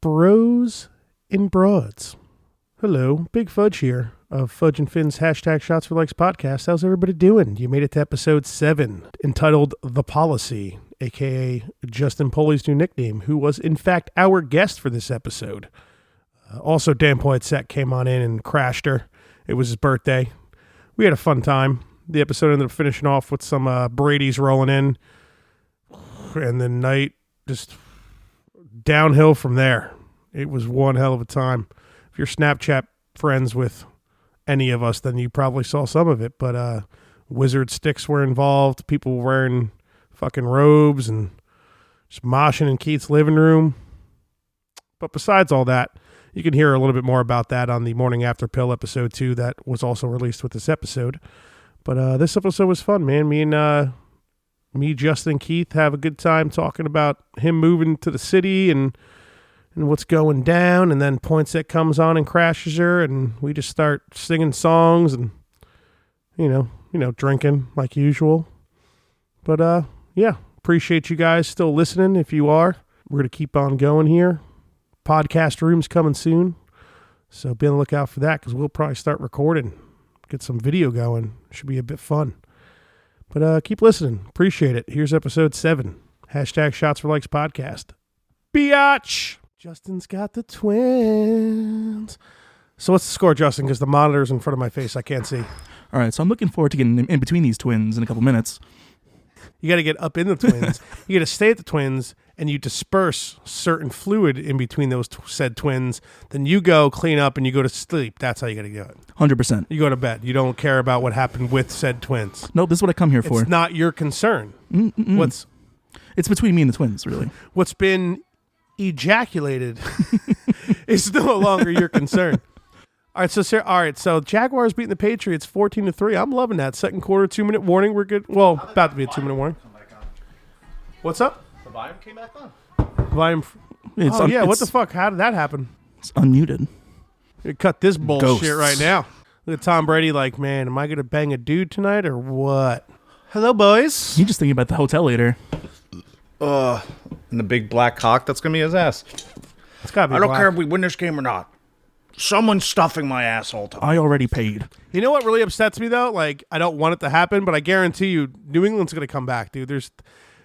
Bros and Broads. Hello, Big Fudge here of Fudge and Finn's hashtag Shots for Likes podcast. How's everybody doing? You made it to episode 7, entitled The Policy, aka Justin Poliey's new nickname, who was in fact our guest for this episode. Also, Dan Poinsett came on in and crashed her. It was his birthday. We had a fun time. The episode ended up finishing off with some Brady's rolling in, and the night just downhill from there. It was one hell of a time. If you're Snapchat friends with any of us, then you probably saw some of it. But wizard sticks were involved. People wearing fucking robes and just moshing in Keith's living room. But besides all that, you can hear a little bit more about that on the Morning After Pill episode 2 that was also released with this episode. But this episode was fun, man. Me, Justin, and Keith have a good time talking about him moving to the city and what's going down. And then Poinsett comes on and crashes her, and we just start singing songs and, you know, drinking like usual. But, yeah, appreciate you guys still listening. If you are, we're going to keep on going here. Podcast room's coming soon, so be on the lookout for that, because we'll probably start recording, get some video going. Should be a bit fun. But keep listening. Appreciate it. Here's episode 7. Hashtag Shots for Likes podcast. Biatch! Justin's got the twins. So what's the score, Justin? Because the monitor's in front of my face. I can't see. All right, so I'm looking forward to getting in between these twins in a couple minutes. You got to get up in the twins. You got to stay at the twins, and you disperse certain fluid in between those said twins. Then you go clean up and you go to sleep. That's how you got to do it. 100%. You go to bed. You don't care about what happened with said twins. Nope, this is what I come here for. It's not your concern. It's between me and the twins, really. What's been ejaculated is no longer your concern. All right, so Jaguars beating the Patriots 14-3. I'm loving that. Second quarter, 2-minute warning. We're good. Well, about to be a 2-minute warning. What's up? The volume came back on. Volume. What the fuck? How did that happen? It's unmuted. You cut this bullshit Ghosts. right now. Look at Tom Brady like, man, am I going to bang a dude tonight or what? Hello, boys. You're just thinking about the hotel later. And the big black cock that's going to be his ass. It's gotta be I don't black. care if we win this game or not. Someone's stuffing my asshole. I already paid. You know what really upsets me, though? Like, I don't want it to happen, but I guarantee you New England's going to come back, dude.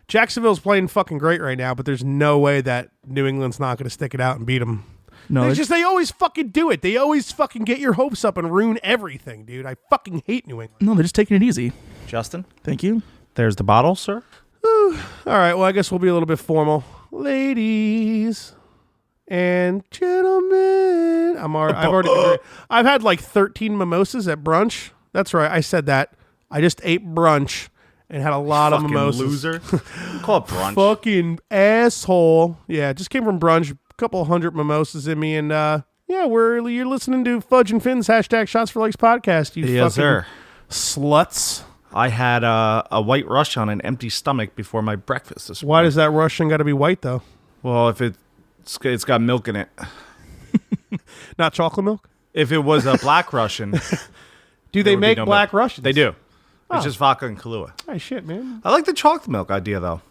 Jacksonville's playing fucking great right now, but there's no way that New England's not going to stick it out and beat them. No, They always fucking do it. They always fucking get your hopes up and ruin everything, dude. I fucking hate New England. No, they're just taking it easy. Justin, Thank you. there's the bottle, sir. All right, well, I guess we'll be a little bit formal. Ladies and gentlemen. I've had like 13 mimosas at brunch. That's right, I said that. I just ate brunch and had a lot of mimosas. Loser. Call it brunch. Fucking asshole. Yeah, just came from brunch. A couple 100 mimosas in me, and you're listening to Fudge and Finn's hashtag Shots for Likes podcast. You Yes, fucking sir. sluts. I had a white Russian on an empty stomach before my breakfast this morning. Why does that Russian got to be white though? Well, if it's got milk in it. Not chocolate milk? If it was a black Russian, Do they would be make no black milk. Russians? They do. Oh. It's just vodka and Kahlua. Hey, shit, man. I like the chocolate milk idea though.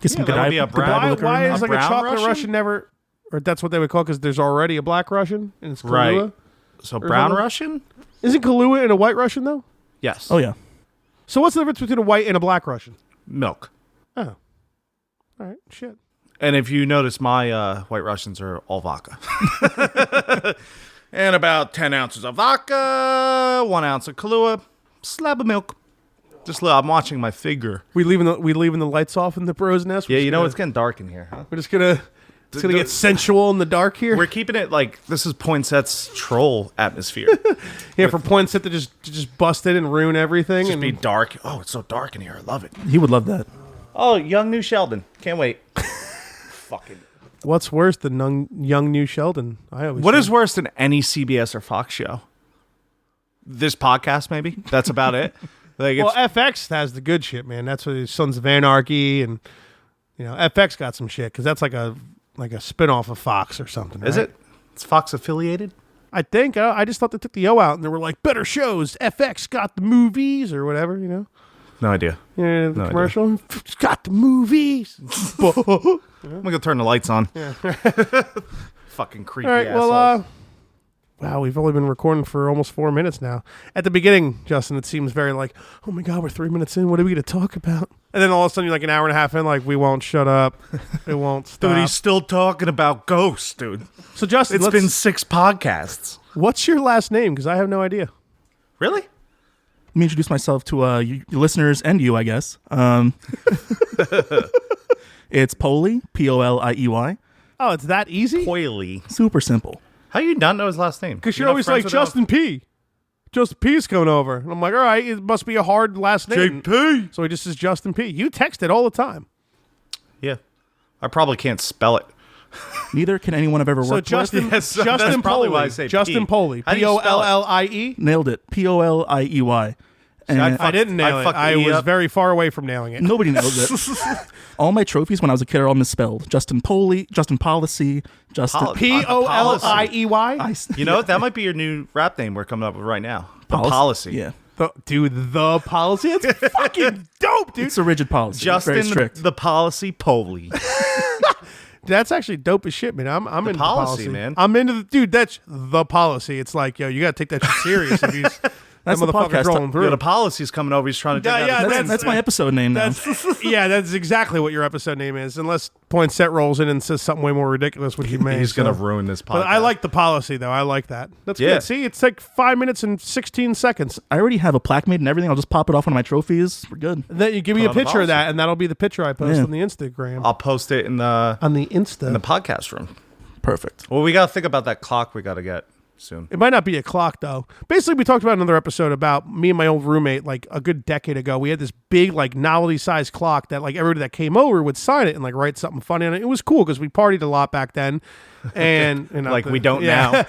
Get some that would be a brown- liquor Why in is there. like a brown chocolate Russian? Russian never, or that's what they would call it because there's already a black Russian and it's Kahlua? Right. So brown something? Russian? Isn't Kahlua in a white Russian though? Yes. Oh, yeah. So what's the difference between a white and a black Russian? Milk. Oh. All right, shit. And if you notice, my white Russians are all vodka. And about 10 ounces of vodka, 1 ounce of Kahlua, slab of milk. I'm watching my figure. We leaving the lights off in the bros nest? Yeah, you know, it's getting dark in here, huh? We're just gonna get sensual in the dark here. We're keeping it like this is Poinsett's troll atmosphere. Yeah, for Poinsett to just bust in and ruin everything Just and be dark. Oh, it's so dark in here. I love it. He would love that. Oh, young new Sheldon. Can't wait. Fucking. What's worse than young new Sheldon? What is worse than any CBS or Fox show? This podcast, maybe. That's about it. Like Well, FX has the good shit, man. That's what Sons of Anarchy and FX got some shit because that's like a spinoff of Fox or something. is right? it? It's Fox affiliated. I think I just thought they took the O out and they were like better shows. FX got the movies or whatever. No idea. Yeah, the No commercial. It's got the movies. I'm gonna turn the lights on. Yeah. Fucking creepy All right, assholes. Wow, we've only been recording for almost 4 minutes now. At the beginning, Justin, it seems very like, oh my God, we're 3 minutes in. What are we going to talk about? And then all of a sudden, you're like an hour and a half in, like, we won't shut up. It won't stop. Dude, he's still talking about ghosts, dude. So, Justin, It's been 6 podcasts. What's your last name? Because I have no idea. Really? Let me introduce myself to your listeners and you, I guess. It's Poliey, Poliey. Oh, it's that easy? Poilie. Super simple. How do you not know his last name? Because you're always like, Justin P. Justin P's coming over. And I'm like, all right, it must be a hard last name. JP. So he just says Justin P. You text it all the time. Yeah. I probably can't spell it. Neither can anyone I've ever So worked Justin, Yes, so Justin that's probably Poliey. why I say Justin P. Poliey. How do you spell it? Polieye. with. Nailed it. Poliey. And I didn't nail it. fucked I the E was up. very far away from nailing it. nobody knows it. All my trophies when I was a kid are all misspelled. Justin Poliey, Justin Policy, Justin... Poliey. You know what? That might be your new rap name we're coming up with right now. The Policy? Policy. Yeah. Dude, the policy? It's fucking dope, dude. It's a rigid policy. Justin Very strict. the Policy Poliey. That's actually dope as shit, man. I'm into policy, the policy, man. I'm into the dude. That's the policy. It's like, yo, you got to take that shit serious. If he's that That's the motherfucker's podcast. rolling through. The Policy's coming over. He's trying to take Yeah, out the That's my episode name now. That's exactly what your episode name is. Unless Poinsett rolls in and says something way more ridiculous, which he may. He's going to ruin this podcast. But I like the policy, though. I like that. That's Yeah. good. See, it's like 5 minutes and 16 seconds. I already have a plaque made and everything. I'll just pop it off one of my trophies. We're good. Then you give me a Put on the picture of that, policy. and that'll be the picture I post Yeah. on the Instagram. I'll post it in the Insta. podcast room. Perfect. Well, we got to think about that clock we got to get soon. It might not be a clock, though. Basically, we talked about another episode about me and my old roommate, like a good decade ago. We had this big, like, novelty-sized clock that, like, everybody that came over would sign it and, like, write something funny on it. It was cool because we partied a lot back then. And, you know, Like we don't now.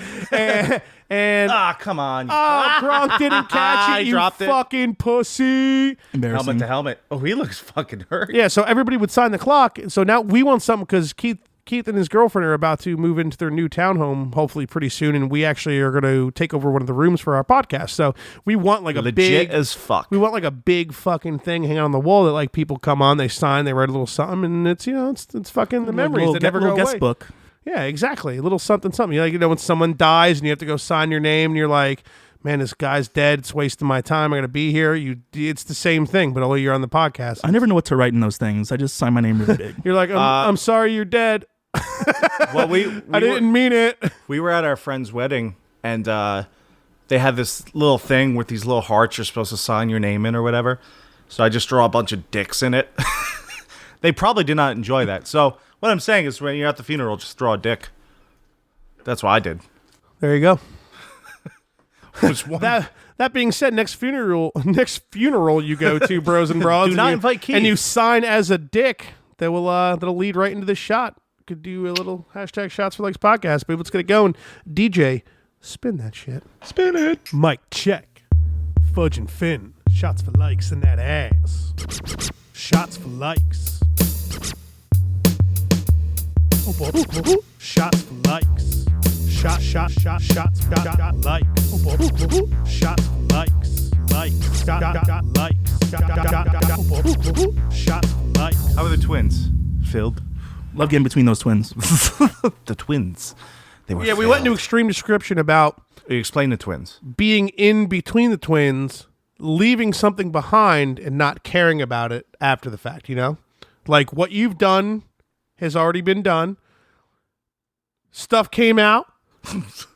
and Come on. Gronk didn't catch it, you dropped it. fucking pussy. Embarrassing. Helmet to helmet. Oh, he looks fucking hurt. Yeah, so everybody would sign the clock. So now we want something because Keith and his girlfriend are about to move into their new townhome, hopefully pretty soon, and we actually are going to take over one of the rooms for our podcast. So we want like a Legit big, as fuck. we want like a big fucking thing hanging on the wall that like people come on, they sign, they write a little something, and it's it's fucking the memories Little that never go little guest away. book. Yeah, exactly, a little something. Like when someone dies and you have to go sign your name, and you're like, man, this guy's dead. It's wasting my time. I got to be here. It's the same thing, but only you're on the podcast. I never know what to write in those things. I just sign my name really big. You're like, I'm sorry, you're dead. Well, I didn't mean it. We were at our friend's wedding, and they had this little thing with these little hearts you're supposed to sign your name in or whatever. So I just draw a bunch of dicks in it. They probably did not enjoy that. So what I'm saying is when you're at the funeral, just draw a dick. That's what I did. There you go. Which one? That being said, next funeral you go to, bros and broads, Do not and you, invite Keith. and you sign as a dick. That'll lead right into the shot. Could do a little hashtag Shots for Likes podcast, but let's get it going. DJ, spin that shit. Spin it. Mic check. Fudge and Finn. Shots for likes in that ass. Shots for likes. Oh, boy. Shots for likes. Shots likes. Oh, boy. Shots for likes. Likes. Shots for likes. How are the twins? Filled. Love getting between those twins. The twins. They were. Yeah, we went into extreme description about You explain the twins. being in between the twins, leaving something behind and not caring about it after the fact, Like what you've done has already been done. Stuff came out.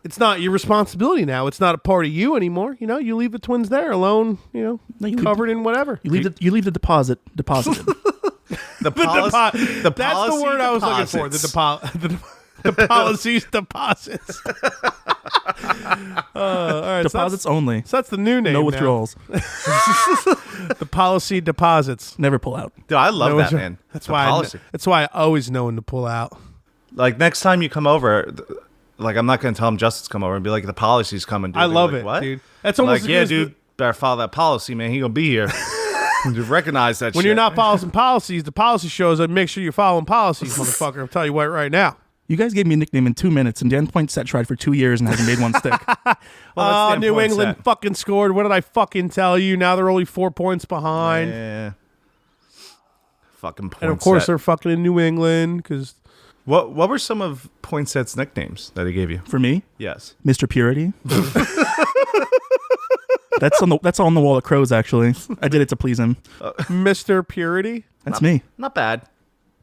It's not your responsibility now. It's not a part of you anymore. You leave the twins there alone, you covered in whatever. You leave the deposit deposited. The policy. That's the word I was looking for. The policies deposits. All right, Deposits only. So that's the new name. No now. withdrawals. The policy deposits. Never pull out. Dude, I love No that, withdraw- man. That's The why. policy. That's why I always know when to pull out. Like next time you come over, like I'm not gonna tell him Justin's come over and be like the policy's coming. Dude. I They're love like, it, what? dude. That's I'm almost like, yeah, as dude. Better follow that policy, man. He gonna be here. You recognize that When shit. you're not following policies, the policy shows up. Make sure you're following policies, motherfucker. I'll tell you what right now. You guys gave me a nickname in 2 minutes, and Dan Poinsett tried for 2 years and hasn't made one stick. Well, that's Dan New England Poinsett. fucking scored. What did I fucking tell you? Now they're only 4 points behind. Yeah. Fucking Poinsett. And of course they're fucking in New England because What were some of Poinsett's nicknames that he gave you? For me, Yes. Mr. Purity. That's on the wall at Crow's, actually. I did it to please him. Mr. Purity. That's me. Not bad.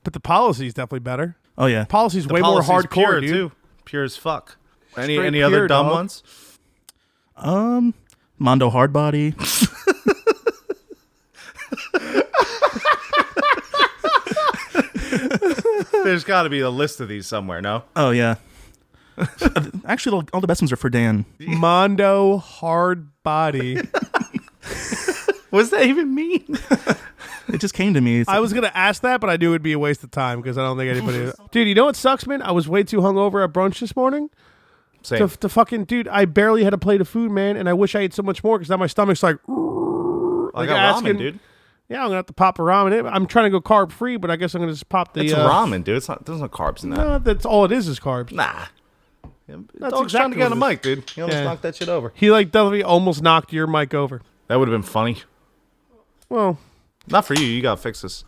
But the policy is definitely better. Oh, yeah. Policy's The way more policy's hardcore, pure, dude. too. Pure as fuck. Any Straight other pure, dumb dog. ones? Mondo Hardbody. There's got to be a list of these somewhere, no? Oh, yeah. Actually, all the best ones are for Dan. Mondo hard body. What does that even mean? It just came to me. It's I was gonna ask that, but I knew it'd be a waste of time because I don't think anybody. Dude, you know what sucks, man? I was way too hungover at brunch this morning. Same. To fucking dude, I barely had a plate of food, man, and I wish I ate so much more because now my stomach's like. I got asking- ramen, dude. Yeah, I'm gonna have to pop a ramen. I'm trying to go carb free, but I guess I'm gonna just pop the. It's ramen, dude. There's no carbs in that. No, that's all it is carbs. Nah. Dog's trying exactly to get on a what it mic, dude. He almost Yeah. knocked that shit over. He like definitely almost knocked your mic over. That would have been funny. Well, Not for you. You got to fix this.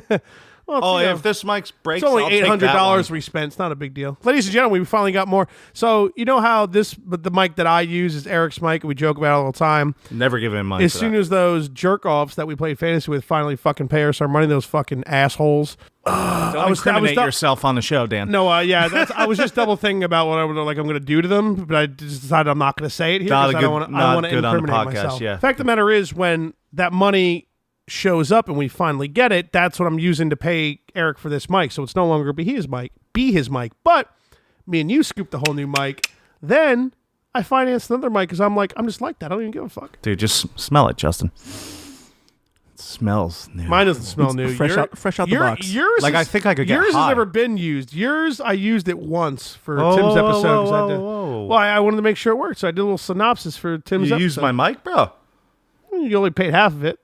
well, Oh, you know, if this mic breaks, it's only I'll take that $800 one. we spent. It's not a big deal. Ladies and gentlemen, we finally got more. So you know how but the mic that I use is Eric's mic, and we joke about it all the time. Never give him money As for soon that. as those jerk offs that we played fantasy with finally fucking pay us our money, those fucking assholes. Don't was incriminate dou- yourself on the show, Dan. No, yeah, I was just double thinking about what I'm going to do to them, but I just decided I'm not going to say it here Not because a I good- don't want to not good on the incriminate podcast, myself. yeah. The fact of the matter is, when that money shows up and we finally get it, that's what I'm using to pay Eric for this mic. So it's no longer be his mic. But me and you scooped the whole new mic. Then I financed another mic because I'm just like that. I don't even give a fuck. Dude, just smell it, Justin. It smells new. Mine doesn't smell new. fresh out the box. Yours Like, I think I could get yours high. has never been used. Yours, I used it once for Whoa, Tim's whoa, episode. whoa, 'cause I did- whoa. Well, I wanted to make sure it worked, so I did a little synopsis for Tim's You episode. used my mic, bro. You only paid half of it.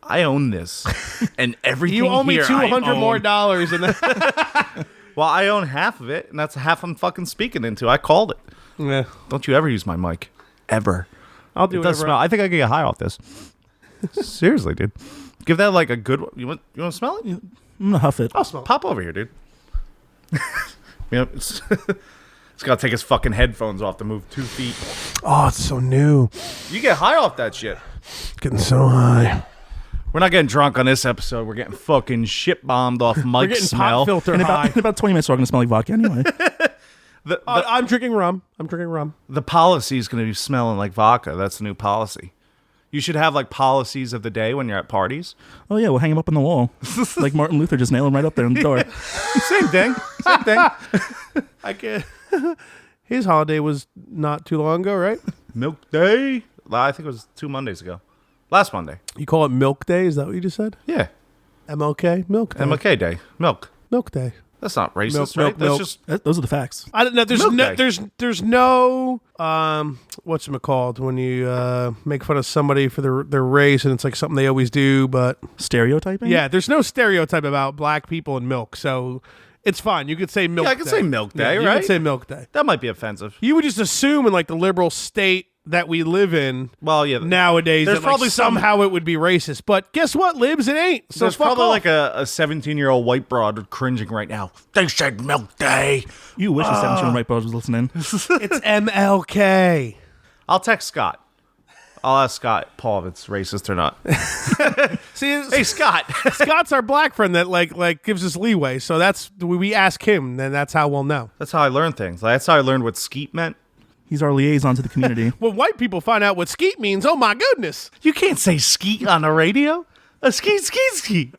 I own this, and everything You owe me here I $200 more own. dollars, and that. Well, I own half of it, and that's half I'm fucking speaking into. I called it. Yeah, Don't you ever use my mic, ever. I'll do It does whatever. smell. I think I could get high off this. Seriously, dude. Give that like a good one. You want to smell it? I'm gonna huff it. I'll smell. it. Pop over here, dude. It's got to take his fucking headphones off to move 2 feet. Oh, it's so new. You get high off that shit. Getting so high. We're not getting drunk on this episode. We're getting fucking shit bombed off We're mic getting smell. pop filter In high. about 20 minutes, we're gonna smell like vodka anyway. I'm drinking rum. The policy is going to be smelling like vodka. That's the new policy. You should have like policies of the day when you're at parties. Oh yeah, we'll hang him up on the wall, like Martin Luther. Just nail him right up there on the door. Same thing. Same thing. I can. His holiday was not too long ago, right? Milk Day. I think it was 2 Mondays ago. Last Monday. You call it Milk Day? Is that what you just said? Yeah. MLK? Milk Day. MLK Day. Milk. Milk Day. That's not racist, Milk, right? milk, That's milk. just Those are the facts. I don't know. There's Milk no. Day. There's no. What's it called when you make fun of somebody for their race and it's like something they always do, but Stereotyping. yeah, there's no stereotype about black people and milk, so it's fine. You could say Milk. Yeah, I could Day. say Milk Day, You right? could say Milk Day. that might be offensive. You would just assume in like the liberal state that we live in Well, yeah. nowadays There's that like, probably some- somehow it would be racist. But guess what, libs? It ain't. So There's fuck probably off. like a 17-year-old white broad cringing right now. They said Milk Day. You wish the 17-year-old white broad was listening. it's MLK. I'll text Scott. I'll ask Scott, Paul, if it's racist or not. See, Hey, Scott. Scott's our black friend that like gives us leeway. So that's we ask him, then that's how we'll know. That's how I learned things. That's how I learned what skeet meant. He's our liaison to the community. When white people find out what skeet means, oh my goodness. You can't say skeet on the radio. A skeet, skeet, skeet.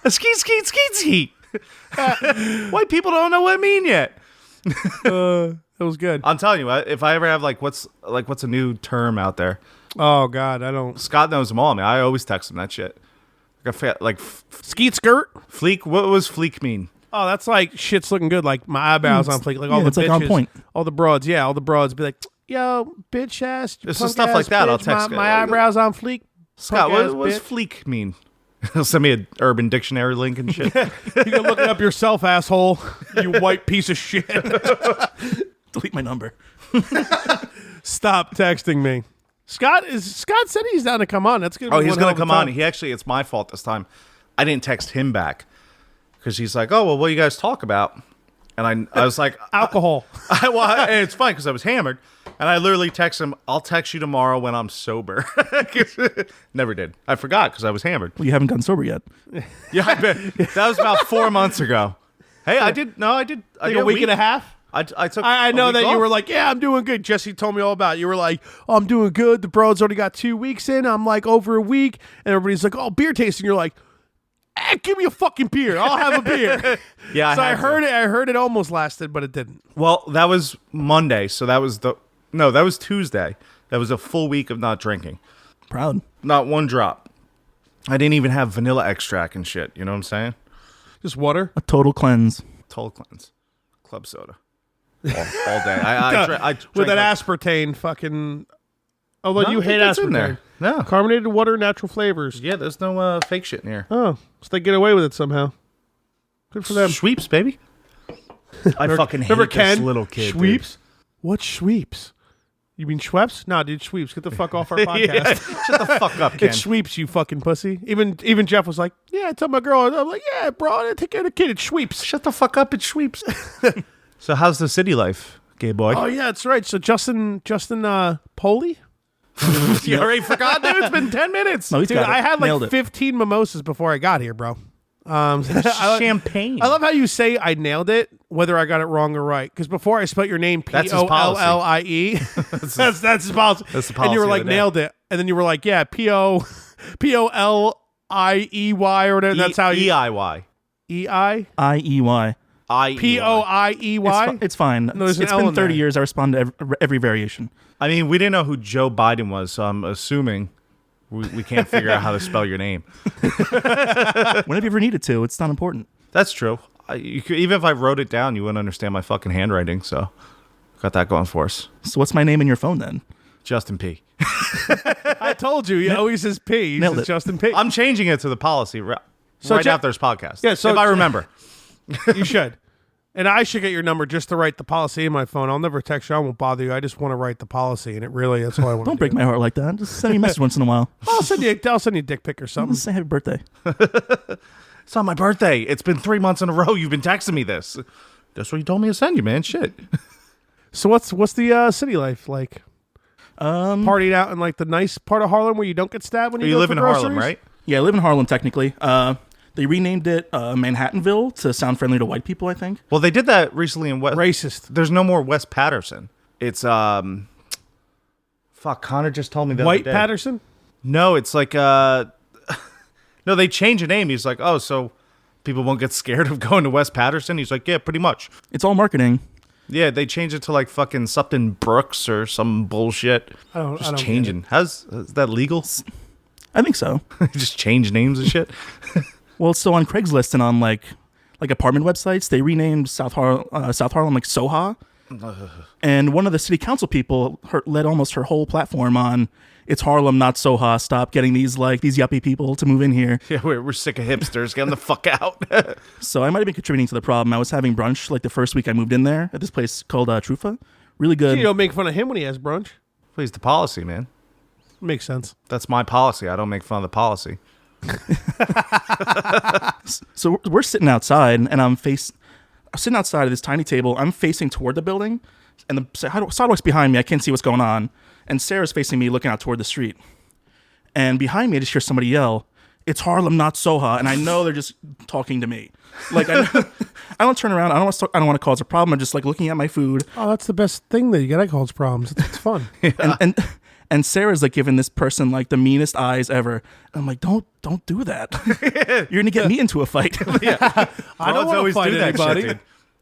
A skeet, skeet, skeet, skeet. White people don't know what it mean yet. That was good. I'm telling you, if I ever have what's a new term out there, Oh God, I don't. Scott knows them all. I mean, I always text him that shit. Skeet skirt. Fleek. What was fleek mean? Oh, that's like shit's looking good. Like my eyebrows on fleek. Like all yeah, the it's like on bitches, point. all the broads. Yeah, all the broads be like, yo, bitch ass. Just some punk stuff ass like that, I'll bitch, text my it. eyebrows on fleek. Scott, punk ass what does bitch. fleek mean? He'll send me an Urban Dictionary link and shit. You can look it up yourself, asshole. You white piece of shit. Delete my number. Stop texting me. Scott said he's down to come on. That's gonna. Oh, be he's one going hell to of a come on. time. It's my fault this time. I didn't text him back because he's like, oh, well, what do you guys talk about? And I was like, Alcohol. and it's fine because I was hammered. And I literally text him, I'll text you tomorrow when I'm sober. Never did. I forgot because I was hammered. Well, you haven't gotten sober yet. Yeah, I bet. That was about 4 months ago. Hey, I did. I did A week and a half. I took. I know a week that you off. were like, yeah, I'm doing good. Jesse told me all about it. You were like, oh, I'm doing good. The bro's already got 2 weeks in. I'm like over a week. And everybody's like, oh, beer tasting. You're like, give me a fucking beer. I'll have a beer. Yeah, So I heard it. I heard it almost lasted, but it didn't. Well, that was Monday, so that was that was Tuesday. That was a full week of not drinking. Proud. Not one drop. I didn't even have vanilla extract and shit. You know what I'm saying? Just water. A total cleanse. Total cleanse. Club soda. All day. I drank With that like- aspartame fucking. Although No, you I think hate that's aspartame. in there. No. Carbonated water, natural flavors. Yeah, there's no fake shit in here. Oh, so they get away with it somehow. Good for them. Sweeps, baby. I fucking hate Remember this Ken? little kid. Sweeps? What sweeps? You mean Schweppes? No, dude, Sweeps. Get the fuck off our podcast. Shut the fuck up, Ken. It sweeps, you fucking pussy. Even Jeff was like, yeah, I tell my girl. I'm like, yeah, bro, I take care of the kid. It sweeps. Shut the fuck up. It sweeps. So how's the city life, gay boy? Oh, yeah, that's right. So Justin Poliey? You already forgot, dude? It's been 10 minutes. No, he's Dude, got it. I had Nailed like it. 15 mimosas before I got here, bro. Champagne. I love how you say I nailed it, whether I got it wrong or right. Because before I spelled your name That's his policy. Pollie. That's his policy. That's the And you were policy like, of the day. nailed it. And then you were like, yeah, Poliey or whatever. That's how you. EIY. E-I? IEY. Poiey? It's fine. No, there's an It's L been in 30 there. years. I respond to every variation. I mean, we didn't know who Joe Biden was, so I'm assuming we can't figure out how to spell your name. Whenever you ever needed to, it's not important. That's true. Even if I wrote it down, you wouldn't understand my fucking handwriting, so got that going for us. So what's my name in your phone then? Justin P. I told you. He always says P. He Nailed says it. Justin P. I'm changing it to the policy right after this podcast. Yeah, so if I remember. You should. And I should get your number just to write the policy in my phone. I'll never text you. I won't bother you. I just want to write the policy, and that's all I want to do. Don't break my heart like that. Just send me a message once in a while. I'll send you a dick pic or something. Just say happy birthday. It's not my birthday. It's been 3 months in a row you've been texting me this. That's what you told me to send you, man. Shit. So what's the city life like? Partied out in like the nice part of Harlem where you don't get stabbed when you You go live for in Harlem, groceries? right? Yeah, I live in Harlem technically. They renamed it Manhattanville to sound friendly to white people, I think. Well, they did that recently in West. Racist. There's no more West Patterson. It's Fuck, Connor just told me that. White Patterson? No, it's like no, they changed the name. He's like, oh, so people won't get scared of going to West Patterson. He's like, yeah, pretty much. It's all marketing. Yeah, they changed it to like fucking something Brooks or some bullshit. I don't Just get changing. Is that legal? I think so. Just change names and shit. Well, so on Craigslist and on like apartment websites, they renamed South Harlem like Soha. And one of the city council people led almost her whole platform on it's Harlem, not Soha. Stop getting these yuppie people to move in here. Yeah, we're sick of hipsters. Get them the fuck out. So I might have been contributing to the problem. I was having brunch like the first week I moved in there at this place called Trufa. Really good. You don't make fun of him when he has brunch. Please, the policy, man. Makes sense. That's my policy. I don't make fun of the policy. So we're sitting outside, and I'm sitting outside of this tiny table. I'm facing toward the building, and the sidewalk's behind me. I can't see what's going on. And Sarah's facing me, looking out toward the street. And behind me, I just hear somebody yell, "It's Harlem, not Soha." And I know they're just talking to me. Like I don't turn around. I don't want to cause a problem. I'm just like looking at my food. Oh, that's the best thing that you gotta cause problems. It's fun. And Sarah's like giving this person like the meanest eyes ever. And I'm like, don't do that. You're gonna get me into a fight. I don't want to fight anybody. dude.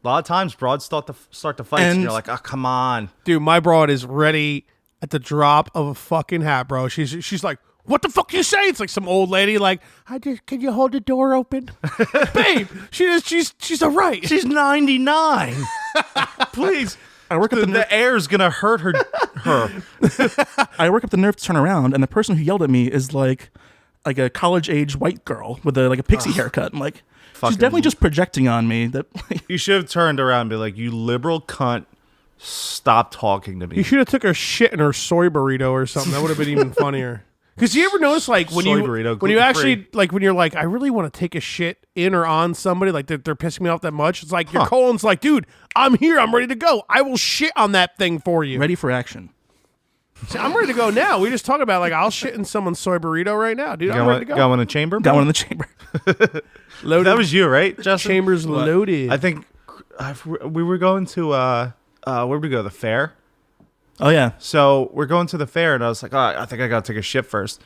A lot of times, broads start to fight, and you're like, "Oh, come on." Dude, my broad is ready at the drop of a fucking hat, bro. She's like, "What the fuck you say?" It's like some old lady, like, can you hold the door open? Babe, she's all right. She's 99. Please. I work up The air's gonna hurt her. I work up the nerve to turn around, and the person who yelled at me is like, like a college age white girl with a pixie haircut. I'm like, she's definitely just projecting on me. That You should have turned around and be like, you liberal cunt, stop talking to me. You should have took a shit in her soy burrito or something. That would have been even funnier. Because you ever notice, like, when Soy you burrito, when you actually, gluten-free. like, when you're like, I really want to take a shit in or on somebody, like, they're pissing me off that much. It's like, your colon's like, dude, I'm here. I'm ready to go. I will shit on that thing for you. ready for action. See, I'm ready to go now. We just talked about, like, I'll shit in someone's soy burrito right now, dude. I'm ready to go. Got one in the chamber? Got one in the chamber. Loaded. That was you, right, Justin? Chambers loaded. I think we were going to, where did we go? The fair? Oh yeah. So we're going to the fair, and I was like, I think I got to take a shit first.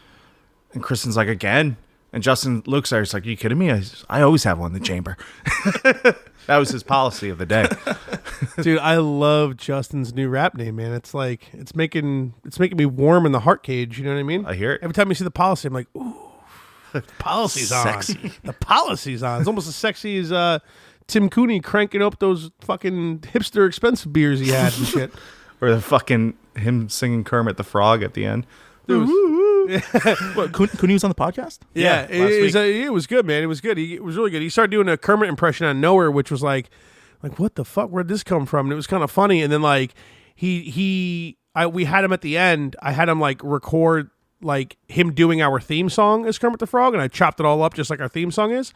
And Kristen's like, again? And Justin looks at her, he's like, are you kidding me? I always have one in the chamber. That was his policy of the day. Dude, I love Justin's new rap name, man. It's like, it's making me warm in the heart cage. You know what I mean? I hear it. Every time you see the policy, I'm like, ooh, the policy's on. Sexy. The policy's on. It's almost as sexy as Tim Cooney cranking up those fucking hipster expensive beers he had and shit. Or the fucking him singing Kermit the Frog at the end. What, Cooney was on the podcast? Yeah, last week. it was good, man. It was good. It was really good. He started doing a Kermit impression out of nowhere, which was like, what the fuck? Where'd this come from? And it was kind of funny. And then like we had him at the end. I had him like record like him doing our theme song as Kermit the Frog, and I chopped it all up just like our theme song is.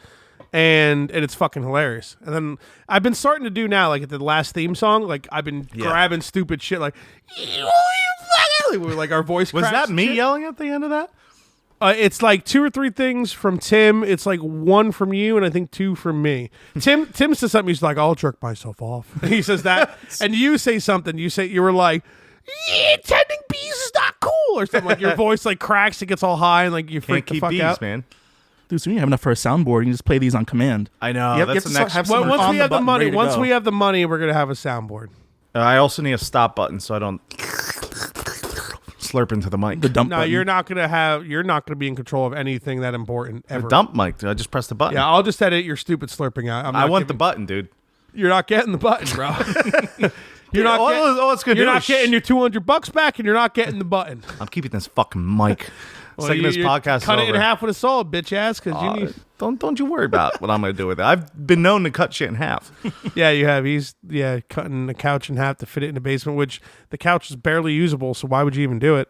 And it's fucking hilarious. And then I've been starting to do now, like at the last theme song, like I've been grabbing stupid shit, like our voice. Was cracks that and me shit. yelling at the end of that? It's like 2 or 3 things from Tim. It's like 1 from you, and I think 2 from me. Tim says something. He's like, "I'll jerk myself off." He says that, and you say something. You were like, "Tending bees is not cool," or something. Like your voice like cracks. It gets all high, and like you freak Can't keep the fuck bees, out. man. Dude, so you have enough for a soundboard. You can just play these on command. I know. You have That's to the next. have Well, someone once on we the have the button money, ready to once go. we have the money, we're gonna have a soundboard. I also need a stop button so I don't slurp into the mic. the dump No, button. you're not gonna be in control of anything that important The ever. dump mic, dude. I just pressed the button. Yeah, I'll just edit your stupid slurping out. I want the button, dude. You're not getting the button, bro. You're not. all it's gonna You're do not is getting your $200 back, and you're not getting the button. I'm keeping this fucking mic. Well, Second this you podcast cut is it in over. half with a saw, bitch ass, because you need. Don't you worry about what I'm gonna do with it. I've been known to cut shit in half. Yeah, you have. He's cutting the couch in half to fit it in the basement, which the couch is barely usable. So why would you even do it?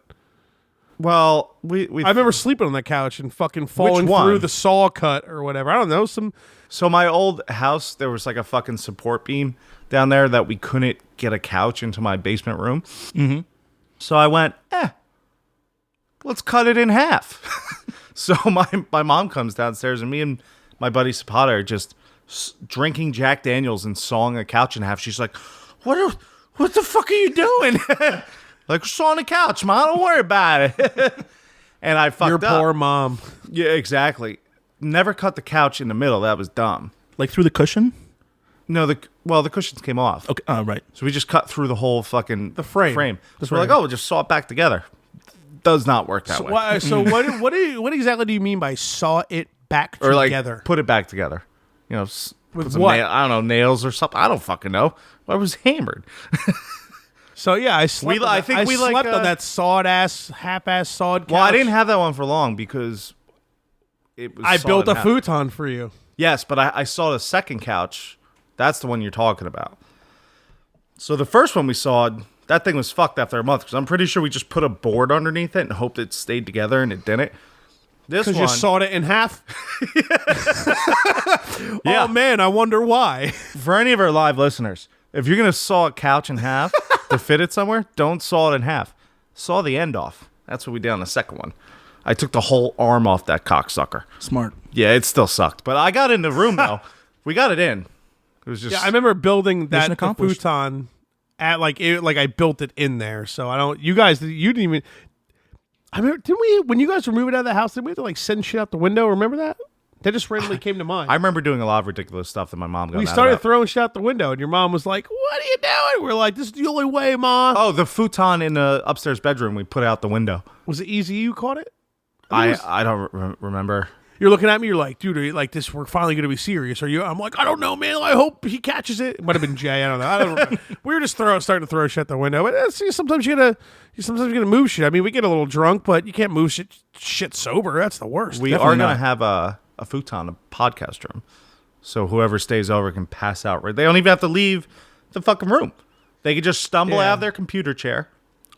Well, we I remember sleeping on that couch and fucking falling one? through the saw cut or whatever. I don't know. So my old house, there was like a fucking support beam down there that we couldn't get a couch into my basement room. Mhm. So I went, let's cut it in half. So my mom comes downstairs, and me and my buddy Zapata are just drinking Jack Daniels and sawing a couch in half. She's like, what the fuck are you doing? Like, sawing a couch, Mom. Don't worry about it. And I fucked Your up. poor mom. Yeah, exactly. Never cut the couch in the middle. That was dumb. like through the cushion. No, the cushions came off. Okay, right. So we just cut through the whole fucking frame. The So we're like, frame. we'll just saw it back together. Does not work that way. So what exactly do you mean by saw it back Or like together? put it back together. You know, With put some what? I don't know, nails or something. I don't fucking know. I was hammered. So yeah, I slept. I think we slept like, on that sawed ass, half-ass sawed couch. Well, I didn't have that one for long because it was. I sawed built in a half. futon for you. Yes, but I saw the second couch. That's the one you're talking about. So the first one we saw, that thing was fucked after a month because I'm pretty sure we just put a board underneath it and hoped it stayed together, and it didn't. This Because one, you sawed it in half. Yeah. Oh man, I wonder why. for any of our live listeners, if you're gonna saw a couch in half to fit it somewhere, don't saw it in half. Saw the end off. That's what we did on the second one. I took the whole arm off that cocksucker. Smart. Yeah, it still sucked, but I got in the room though. We got it in. It was just. Yeah, I remember building that Mission the accomplished. futon at like I built it in there. So I don't. You guys, you didn't even. I remember. Didn't we? When you guys were moving out of the house, did we have to like send shit out the window? Remember that? That just randomly came to mind. I remember doing a lot of ridiculous stuff that my mom got We mad started about. throwing shit out the window, and your mom was like, "What are you doing?" We're like, "This is the only way, Mom." Oh, the futon in the upstairs bedroom we put out the window. Was it easy? You caught it? I don't remember. You're looking at me. You're like, dude, are you like this? We're finally gonna be serious. Are you? I'm like, I don't know, man. I hope he catches it. It might have been Jay. I don't know. I don't remember. We were just starting to throw shit out the window. But sometimes you gotta move shit. I mean, we get a little drunk, but you can't move shit sober. That's the worst. We Definitely are gonna not. have a futon, a podcast room, so whoever stays over can pass out. Right, they don't even have to leave the fucking room. They could just stumble out of their computer chair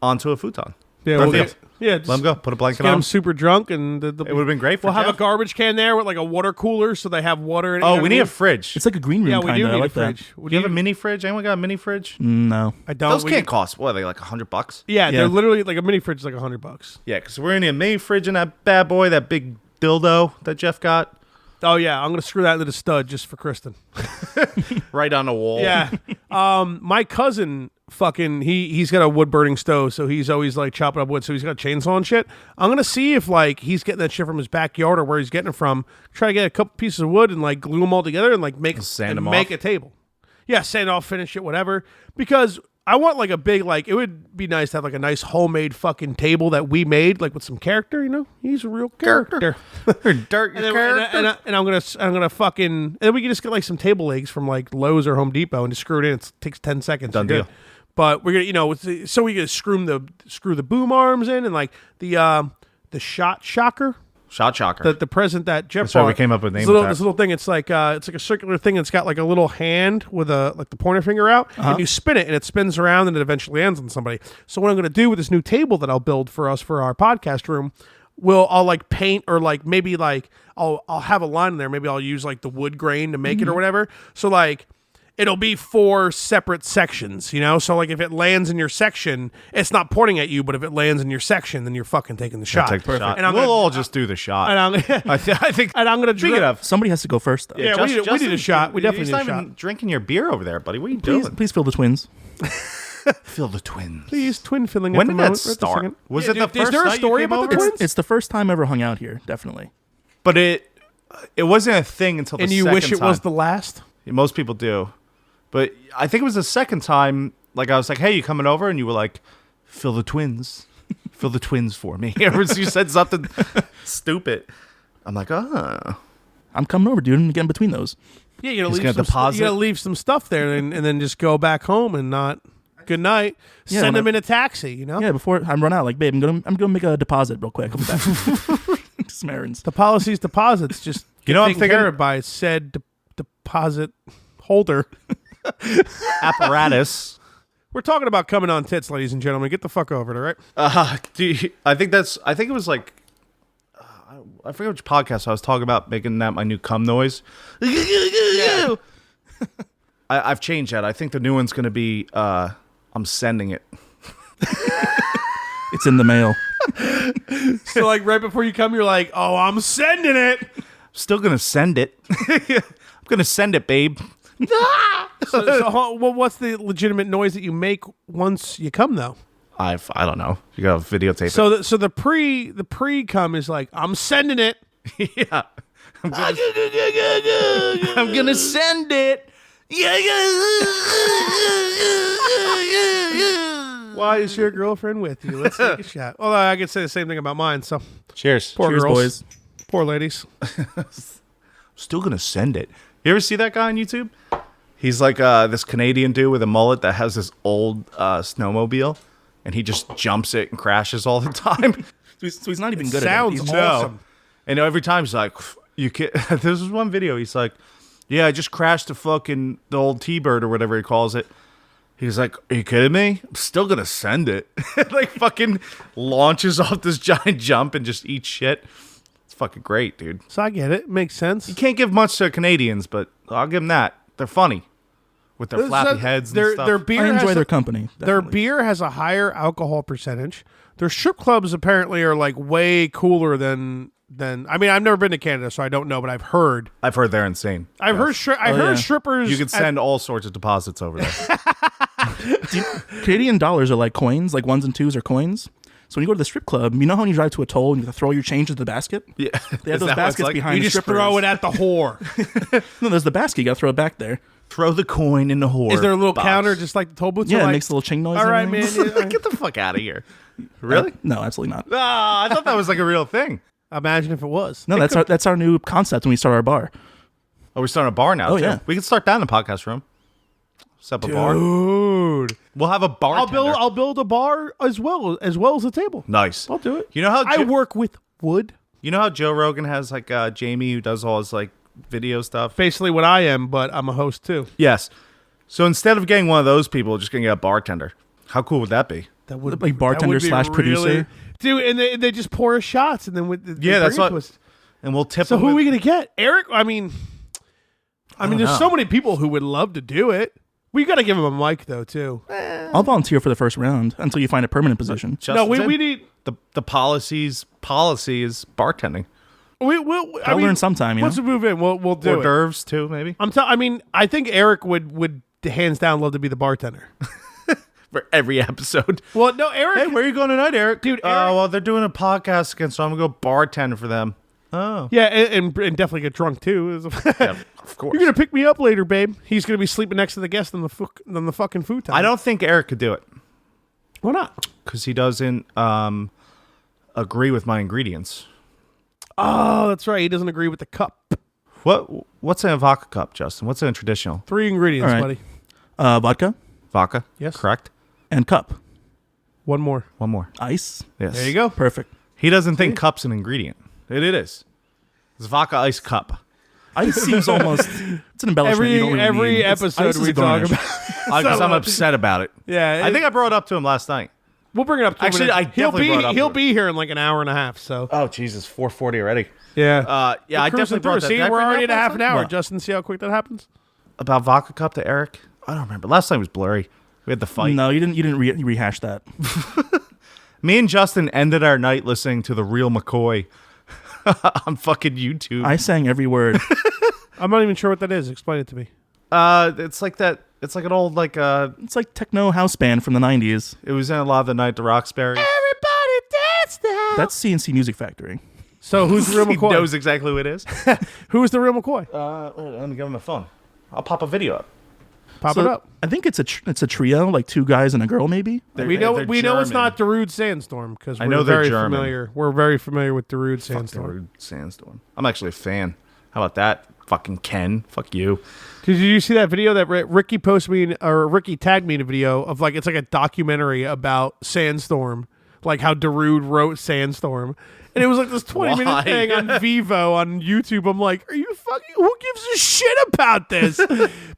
onto a futon. Yeah, Done we'll deal. let Let them go. Put a blanket get on. them super drunk, and It would have been great for we'll have a Jeff. garbage can there with like a water cooler, so they have water in it. Oh, you know we what need I a mean? fridge. It's like a green room Yeah, we kind do of. need I a like that. fridge. Do you have a mini fridge? Anyone got a mini fridge? No. I don't. Those We can't get- cost, what, are they like $100? Yeah, Yeah. they're literally like a mini fridge is like $100. Yeah, because we're in a mini fridge in that bad boy, that big dildo that Jeff got Oh yeah, I'm gonna screw that into the stud just for Kristen. right on the wall. Yeah. My cousin fucking he's got a wood burning stove, so he's always like chopping up wood, so he's got a chainsaw and shit. I'm gonna see if like he's getting that shit from his backyard or where he's getting it from. Try to get a couple pieces of wood and like glue them all together and like make Sand and them make off? a table. Yeah, sand off, finish it, whatever. Because I want like a big like it would be nice to have like a nice homemade fucking table that we made like with some character. You know, he's a real character. Dirt And, then, and I'm gonna fucking and then we can just get like some table legs from like Lowe's or Home Depot and just screw it in. It takes 10 seconds. Done You're good. deal. But we're gonna so we can screw the boom arms in and like the shot shocker. Shot shocker. The present that Jeff That's why we bought. came up with the This name of little, that. this little thing. It's like a circular thing. It's got like a little hand with a like the pointer finger out, and you spin it, and it spins around, and it eventually ends on somebody. So what I'm going to do with this new table that I'll build for us for our podcast room, I'll like paint or like maybe like I'll have a line in there. Maybe I'll use like the wood grain to make it or whatever. So like. It'll be 4 separate sections, you know? So, like, if it lands in your section, it's not pointing at you, but if it lands in your section, then you're fucking taking the shot. Take the shot. And I'm we'll gonna- all just do the shot. And I'm, I think. and I'm going to Speaking of, Somebody has to go first, though. Yeah, we need a shot. We definitely he's need a not shot. even drinking your beer over there, buddy. What are you Please, doing? please fill the twins. Fill the twins. Please, twin filling. When at the did moment, that right this start? second. Was Yeah, it the dude, is first there a night you story came about the over? twins? It's the first time I ever hung out here, definitely. But it wasn't a thing until the And you second wish it time. was the last? Most people do. But I think it was the second time, like I was like, hey, you coming over? And you were like, fill the twins. Fill the twins for me. Or you said something stupid. I'm like, oh. I'm coming over, dude, and get in between those. Yeah, you He's gotta gonna leave some deposit? you gotta leave some stuff there and then just go back home and not good night. Yeah, Send when them in a taxi, you know? Yeah, before I run out, like, babe, I'm gonna make a deposit real quick. I'll be back. Some errands. The policy's deposits just You know, I'm taken thinking- care of by said deposit holder. Apparatus. We're talking about coming on tits, ladies and gentlemen. Get the fuck over it, all right? I think it was like, I forget which podcast I was talking about making that my new cum noise. I've changed that. I think the new one's going to be, I'm sending it. It's in the mail. So like right before you come, you're like, oh, I'm sending it. Still going to send it. I'm going to send it, babe. So what's the legitimate noise that you make once you come though? I don't know. You got to videotape So the pre cum is like, I'm sending it. it. Yeah. I'm going to send it. Why is your girlfriend with you? Let's take a shot. Although I could say the same thing about mine. So Cheers. poor Cheers, girls, boys. poor ladies. Still going to send it. You ever see that guy on YouTube? He's like this Canadian dude with a mullet that has this old snowmobile, and he just jumps it and crashes all the time. So he's not even good Sounds at it. He's- awesome. And every time he's like, "You can't." This is one video. He's like, "Yeah, I just crashed the old T-Bird or whatever he calls it." He's like, "Are you kidding me? I'm still gonna send it." Like fucking launches off this giant jump and just eats shit. It's fucking great, dude. So I get it. Makes sense. You can't give much to Canadians, but I'll give them that. They're funny with their flappy heads and stuff. Their beer I enjoy has their company. Their definitely. beer has a higher alcohol percentage. Their strip clubs apparently are like way cooler than. I mean, I've never been to Canada, so I don't know, but I've heard. I've heard they're insane. I've heard. I heard yeah. strippers. You could send all sorts of deposits over there. Canadian dollars are like coins, like ones and twos are coins. So when you go to the strip club, you know how when you drive to a toll and you have to throw your change into the basket? Yeah, They have those baskets behind You the just strippers. throw it at the whore. No, there's the basket. You got to throw it back there. Throw the coin in the whore. Is there a little box. counter just like the toll booths? Yeah, are it like, makes a little ching noise. all and right, everything. man. Get the fuck out of here. Really? No, absolutely not. Ah, I thought that was like a real thing. Imagine if it was. No, that's our new concept when we start our bar. Oh, we're starting a bar now. Oh, too. yeah. We can start that in the podcast room. Set up a bar. Dude. We'll have a bartender. I'll build a bar as well as a table. Nice. I'll do it. You know how I work with wood. You know how Joe Rogan has like Jamie who does all his like video stuff? Basically what I am, but I'm a host too. Yes. So instead of getting one of those people, just gonna get a bartender. How cool would that be? That would Like bartender that would be / producer. Dude, and they just pour us shots and then That's what. And we'll tip. So them who are we with- gonna get? Eric? I mean, don't there's know. so many people who would love to do it. We got to give him a mic though too. I'll volunteer for the first round until you find a permanent position. No, we Justin? need. the policy is bartending. I'll learn sometime, you Once know? we move in, we'll do Hors it. d'oeuvres too, maybe I think Eric would hands down love to be the bartender. for every episode. Well, no, Eric. Hey, where are you going tonight, Eric? Dude, well, they're doing a podcast again, so I'm gonna go bartend for them. Oh, Yeah, and definitely get drunk too. yeah, of course. You're gonna pick me up later, babe. He's gonna be sleeping next to the guest on the fucking futon. I don't think Eric could do it Why not? because he doesn't agree with my ingredients. Oh, that's right. He doesn't agree with the cup. What's in a vodka cup, Justin? What's in a traditional 3 ingredients, All right. buddy. Vodka vodka? Yes. Correct. and cup. One more. One more. Ice. Yes. There you go. Perfect. He doesn't think cup's an ingredient. It is. It's vodka ice cup. Ice seems almost... It's an embellishment you don't really Every need. It's- episode ice is we a talk garnish. about. Because I'm upset about it. Yeah, I think I brought it up to him last night. we'll bring it up. To Actually, him. I definitely brought it up He'll to him. be here in like an hour and a half. So Oh, Jesus, 4:40 already. yeah, Yeah, I definitely brought that. See, Did I we're bring it already up at a last half an night? hour. What? Justin, see how quick that happens. About vodka cup to Eric? I don't remember. Last night was blurry. We had the fight. No, you didn't rehash that. Me and Justin ended our night listening to The Real McCoy on fucking YouTube. I sang every word. I'm not even sure what that is. Explain it to me. It's like that. It's like an old It's like techno house band from the 90s. it was in a lot of the night the Roxbury. Everybody dance now. That's CNC Music Factory. So who's the real He McCoy? knows exactly who it is. Who's the real McCoy? Let me give him a phone. I'll pop a video up. Pop So, it up. I think it's a trio, like 2 guys and a girl, maybe. We know they're it's German. not Darude Sandstorm because I we're know they're very German. familiar. We're very familiar with Darude Fuck Sandstorm. Rude Sandstorm. I'm actually a fan. How about that? Fucking Ken. Fuck you. Did you see that video that Ricky posted me or Ricky tagged me in a video of like it's like a documentary about Sandstorm, like how Darude wrote Sandstorm, and it was like this 20-minute Why? thing on Vivo on YouTube. I'm like, are you fucking? Who gives a shit about this?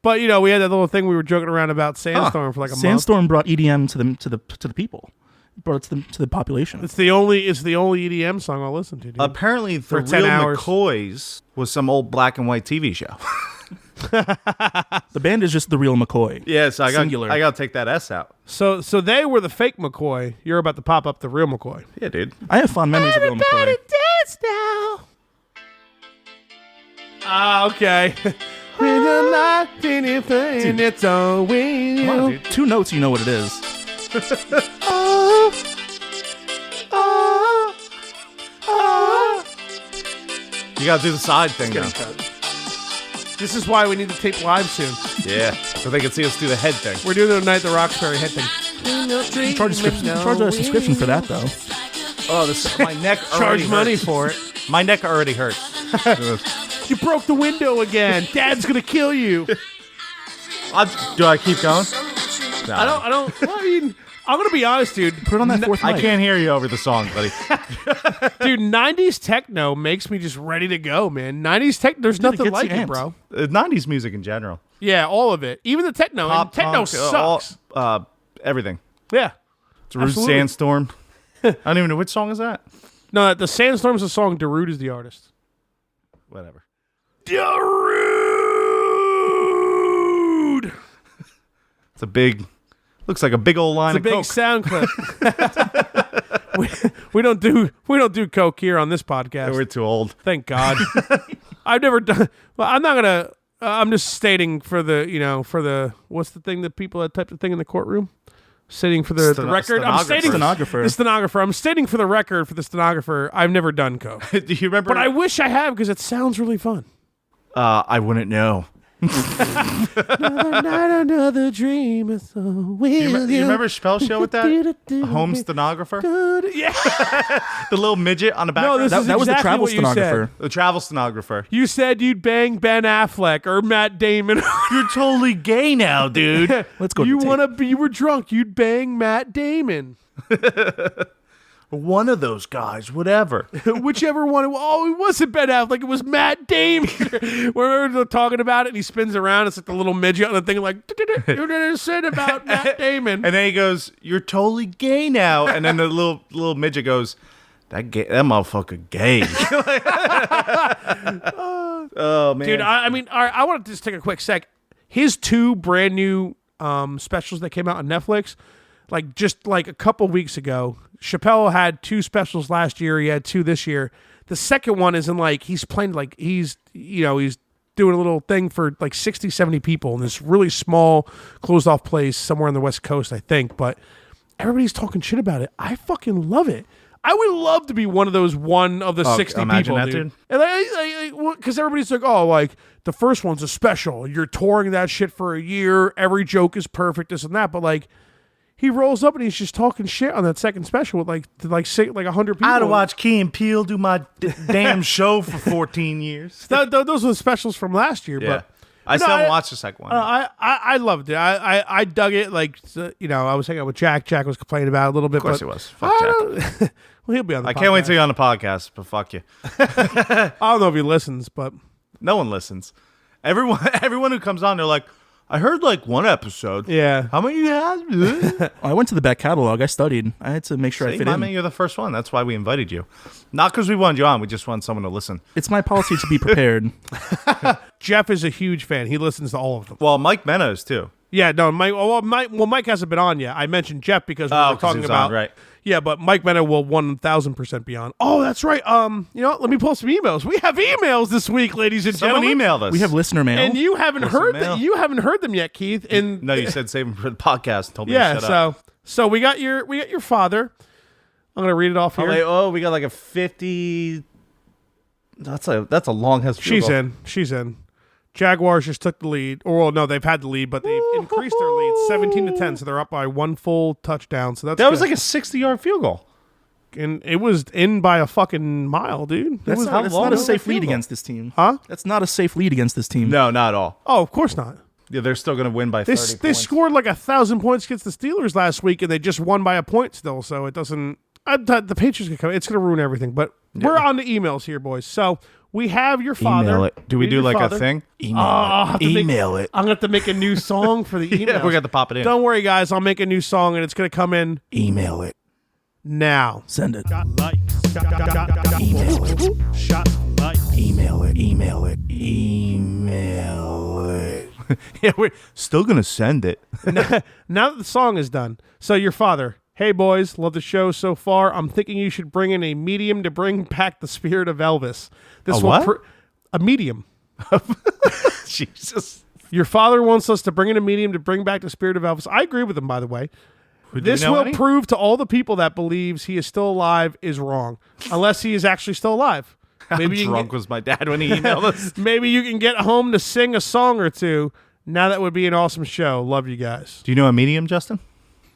But you know, we had that little thing we were joking around about Sandstorm for like a month. Sandstorm brought EDM to the people. Brought it to the population. It's the only EDM song I'll listen to. Dude. Apparently, The For 10 Real hours. McCoys was some old black and white TV show. The band is just the real McCoy. Yes, I got Singular. to take that S out. So they were the fake McCoy. You're about to pop up the real McCoy. Yeah, dude. I have fond memories of real McCoy. dance now. Ah, okay. When the light anything, it's always Come on, you. dude. 2 notes, you know what it is. Oh, oh, oh. You got to do the side thing now. This is why we need to tape live soon. Yeah, so they can see us do the head thing. We're doing the night the Roxbury head thing. Charge a subscription for that, though. Oh, this my neck already Charge money hurts. for it. My neck already hurts. You broke the window again. Dad's gonna kill you. Do I keep going? No. I don't. Well, I mean, I'm gonna be honest, dude. Put it on that 4th mic. I can't hear you over the song, buddy. Dude, 90s techno makes me just ready to go, man. 90s techno, there's Dude, it nothing gets like you it, amped. bro. 90s music in general. Yeah, all of it. Even the techno. And Pop, techno punk, sucks. Everything. Yeah. Darude Absolutely. Sandstorm. I don't even know which song is that. No, the Sandstorm's a song. Darude is the artist. Whatever. Darude! It's a big. Looks like a big old line It's a of big coke. sound clip. we don't do coke here on this podcast. We're too old. Thank God. I've never done. Well, I'm not gonna. I'm just stating for the what's the thing that people that type of thing in the courtroom. Stating for the record. I'm stating Stenographer. the stenographer. I'm stating for the record for the stenographer. I've never done coke, Do you remember? but I wish I have because it sounds really fun. I wouldn't know. Another night, another dream. And so will You remember Chappelle's show with that? Home stenographer? Yeah. The little midget on the background? No, this is That was the exactly travel what you said. stenographer. The travel stenographer. You said you'd bang Ben Affleck or Matt Damon. You're totally gay now, dude. Let's go. You to tape. want to be? You were drunk. You'd bang Matt Damon. One of those guys, whatever. Whichever one. Oh, it wasn't Ben Affleck. It was Matt Damon. We're talking about it, and he spins around. It's like the little midget on the thing, like you didn't say about Matt Damon. And then he goes, "You're totally gay now." And then the little midget goes, "That motherfucker gay." Oh man, Dude, I mean, I want to just take a quick sec. His 2 brand new specials that came out on Netflix, just a couple weeks ago. Chappelle had 2 specials last year. He had 2 this year. The second one is he's playing he's doing a little thing for 60, 70 people in this really small, closed off place somewhere on the West Coast, I think. But everybody's talking shit about it. I fucking love it. I would love to be one of the 60 imagine people, that, dude. And because everybody's like, the first one's a special. You're touring that shit for a year. Every joke is perfect, this and that. But he rolls up and he's just talking shit on that second special with 100 people. I had to watch Key and Peele do my damn show for 14 years. Those were the specials from last year. Yeah. But I still haven't watched the second one. I loved it. I dug it. I was hanging out with Jack. Jack was complaining about it a little bit. Of course he was. Fuck Jack. Well, he'll be on the podcast. I can't wait to be on the podcast, but fuck you. I don't know if he listens, but No one listens. Everyone who comes on, they're like, I heard one episode. yeah. How many you had? I went to the back catalog. I studied. I had to make sure I fit in. You're the first one. That's why we invited you. Not because we wanted you on. We just wanted someone to listen. It's my policy to be prepared. Jeff is a huge fan. He listens to all of them. Well, Mike Mena is too. Yeah, no, Mike hasn't been on yet. I mentioned Jeff because we were 'cause talking he was about on, right. Yeah, but Mike Mena will 1,000% be on. Oh, that's right. You know what? Let me pull some emails. We have emails this week, ladies and Someone gentlemen. emailed us. We have listener mail. And you haven't heard mail. You haven't heard them yet, Keith. And No, you said save them for the podcast. And told me yeah, to shut up. so we got your father. I'm gonna read it off here. We got a 50. That's a long ass. She's in. Jaguars just took the lead. Or well, no, they've had the lead, but they've increased their lead 17-10, so they're up by 1 full touchdown. So That was a 60-yard field goal. And it was in by a fucking mile, dude. That's not a safe lead against this team. Huh? That's not a safe lead against this team. No, not at all. Oh, of course not. Yeah, they're still going to win by 30 They points. scored 1,000 points against the Steelers last week, and they just won by a point still. So it doesn't. The Patriots can come. It's going to ruin everything. But we're on the emails here, boys. So we have your father. Email it. Do we do your a father. thing? Email it. I'm going to have to make a new song for the emails. Yeah, we're going to pop it in. Don't worry, guys. I'll make a new song, and it's going to come in Email it. now. Send it. Got likes. Got Email it. shot likes. Email it. Email it. Email it. Yeah, we're still going to send it. Now that the song is done, so your father, hey boys, love the show so far. I'm thinking you should bring in a medium to bring back the spirit of Elvis. This A what? A medium. Jesus. Your father wants us to bring in a medium to bring back the spirit of Elvis. I agree with him, by the way. This will prove to all the people that believes he is still alive is wrong, unless he is actually still alive. Maybe How drunk was my dad when he emailed us? Maybe you can get home to sing a song or two. Now that would be an awesome show. Love you guys. Do you know a medium, Justin?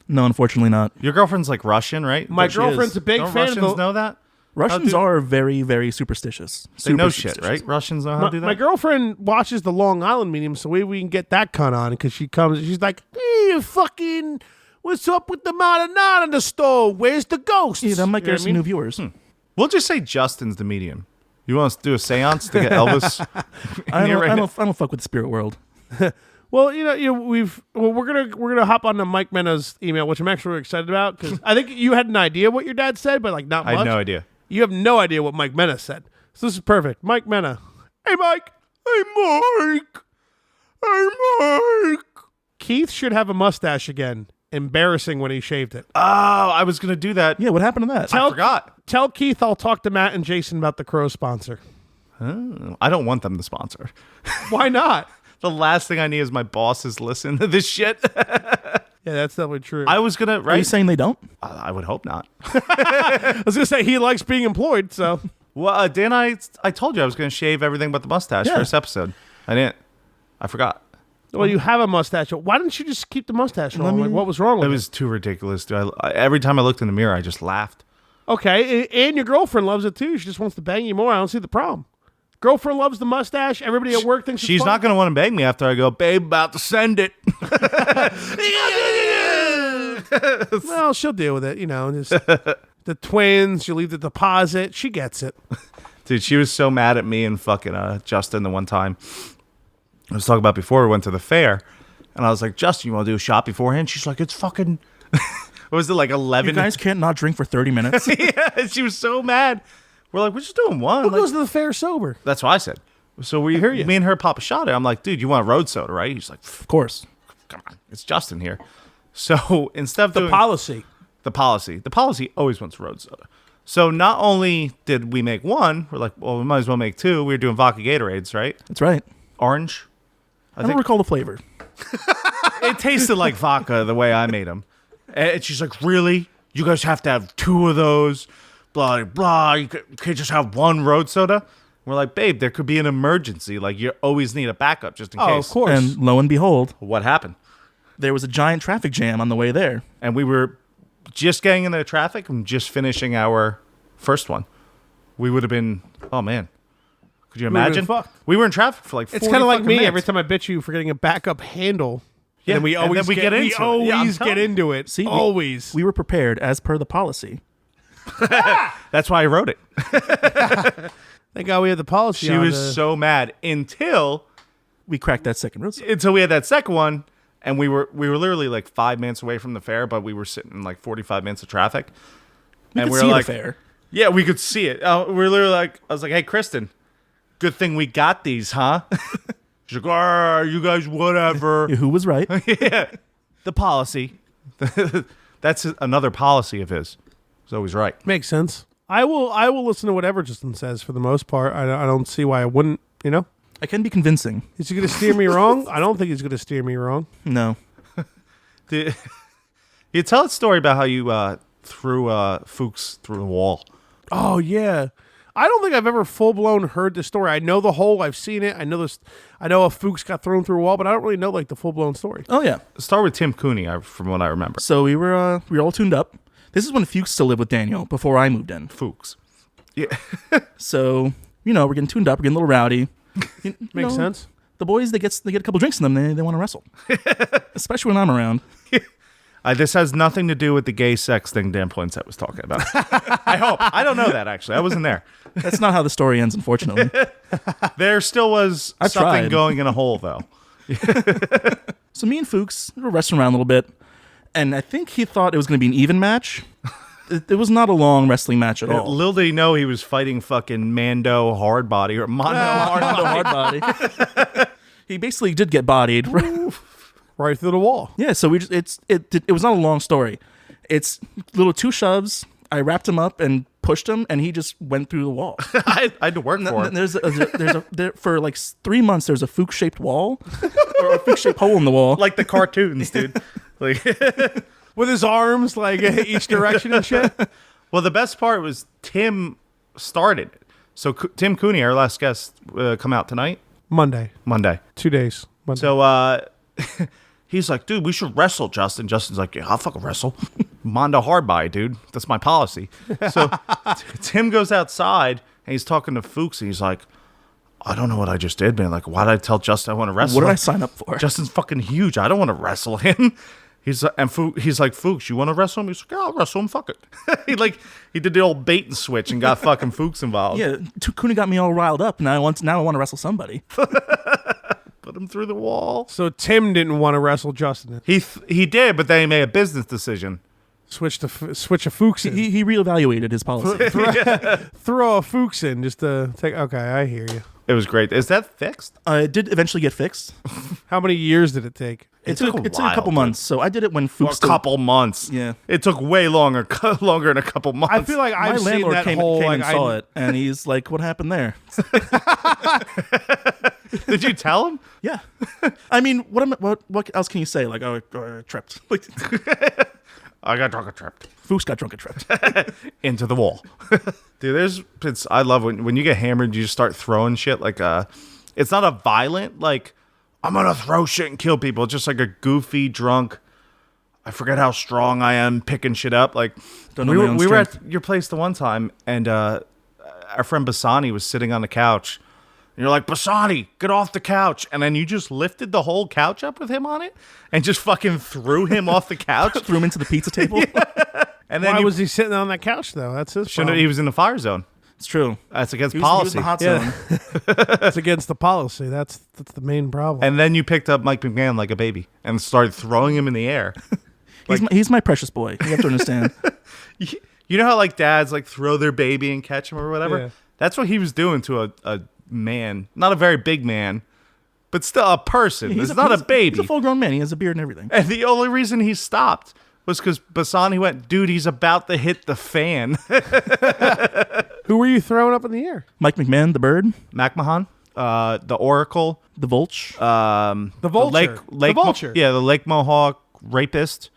No, unfortunately not. Your girlfriend's Russian, right? My girlfriend's a big Don't fan Russians of the... know that? Russians are very, very superstitious. They know Super shit, superstitious. right? Russians know how to do that? My girlfriend watches the Long Island medium, so maybe we can get that cunt on because she comes and she's like, hey, fucking, what's up with the marinade on the stove? Where's the ghost? Yeah, that might You know get us some new viewers. We'll just say Justin's the medium. You want us to do a seance to get Elvis? I don't fuck with the spirit world. Well, we're gonna hop on to Mike Mena's email, which I'm actually really excited about because I think you had an idea what your dad said, but not much. I had no idea. You have no idea what Mike Mena said. So this is perfect. Mike Mena. Hey, Mike. Hey, Mike. Hey, Mike. Keith should have a mustache again. Embarrassing when he shaved it. Oh, I was going to do that. Yeah, what happened to that? I forgot. Tell Keith I'll talk to Matt and Jason about the Crow sponsor. Oh, I don't want them to sponsor. Why not? The last thing I need is my bosses listen to this shit. Yeah, that's definitely true. I was going to, right? Are you saying they don't? I would hope not. I was going to say he likes being employed, so. Well, Dan, I told you I was going to shave everything but the mustache Yeah. first episode. I didn't. I forgot. Well, you have a mustache. Why didn't you just keep the mustache on? Like, what was wrong with it? It was too ridiculous, dude. Every time I looked in the mirror, I just laughed. Okay, and your girlfriend loves it too. She just wants to bang you more. I don't see the problem. Girlfriend loves the mustache. Everybody at work thinks she's it's not going to want to bang me after I go, babe, about to send it. Well, she'll deal with it. Just the twins. You leave the deposit. She gets it. Dude, she was so mad at me and fucking Justin the one time. I was talking about before we went to the fair, and I was like, Justin, you want to do a shot beforehand? She's like, it's fucking... What was it, like 11? You guys can't not drink for 30 minutes? Yeah, she was so mad. We're like, we're just doing one. Who goes to the fair sober? That's what I said. So me and her pop a shot. I'm like, dude, you want a road soda, right? He's like, of course. Come on, it's Justin here. So instead of the policy always wants road soda. So not only did we make one, we're like, well, we might as well make two. We were doing vodka Gatorades, right? That's right. Orange. I don't recall the flavor. It tasted like vodka the way I made them. And she's like, really? You guys have to have two of those? Blah, blah. You can't just have one road soda? We're like, babe, there could be an emergency. Like, you always need a backup just in case. Oh, of course. And lo and behold, What happened? there was a giant traffic jam on the way there. And we were just getting into traffic and just finishing our first one. We would have been, oh, man. Could you imagine? We were in traffic for like 40 It's kind of like me. minutes. Every time I bitch you for getting a backup handle, Yeah, and we always get into it. See, always. We were prepared as per the policy. That's why I wrote it. Thank God we had the policy. She was so mad until We cracked that second road. we had that second one, and we were literally like 5 minutes away from the fair, but we were sitting in like 45 minutes of traffic. We and could we see were like, the fair. yeah, we could see it. We're literally like, I was like, hey, Kristen, good thing we got these, huh? She's like, you guys, whatever. Yeah, who was right? Yeah, the policy. That's another policy of his. He's always right. Makes sense. I will listen to whatever Justin says for the most part. I don't see why I wouldn't. I can be convincing. Is he going to steer me wrong? I don't think he's going to steer me wrong. No. You tell a story about how you threw Fuchs through the wall. Oh yeah. I don't think I've ever full blown heard this story. I know the whole. I've seen it. I know this. I know a Fuchs got thrown through a wall, but I don't really know like the full blown story. Oh yeah. Start with Tim Cooney, from what I remember. So we were all tuned up. This is when Fuchs still lived with Daniel before I moved in. Fuchs. Yeah. So we're getting tuned up. We're getting a little rowdy. Makes sense. The boys they get a couple drinks in them. They want to wrestle, especially when I'm around. This has nothing to do with the gay sex thing Dan Poinsett was talking about. I hope. I don't know that, actually. I wasn't there. That's not how the story ends, unfortunately. There still was something tried. going in a hole, though. So me and Fuchs were wrestling around a little bit, and I think he thought it was going to be an even match. It was not a long wrestling match at all. Little did he know he was fighting fucking Mando Hardbody or Mondo Hardbody. Hard body. He basically did get bodied. Right through the wall. Yeah, so it was not a long story. It's little two shoves. I wrapped him up and pushed him, and he just went through the wall. I had to work for it. For like 3 months, there's a Fuchs-shaped wall or a Fuchs-shaped hole in the wall. Like the cartoons, dude. Like, With his arms like each direction and shit. well, the best part was Tim started it. So Tim Cooney, our last guest, come out tonight. Monday. 2 days. Monday. So he's like, dude, we should wrestle, Justin. Justin's like, yeah, I'll fucking wrestle. Mondo Hardbody, dude. That's my policy. So Tim goes outside and he's talking to Fuchs and he's like, I don't know what I just did, man. Like, why did I tell Justin I want to wrestle? What did I sign up for? Justin's fucking huge. I don't want to wrestle him. He's like, Fuchs, you want to wrestle him? He's like, yeah, I'll wrestle him. Fuck it. he did the old bait and switch and got fucking Fuchs involved. Yeah, Cooney got me all riled up. Now I want to wrestle somebody. Put him through the wall. So Tim didn't want to wrestle Justin. He did, but then he made a business decision. Switch a Fuchs in. He reevaluated his policy. Throw a Fuchs in just to take. Okay, I hear you. It was great. Is that fixed? It did eventually get fixed. How many years did it take? It took a couple months. So I did it when Fuchs. A couple months. Yeah. It took way longer than a couple months. I feel like My I've seen landlord that came whole. and saw it, and he's like, "What happened there?" Did you tell him? Yeah. I mean, what else can you say? Like, oh, I tripped. Like, I got drunk and tripped. Fuchs got drunk and tripped. Into the wall. Dude, I love when you get hammered, you just start throwing shit like it's not a violent like, I'm gonna throw shit and kill people. Just like a goofy drunk. I forget how strong I am picking shit up. Like Don't know my own we were strength. at your place the one time, and our friend Basani was sitting on the couch. And you're like, Basani, get off the couch. And then you just lifted the whole couch up with him on it and just fucking threw him off the couch. Threw him into the pizza table. And then Why was he sitting on that couch, though? That's his problem. he was in the fire zone. It's true. That's against He was in policy. the hot zone. It's against the policy. That's the main problem. And then you picked up Mike McMahon like a baby and started throwing him in the air. He's my precious boy. You have to understand. You know how like dads like throw their baby and catch him or whatever? Yeah. That's what he was doing to a man. Not a very big man, but still a person. It's not a baby. He's a full-grown man. He has a beard and everything. And the only reason he stopped was because Basani went, dude, he's about to hit the fan. Who were you throwing up in the air? Mike McMahon, the bird, MacMahon, the Oracle, the vulture. The vulture. Lake the vulture. the Lake Mohawk rapist.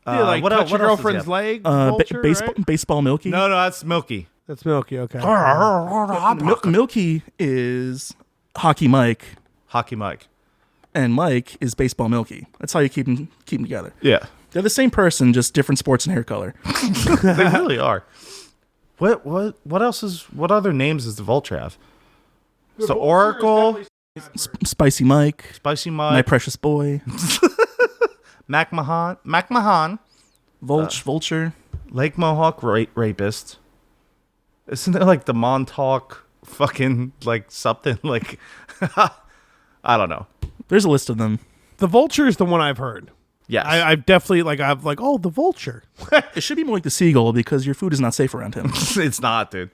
Yeah, like what touch else- your what else does he girlfriend's have? leg. Ba- Vulture, right? Baseball Milky. No, that's Milky. That's Milky. Okay. Milky is Hockey Mike, Hockey Mike. and Mike is Baseball Milky. That's how you keep them together. Yeah. They're the same person, just different sports and hair color. They really are. What other names does the Vulture have? So Oracle, Spicy Mike, Spicy my Mike, precious boy, MacMahon, Vulture. Lake Mohawk rapist. Isn't there like the Montauk fucking like something like I don't know. There's a list of them. The vulture is the one I've heard. Yes. I've definitely oh, the vulture. It should be more like the seagull because your food is not safe around him. It's not, dude.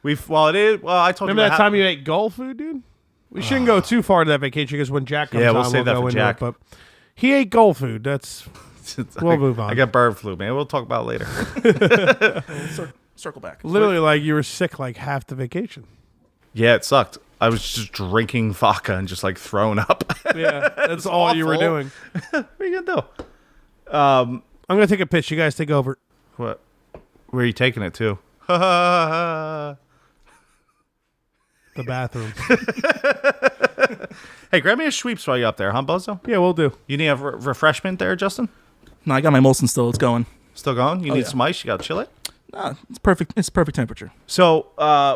It is. Well, I told Remember you that time you ate gull food, dude? We shouldn't go too far to that vacation because when Jack comes Yeah, we'll on, save that go for into Jack. it. But he ate gull food. We'll move on. I got bird flu, man. We'll talk about it later. Circle back. Literally, like you were sick like half the vacation. Yeah, it sucked. I was just drinking vodka and just like throwing up. Yeah, that's all you were awful. doing. What are you gonna do? I'm gonna take a pitch. You guys take over. What? Where are you taking it to? Hey, The bathroom. grab me a sweeps while you're up there, huh, Bozo? Yeah, we'll do. You need a refreshment there, Justin? No, I got my Molson still. It's going. Still going? You need yeah. some ice? You gotta chill it? Nah, it's perfect. It's perfect temperature. So,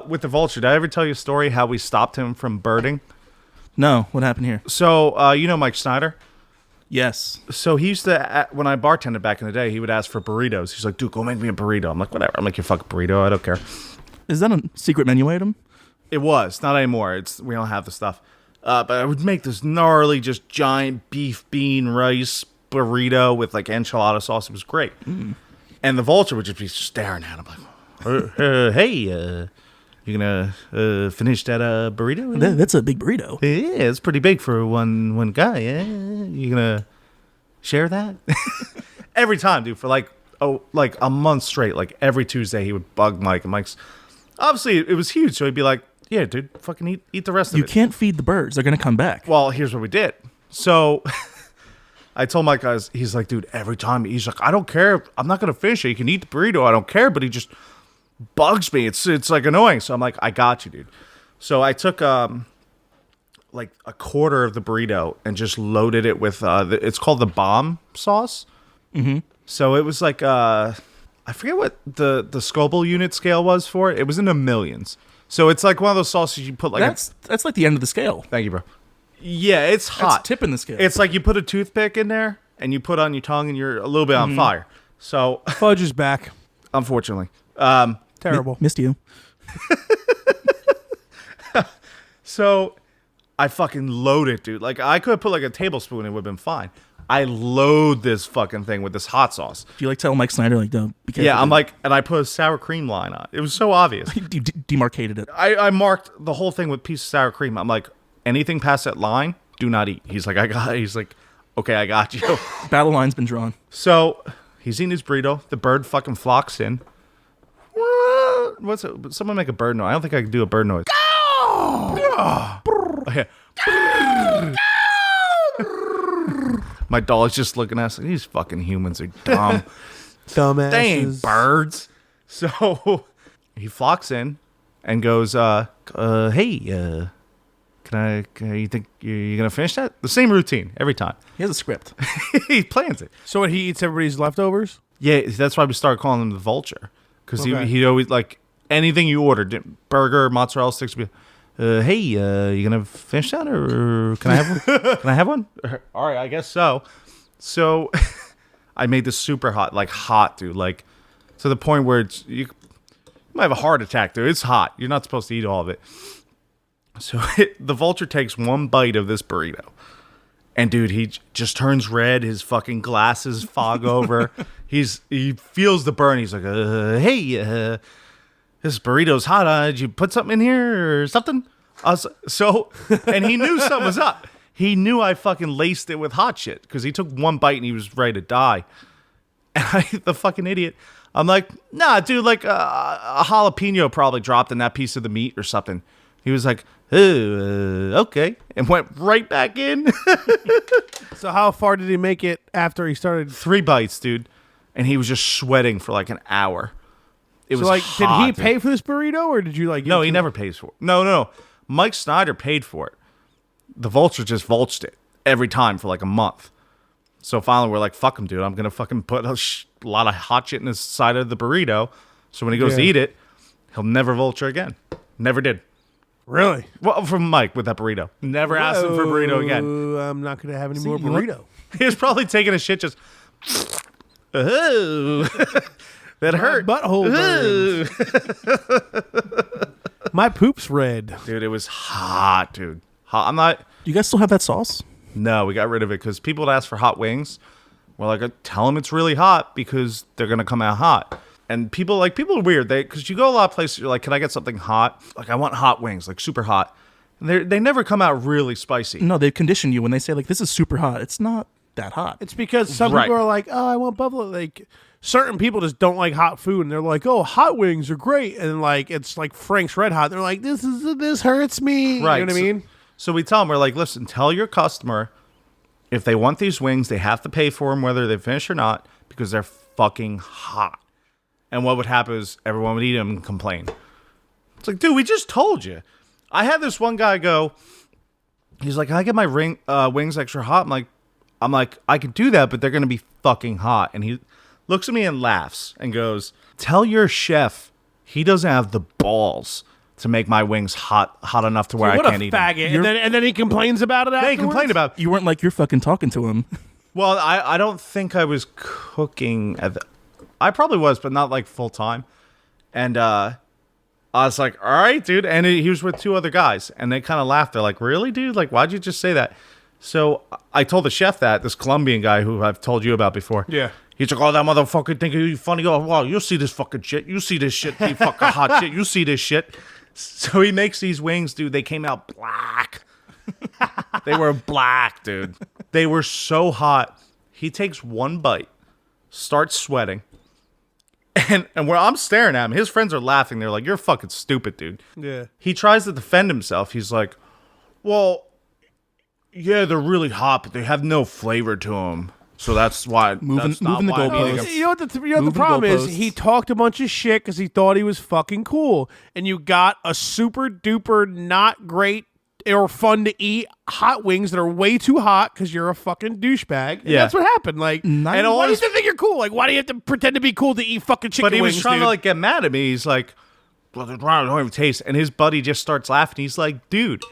with the vulture, did I ever tell you a story how we stopped him from birding? No, what happened here? So, you know Mike Snyder? Yes. So he used to, when I bartended back in the day, he would ask for burritos. He's like, dude, go make me a burrito. I'm like, whatever. I'll make you a fucking burrito. I don't care. Is that a secret menu item? It was. Not anymore. We don't have the stuff. But I would make this gnarly, just giant beef, bean, rice burrito with like enchilada sauce. It was great. And the vulture would just be staring at him like, hey, you gonna finish that burrito? That's a big burrito. Yeah, it's pretty big for one guy. Yeah, you gonna share that? Every time, dude, for like a month straight, like every Tuesday, he would bug Mike. And Mike's obviously it was huge, so he'd be like, "Yeah, dude, fucking eat the rest of You it." can't feed the birds; they're gonna come back. Well, here's what we did. So I told Mike, guys, he's like, dude, every time he's like, I don't care. I'm not gonna finish it. You can eat the burrito. I don't care. But he just bugs me. It's like annoying. So I'm like, I got you, dude. So I took like a quarter of the burrito and just loaded it with it's called the bomb sauce. Mm-hmm. So it was like I forget what the Scoville unit scale was for it. It was in the millions. So it's like one of those sauces you put like that's like the end of the scale. Thank you, bro. Yeah, it's hot. That's tipping the scale. It's like you put a toothpick in there and you put on your tongue and you're a little bit on fire. So Fudge is back. unfortunately. Terrible. Missed you. So I fucking load it, dude. Like I could have put like a tablespoon, it would have been fine. I load this fucking thing with this hot sauce. Do you like tell Mike Snyder like, no, be careful? Yeah, I'm dude. like, and I put a sour cream line on it. It was so obvious. You demarcated it. I marked the whole thing with piece of sour cream. I'm like, anything past that line, do not eat. He's like, okay, I got you. Battle line's been drawn. So he's eating his burrito. The bird fucking flocks in. What's it? Someone make a bird noise. I don't think I can do a bird noise. Okay. My dog's just looking at us like, these fucking humans are dumb. Dumbasses. They ain't birds. So he flocks in and goes, hey, can you think you're going to finish that? The same routine every time. He has a script. He plans it. So what, he eats everybody's leftovers? Yeah, that's why we started calling him the Vulture. Because Okay. he'd always, like, anything you ordered, burger, mozzarella sticks, would be, hey, you going to finish that? Or can I have one? Can I have one? All right, I guess so. So I made this super hot, like hot, dude. Like, to the point where you might have a heart attack, dude. It's hot. You're not supposed to eat all of it. So the Vulture takes one bite of this burrito. And, dude, he just turns red. His fucking glasses fog over. He feels the burn. He's like, hey, this burrito's hot. Did you put something in here or something? And he knew something was up. He knew I fucking laced it with hot shit because he took one bite and he was ready to die. And the fucking idiot, I'm like, nah, dude, like a jalapeno probably dropped in that piece of the meat or something. He was like, okay, and went right back in. So how far did he make it after he started? 3 bites, dude. And he was just sweating for like an hour. It was like, hot, did he dude. pay for this burrito or did you like? No, he never pays for it. No. Mike Snyder paid for it. The Vulture just vultured it every time for like a month. So finally, we're like, fuck him, dude. I'm going to fucking put a lot of hot shit in his side of the burrito. So when he goes to eat it, he'll never vulture again. Never did. Really? Well, from Mike with that burrito. Never asked him for a burrito again. I'm not going to have any more burrito. He was probably taking a shit just... Oh, that hurt. Butthole burns. My poop's red. Dude, it was hot, dude. Hot. I'm not... You guys still have that sauce? No, we got rid of it because people would ask for hot wings. We're like, tell them it's really hot because they're going to come out hot. And people are weird. Because you go a lot of places, you're like, can I get something hot? Like, I want hot wings, like super hot. And they never come out really spicy. No, they condition you when they say, like, this is super hot. It's not that hot. It's because some people are like, oh, I want buffalo. Like, certain people just don't like hot food. And they're like, oh, hot wings are great. And, like, it's like Frank's Red Hot. They're like, this hurts me. Right. You know what I mean? So we tell them, we're like, listen, tell your customer if they want these wings, they have to pay for them whether they finish or not because they're fucking hot. And what would happen is everyone would eat them and complain. It's like, dude, we just told you. I had this one guy go, he's like, can I get my wings extra hot? I'm like, I could do that, but they're going to be fucking hot. And he looks at me and laughs and goes, tell your chef he doesn't have the balls to make my wings hot enough to where I can't eat them. What a faggot. And then he complains about it afterwards? They complained about it. You weren't like, you're fucking talking to him. Well, I don't think I was cooking. I probably was, but not like full time. And I was like, all right, dude. And he was with 2 other guys. And they kind of laughed. They're like, really, dude? Like, why'd you just say that? So I told the chef that, this Colombian guy who I've told you about before. Yeah. He's like, oh, that motherfucker think you funny. Oh, wow, you'll see this fucking shit. You see this shit. You fucking hot shit. You see this shit. So he makes these wings, dude. They came out black. They were black, dude. They were so hot. He takes one bite, starts sweating. And where I'm staring at him, his friends are laughing. They're like, you're fucking stupid, dude. Yeah. He tries to defend himself. He's like, well, yeah, they're really hot, but they have no flavor to them. So that's why. Moving the goalposts. You know what the problem is? He talked a bunch of shit because he thought he was fucking cool. And you got a super duper not great or fun to eat hot wings that are way too hot because you're a fucking douchebag. And that's what happened. Like, And why do you think you're cool? Like, why do you have to pretend to be cool to eat fucking chicken wings? But he was trying dude? to like get mad at me. He's like, well, they don't even taste. And his buddy just starts laughing. He's like, dude,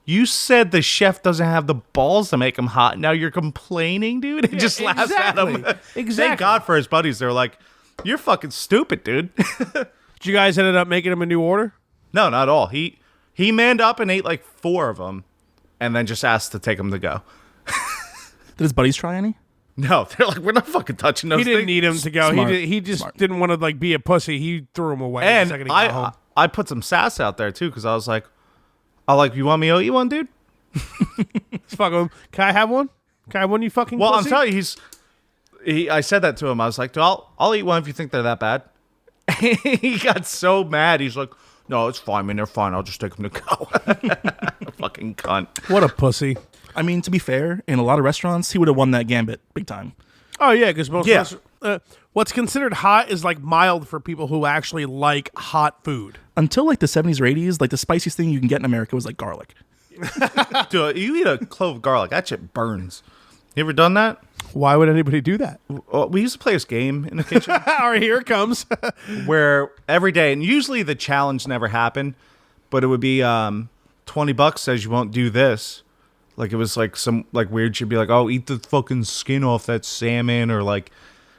you said the chef doesn't have the balls to make them hot. Now you're complaining, dude? And just laughs at him. Exactly. Thank God for his buddies. They're like, you're fucking stupid, dude. Did you guys ended up making him a new order? No, not at all. He manned up and ate like 4 of them and then just asked to take them to go. Did his buddies try any? No, they're like, we're not fucking touching those He didn't things. need him to go. Smart. He just didn't want to like be a pussy. He threw him away. And the second he got home. I put some sass out there too because I was like, you want me to eat one, dude? Fuck him. Can I have one? Can I have one, you fucking Well, pussy? I'm telling you, I said that to him. I was like, dude, I'll eat one if you think they're that bad. He got so mad. He's like, no, it's fine, man. They're fine. I'll just take them to go. Fucking cunt. What a pussy. I mean, to be fair, in a lot of restaurants, he would have won that gambit big time. Oh, yeah, because most Yeah. what's considered hot is like mild for people who actually like hot food. Until like the 70s or 80s, like the spiciest thing you can get in America was like garlic. Dude, you eat a clove of garlic, that shit burns. You ever done that? Why would anybody do that? Well, we used to play this game in the kitchen All right, here it comes. where every day, and usually the challenge never happened, but it would be $20 says you won't do this. Like it was like some like weird shit. Be like, oh, eat the fucking skin off that salmon, or like,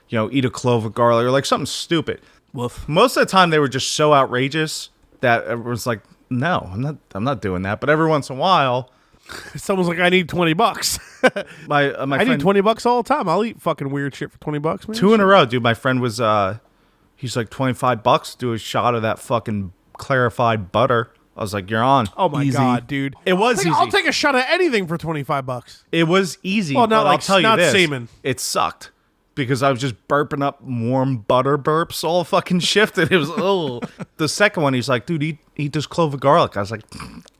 eat a clove of garlic, or like something stupid. Woof. Most of the time, they were just so outrageous that it was like, no, I'm not doing that. But every once in a while, Someone's like, I need $20. my I friend, need $20 all the time. I'll eat fucking weird shit for $20, man. 2 in a row, dude. My friend was he's like $25. Do a shot of that fucking clarified butter. I was like, you're on. Oh my Easy. god, dude! It was easy. I'll take a shot of anything for $25. It was easy. Well, not but like I'll tell you not this, semen. it sucked because I was just burping up warm butter burps all fucking shift, and it was The second one, he's like, dude, eat this clove of garlic. I was like,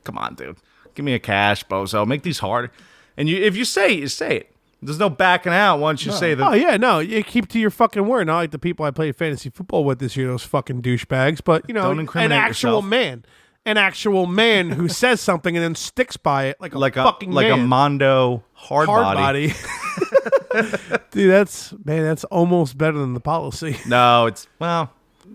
come on, dude, give me a cash, bozo. Make these hard. And if you say it, you say it. There's no backing out once you say that. Oh yeah, no, you keep to your fucking word. Not like the people I played fantasy football with this year, those fucking douchebags. But Don't incriminate an actual yourself. man. An actual man who says something and then sticks by it like a fucking like man. a Mondo hard body. Dude, that's almost better than the policy. No,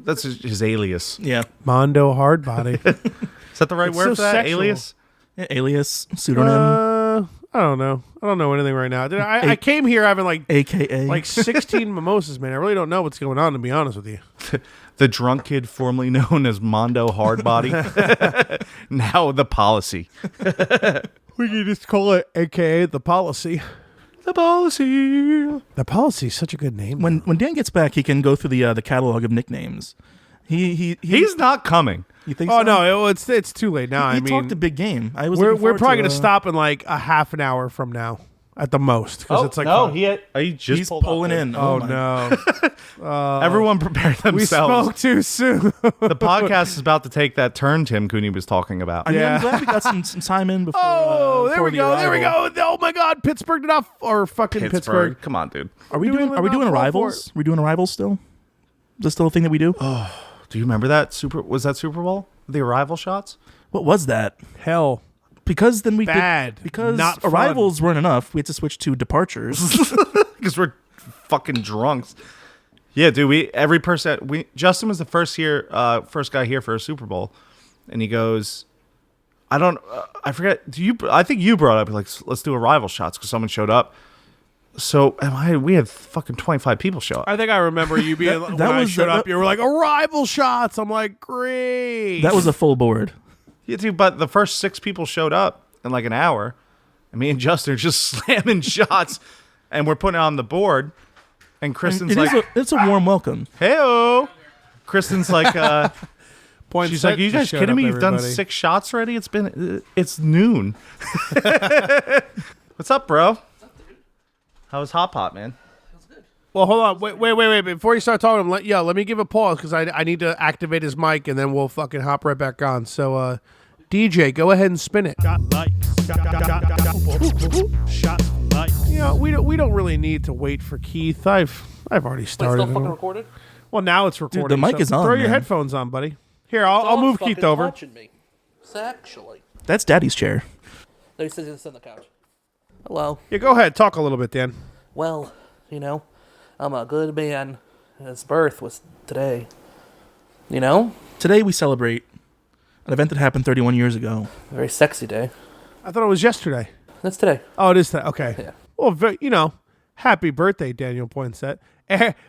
that's his alias. Yeah. Mondo hard body. Is that the right It's word so for that? sexual. Alias? Yeah, alias, pseudonym, I don't know. I don't know anything right now. Dude, I came here having AKA. like 16 mimosas, man. I really don't know what's going on, to be honest with you. The drunk kid formerly known as Mondo Hardbody. Now the policy. We can just call it AKA the policy. The policy. The policy is such a good name. when Dan gets back, he can go through the catalog of nicknames. He's not coming. You think? Oh so? no, it's too late now. He I mean, talked a big game. I was. we're looking forward probably to, going to stop in like a half an hour from now at the most because it's like fun. He just He's pulled up pulling there. in. Oh my. no, Everyone prepare we themselves. spoke too soon. The podcast is about to take that turn Tim Cooney was talking about. I mean, Yeah. I'm glad we got some time in before. Oh, there before we the go. There we arrival. go. Oh my God, Pittsburgh enough or fucking Pittsburgh. Come on, dude. Are we Doing doing? Are we enough doing for arrivals? Are we doing arrivals still? Is this still a thing that we do? Do you remember that Was that Super Bowl? The arrival shots? What was that? Hell, Because then we Bad. because Not fun. arrivals weren't enough. We had to switch to departures. Because we're fucking drunks. Yeah, dude. Justin was the first guy here for a Super Bowl, and he goes, I forget. I think you brought up like, let's do arrival shots because someone showed up. So we had fucking 25 people show up. I think I remember you being when I was- showed that- up. You were like arrival shots. I'm like, great. That was a full board. Yeah, dude, but the first 6 people showed up in like an hour, and me and Justin are just slamming shots, and we're putting it on the board, and Kristen's It's a warm welcome. hey-o. Kristen's like, Poinsett she's like, you just guys showed kidding up, me? You've done everybody. 6 shots already? It's noon. What's up, bro? How was Hot Pot, man? Well, hold on. Wait. Before you start talking, let me give a pause because I need to activate his mic and then we'll fucking hop right back on. So, DJ, go ahead and spin it. Got likes. Shots likes. You know, we don't really need to wait for Keith. I've already started. Still fucking recorded? Well, now it's recording. mic is on, Throw your man. headphones on, buddy. Here, I'll move Dog's Keith fucking over. Touching me. Sexually. That's Daddy's chair. No, he says he's on the couch. Hello. Yeah, go ahead. Talk a little bit, Dan. Well, I'm a good man. His birth was today. Today we celebrate an event that happened 31 years ago. A very sexy day. I thought it was yesterday. That's today. Oh, it is that. Okay. Yeah. Well, happy birthday, Daniel Poinsett.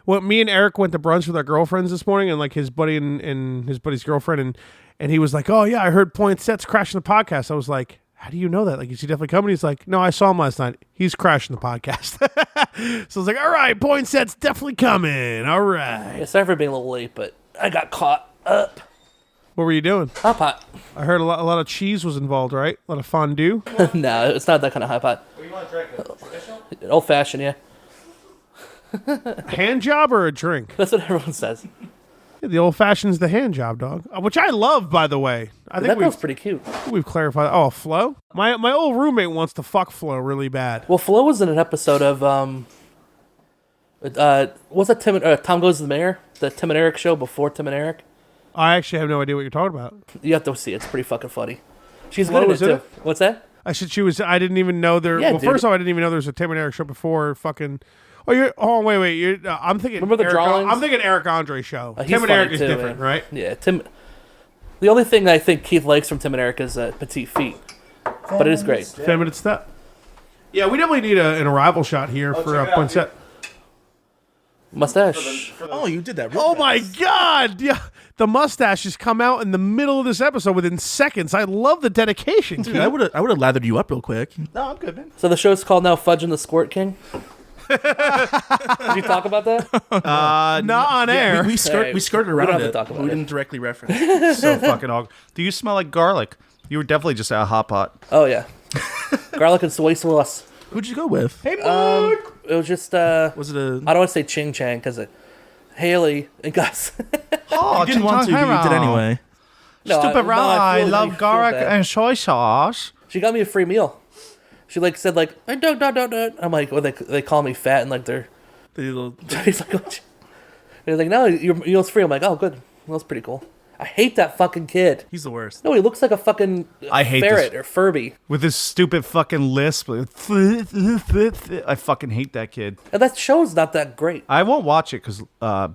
Well, me and Eric went to brunch with our girlfriends this morning, and like his buddy and his buddy's girlfriend, and he was like, "Oh yeah, I heard Poinsett's crashing the podcast." I was like, "How do you know that? Like, is he definitely coming?" He's like, "No, I saw him last night. He's crashing the podcast." So I was like, "All right, Poinsett's definitely coming. All right." Yeah, sorry for being a little late, but I got caught up. What were you doing? Hot pot. I heard a lot of cheese was involved, right? A lot of fondue. No, it's not that kind of hot pot. What do you want to drink? Old fashioned, yeah. A hand job or a drink? That's what everyone says. Yeah, the old fashioned's the hand job, dog. Which I love, by the way. I That think girl's pretty cute. we've clarified. Oh, Flo? My old roommate wants to fuck Flo really bad. Well, Flo was in an episode of what's that Tom Goes to the Mayor? The Tim and Eric show before Tim and Eric. I actually have no idea what you're talking about. You have to see it. It's pretty fucking funny. She's Flo good at was it, in too. What's that? I didn't even know there. Yeah, well, dude. first of all, I didn't even know there was a Tim and Eric show before fucking. Oh, wait. I'm thinking. Remember the drawings? I'm thinking Eric Andre show. He's Tim and funny Eric is too, different, man. right? Yeah, Tim. The only thing I think Keith likes from Tim and Eric is petite feet. But it is great. Feminine step. Yeah, we definitely need an arrival shot here for Poinsett. Mustache. Oh, you did that. Oh my God! Yeah, the mustache has come out in the middle of this episode within seconds. I love the dedication, Dude, I would have lathered you up real quick. No, I'm good, man. So the show's called now Fudge and the Squirt King. Did you talk about that? Not on air. We skirted We around don't have to it. talk about We it. didn't directly reference. So fucking awkward. Do you smell like garlic? You were definitely just at a hot pot. Oh yeah, garlic and soy sauce. Who'd you go with? Hey, Mark. It was just Was it a? I don't want to say Ching Chang because Haley and Gus. Oh, You didn't want to, but you did anyway. No, Stupid no, I I love feel garlic bad. and soy sauce. She got me a free meal. She said I don't. I'm like, well, they call me fat and like they're. He's like, oh, they're like, no, your meal's free. I'm like, oh, good. Well, that's pretty cool. I hate that fucking kid. He's the worst. No, he looks like a fucking I hate ferret this. or Furby. With his stupid fucking lisp. I fucking hate that kid. And that show's not that great. I won't watch it because, I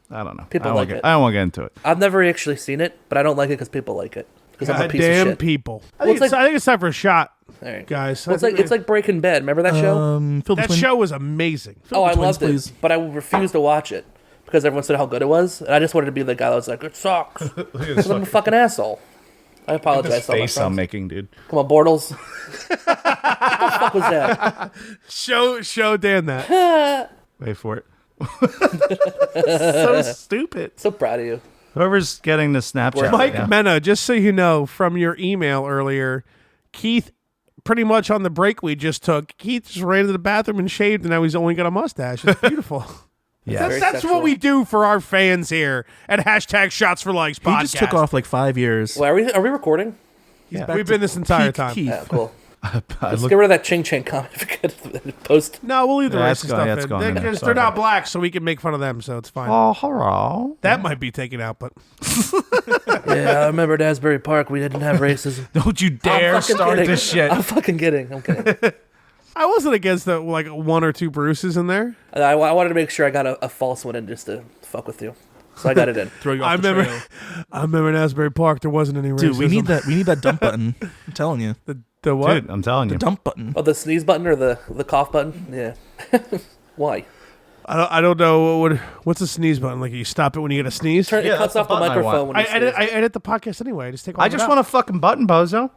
don't know. People I don't like wanna it. I don't want to get into it. I've never actually seen it, but I don't like it because people like it. Because I'm a piece of Damn shit. people. I Well, think, it's I think it's time for a shot, All right. guys. Well, it's like Breaking Bad. Remember that show? Phil the that Twin. show was amazing. Oh, I Twins, loved please. it, but I refused to watch it because everyone said how good it was, and I just wanted to be the guy that was like, "It sucks." Because I'm a fucking asshole. I apologize. To all my Face I'm friends. making, dude. Come on, Bortles. What the fuck was that? Show Dan that. Wait for it. So stupid. So proud of you. Whoever's getting the Snapchat. Mike right now. Mena, just so you know from your email earlier, Keith, pretty much on the break we just took, Keith just ran to the bathroom and shaved, and now he's only got a mustache. It's beautiful. Yeah. Very That's sexual. what we do for our fans here at hashtag Shots for Likes He podcast. just took off like 5 years. Well, are we recording? Yeah. Back We've to been this entire peak time. Keith. Yeah, cool. I Let's look- get rid of that Ching Chang comment if we could post. No, we'll leave the Yeah, racist it's stuff going- it's in. going in there. They're Sorry. not black, so we can make fun of them, so it's fine. Oh, hello. That might be taken out, but Yeah, I remember at Asbury Park we didn't have racism. Don't you dare I'm fucking start kidding. this shit. I'm fucking kidding. I'm kidding. I wasn't against the like one or two Bruces in there. I wanted to make sure I got a false one in just to fuck with you, so I got it in. Throw you off I the remember, trail. I remember in Asbury Park there wasn't any racism. Dude, we need that. We need that dump button. I'm telling you, The what? Dude, I'm telling the you. dump button. Oh, the sneeze button or the cough button? Yeah. Why? I don't know what's a sneeze button. Like you stop it when you get a sneeze. It Yeah, cuts that's off the the button I microphone want. when you sneeze. I edit the podcast anyway. I just take all I of it just out. want a fucking button, bozo.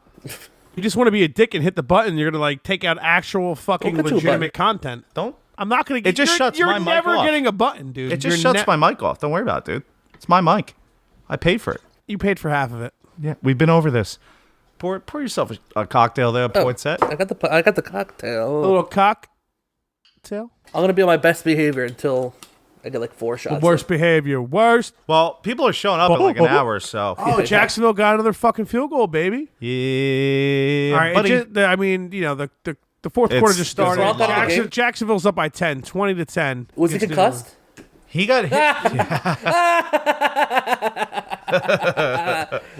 You just want to be a dick and hit the button. You're gonna like take out actual fucking Don't cut you a legitimate content. Don't. I'm not gonna. It just you're, shuts You're my mic never off. getting a button, dude. It just You're shuts my mic off. Don't worry about it, dude. It's my mic. I paid for it. You paid for half of it. Yeah, we've been over this. Pour yourself a cocktail there, Poinsett. I got the cocktail. A little cocktail. I'm gonna be on my best behavior until I get like 4 shots. Worst behavior. Worst. Well, people are showing up in like an hour, so. Oh, Jacksonville got another fucking field goal, baby. Yeah, All right. buddy. I mean, you know, the fourth It's- quarter just started. it's a lot. Jacksonville's up by 10, 20-10. Was he against concussed? He got hit.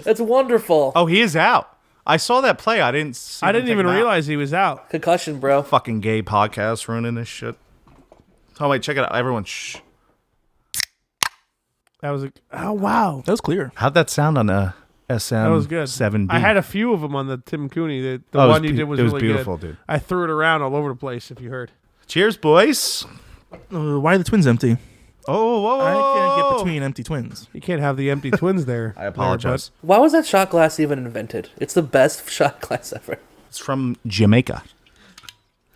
That's wonderful. Oh, he is out. I saw that play. I didn't see I him didn't take even him out. realize he was out. Concussion, bro. Fucking gay podcast ruining this shit. Oh, wait, check it out. Everyone, shh. That was oh wow, That was clear. How'd that sound on a SM that was good. 7B? I had a few of them on the Tim Cooney. The Oh, it was one you did was it was really beautiful, good. dude. I threw it around all over the place. If you heard. Cheers, boys. Why are the twins empty? Oh, whoa, whoa. I can't get between empty twins. You can't have the empty twins there. I apologize. Why was that shot glass even invented? It's the best shot glass ever. It's from Jamaica.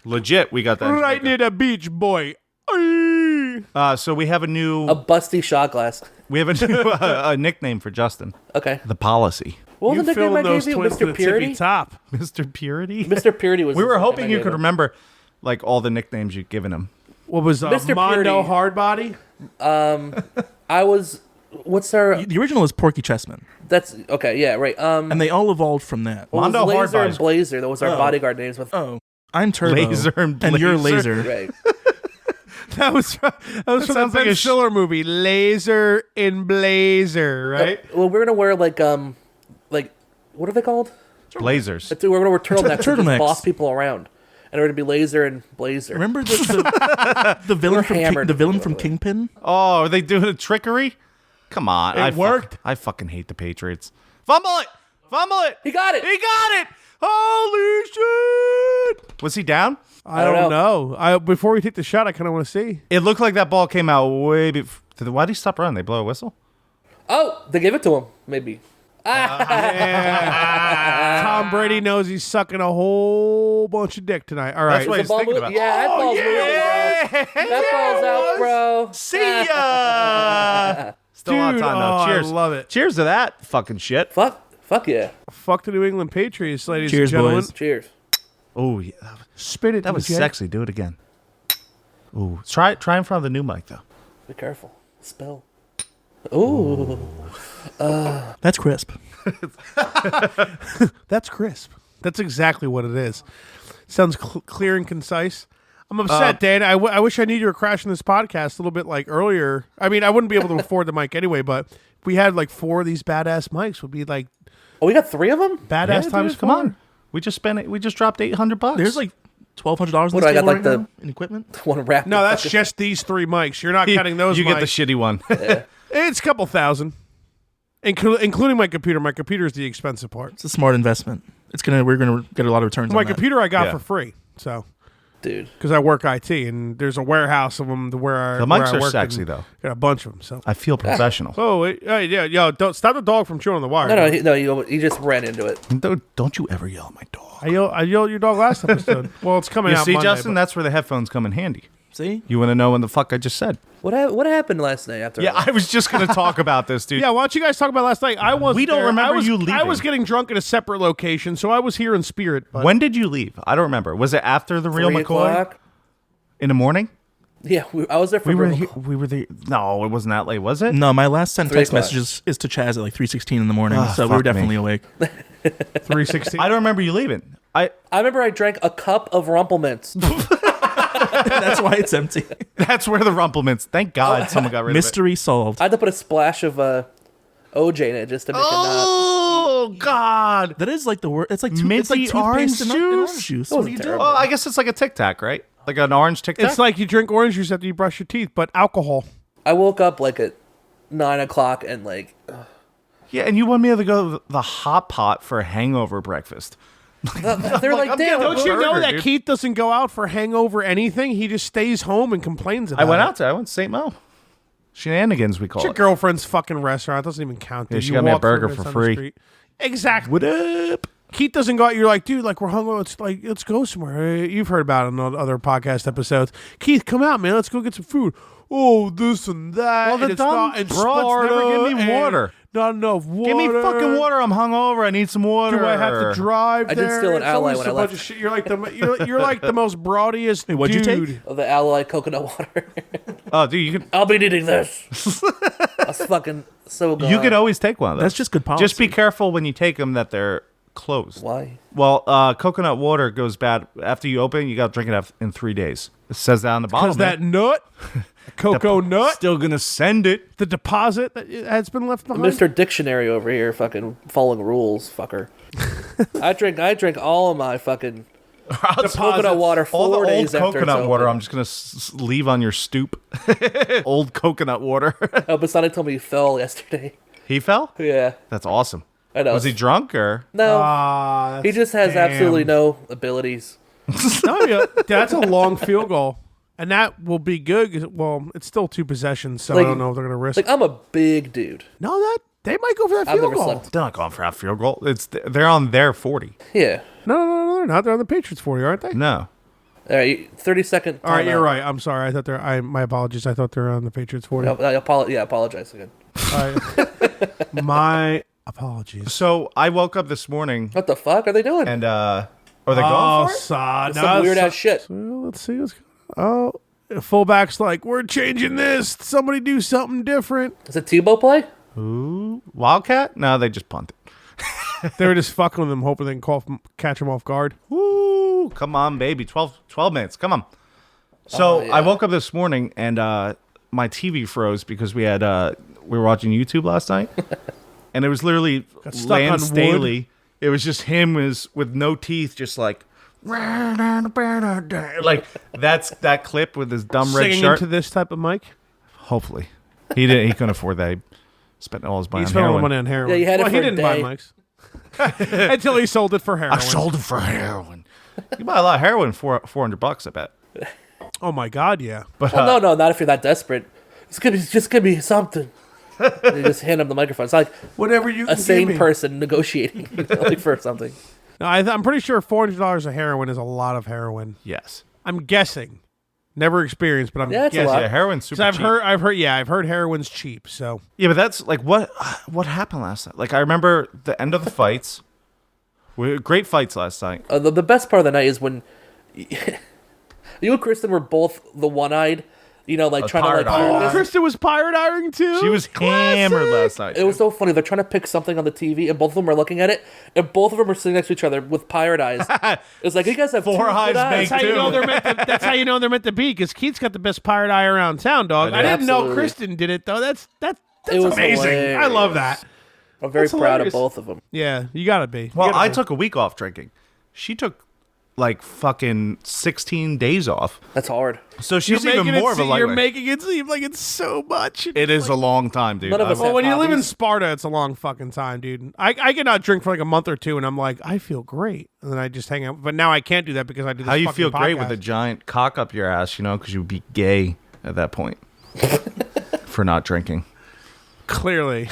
Legit, we got that. in Right Jamaica. near the beach, boy. Aye. So we have a new A busty shot glass. a nickname for Justin. Okay. The Policy. What was You the nickname I filled those gave you? twins to Mr. the tippy Purity? top. Mr. Purity. Mr. Purity was We the were nickname I hoping you gave could him. remember like all the nicknames you'd given him. What was Mr. Mondo Purity. Hardbody? I was. What's our? The original is Porky Chessman, That's okay. Yeah, right. and they all evolved from that. What was Mondo Laser Hardbody. and Blazer. That was our bodyguard names with. Oh, I'm Turbo. Laser and you're Blazer. Laser. Right. That was from the sounds like Ben a Stiller movie, Laser and Blazer, right? Well, we're gonna wear like what are they called? Blazers. We're gonna wear turtlenecks and turtlenecks. just boss people around, and we're gonna be Laser and Blazer. Remember the villain from hammered. the villain from Kingpin? Oh, are they doing a trickery? Come on. It worked. I fucking hate the Patriots. Fumble it. Fumble it. He got it. He got it. Holy shit. Was he down? I don't know. Before we take the shot, I kind of want to see. It looked like that ball came out way before. Why did he stop running? They blow a whistle? Oh, they gave it to him. Maybe. Tom Brady knows he's sucking a whole bunch of dick tonight. All right. That's what he's thinking about. Yeah, that ball's moving, bro. That ball's out, bro. See ya. Still on Dude, time, though. Cheers. I love it. Cheers to that fucking shit. Fuck yeah. Fuck the New England Patriots, ladies Cheers, and gentlemen. boys. Cheers. Oh, yeah. Spit it. That was DJ. sexy. Do it again. Ooh. Try in front of the new mic, though. Be careful. Spill. Ooh. That's crisp. That's crisp. That's exactly what it is. Sounds clear and concise. I'm upset, Dan. I wish I knew you were crashing this podcast a little bit like earlier. I mean, I wouldn't be able to afford the mic anyway, but if we had like 4 of these badass mics, would be like Oh, we got 3 of them? badass Yeah, times dude, come 4. on. We just spent it. We just dropped $800. There's like $1,200 in What this do I got, table like right the- now in equipment. One wrap. No, that's just these 3 mics. You're not counting those You mics. get the shitty one. It's a couple thousand, including my computer. My computer is the expensive part. It's a smart investment. We're gonna get a lot of returns. My on that. computer I got Yeah. for free, so Dude. because I work IT and there's a warehouse of them to where The where mics I are work, sexy, and though. got a bunch of them. So I feel professional. oh yeah, yo, don't stop the dog from chewing on the wire. No, he just ran into it. Don't you ever yell at my dog. I yelled at your dog last episode. Well, it's coming You out see, Monday, Justin, but- that's where the headphones come in handy. See, You want to know when the fuck I just said? What happened last night after? Yeah, I was just going to talk about this, dude. yeah, why don't you guys talk about last night? I was. We don't remember you leaving. I was getting drunk at a separate location, so I was here in spirit. But When did you leave? I don't remember. Was it after the real 3 McCoy? o'clock? In the morning? Yeah, I was there for We were real here, we were there. No, it wasn't that late, was it? no, my last sent 3 text o'clock. messages is to Chaz at like 3:16 in the morning, Ah, so we were fuck me. definitely awake. 316. I don't remember you leaving. I remember I drank a cup of Rumplemints. That's why it's empty. That's where the Rumplemints. Thank God someone got rid of it. Mystery solved. I had to put a splash of OJ in it just to make it not. Oh God! That is like the word. It's like Minty toothpaste orange and juice? orange juice. That What wasn't are you terrible. doing? Well, I guess it's like a Tic Tac, right? Like an orange Tic Tac. It's like you drink orange juice after you brush your teeth, but alcohol. I woke up like at 9 o'clock and like yeah, and you want me to go to the hot pot for a hangover breakfast. they're like, I'm damn. getting Don't you know burger, that dude. Keith doesn't go out for hangover anything? He just stays home and complains about I went it. out there. I went to St. Mo. Shenanigans, we call It's your it. girlfriend's fucking restaurant. It doesn't even count. Yeah, dude. she You got me a walk 3 burger minutes for down the free. street. Exactly. What up? Keith doesn't go out. You're like, dude, like we're hungover. It's like, let's go somewhere. You've heard about it in other podcast episodes. Keith, come out, man. Let's go get some food. Oh, this and that. Well, the and it's dumb not in broads Sparta, never give me and water. Not enough water. Give me fucking water. I'm hungover. I need some water. Do I have to drive I did there? steal an It's ally always when a I bunch left. of shit. You're like you're like the most broadiest Hey, what'd you dude. take? Of the Alloy coconut water. Oh, dude, you can I'll be needing this. That's fucking so good. you could always take one of those. That's just good policy. Just be careful when you take them that they're closed. Why? Well, coconut water goes bad after you open. You got to drink it in 3 days. It says that on the bottle. Because that nut, cocoa nut, Still gonna send it. the deposit that has been left behind. Mr. Dictionary over here fucking following rules, fucker. I drink all of my fucking coconut water All the 4 old days after coconut it's water. open. I'm just gonna leave on your stoop. Old coconut water. Oh, Basani told me he fell yesterday. He fell. Yeah. That's awesome. I know. Was he drunk or? No. Ah, He just has damn. absolutely no abilities. No, yeah, that's a long field goal, and that will be good. 'Cause, well, it's still 2 possessions, so I Like- don't know if they're gonna risk. Like, I'm a big dude. No, that they might go for that I've field never goal. slept. They're not going for a field goal. They're on their 40. Yeah. No, they're not. They're on the Patriots 40, aren't they? No. All right, 30-second. All right, you're timeout. right. I'm sorry. I thought they're. My apologies. I thought they're on the Patriots 40. I apologize again. All right. My apologies. So I woke up this morning What the fuck are they doing? and are they going Oh, for it? Some weird ass shit. Let's see what's going on. Oh, fullback's like, we're changing this. Somebody do something different. Is it Tebow play? Ooh, Wildcat? No, they just punted. They were just fucking with him, hoping they can catch him off guard. Woo! Come on, baby. 12 minutes. Come on. So yeah. I woke up this morning and my TV froze because we were watching YouTube last night, and it was literally Got stuck on Lance wood. Staley It was just him with no teeth, just like that's that clip with his dumb red Singing shirt. into this type of mic. Hopefully, he didn't. He couldn't afford that. He spent all his money He on spent all the heroin. money on heroin. Yeah, you had it well, for he a didn't buy day. mics until he sold it for heroin. I sold it for heroin. You buy a lot of heroin for $400, I bet. Oh my God, yeah. But Well, no, not if you're that desperate. Just give me something. You just hand him the microphone. It's like Whatever you a sane person negotiating like for something. No, I'm pretty sure $400 of heroin is a lot of heroin. yes, I'm guessing. Never experienced, but I'm Yeah, it's a guessing. lot. yeah, heroin's super 'Cause cheap. I've heard heroin's cheap. So Yeah, but that's like what happened last night. Like I remember the end of the fights. Great fights last night. The best part of the night is when you and Kristen were both the one-eyed, like trying to like. pirate eye. focus. Kristen was pirate ironing too. She was hammered last night. It was so funny. They're trying to pick something on the TV, and both of them are looking at it, and both of them are sitting next to each other with pirate eyes. It's like you guys have Four two eyes good eyes. make That's how you two. know they're meant to, that's how you know they're meant to be. Because Keith's got the best pirate eye around town, dog. I didn't know Absolutely. Kristen did it though. That's It was amazing. hilarious. I love that. I'm very That's proud hilarious. of both of them. Yeah, you gotta be. You Well, gotta I be. took a week off drinking. She took like fucking 16 days off. That's hard. So she's even more of a You're lightweight. making it seem like it's so much. It is a long time, dude. None of us I'm- Well, when you live in hobbies. Sparta, it's a long fucking time, dude. I cannot drink for like a month or two, and I'm like, I feel great, and then I just hang out. But now I can't do that because I do this How you fucking feel great podcast. with a giant cock up your ass, because you would be gay at that point for not drinking. Clearly.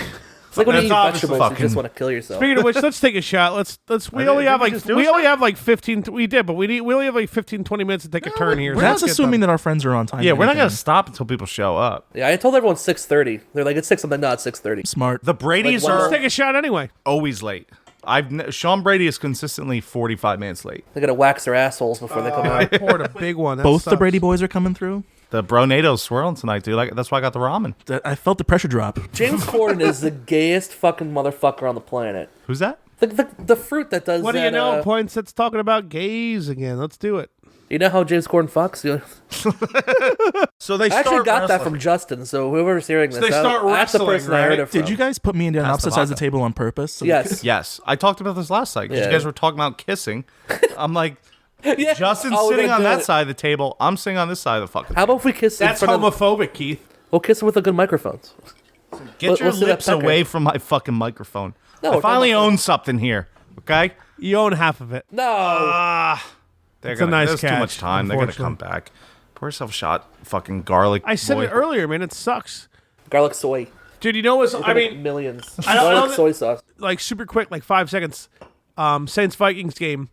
It's like when you eat That's obviously vegetables, you fucking- just want to kill yourself. Speaking of which, let's take a shot. Let's. We Did only have we like just do a we only shot? have like 15. We did, but we only have like 15, 20 minutes to take a turn here. so That's let's get assuming done. that our friends are on time. Yeah, and we're not going to everything. stop until people show up. Yeah, I told everyone 6:30. They're like, it's 6 something. No, it's 6:30. Smart. The Brady's Like, are Let's take a shot anyway. always late. Sean Brady is consistently 45 minutes late. They gotta wax their assholes before they come I out. poured a big one. That Both the sucks. Brady boys are coming through. The Bronado's swirling tonight, dude. That's why I got the ramen. I felt the pressure drop. James Corden is the gayest fucking motherfucker on the planet. Who's that? The fruit that does What do that, you know? Poinset's talking about gays again. Let's do it. You know how James Corden fucks? So they I actually start got that wrestling. from Justin, so whoever's hearing this, they start that's the wrestling, person I heard right? it from. Did you guys put me and Dan on Pass the opposite sides of the vodka. table on purpose? So Yes. Yes, I talked about this last night because Yeah. you guys were talking about kissing. I'm like, Yeah. Justin's Oh, we're sitting gonna on do that it. side of the table. I'm sitting on this side of the fucking. How about if we kiss That's in front of... homophobic, Keith. We'll kiss with the good microphones. Get We'll your sit up lips pecker. away from my fucking microphone. No, I it's not finally my phone. own something here. Okay. You own half of it. No. They're It's a gonna, nice there's too catch, much time. They're gonna come unfortunately. back. Pour yourself a shot. Fucking garlic. I said boy. it earlier, man. It sucks. Garlic soy. Dude, you know what's... I mean, millions. I don't Garlic know soy sauce. like super quick, like 5 seconds. Saints-Vikings game.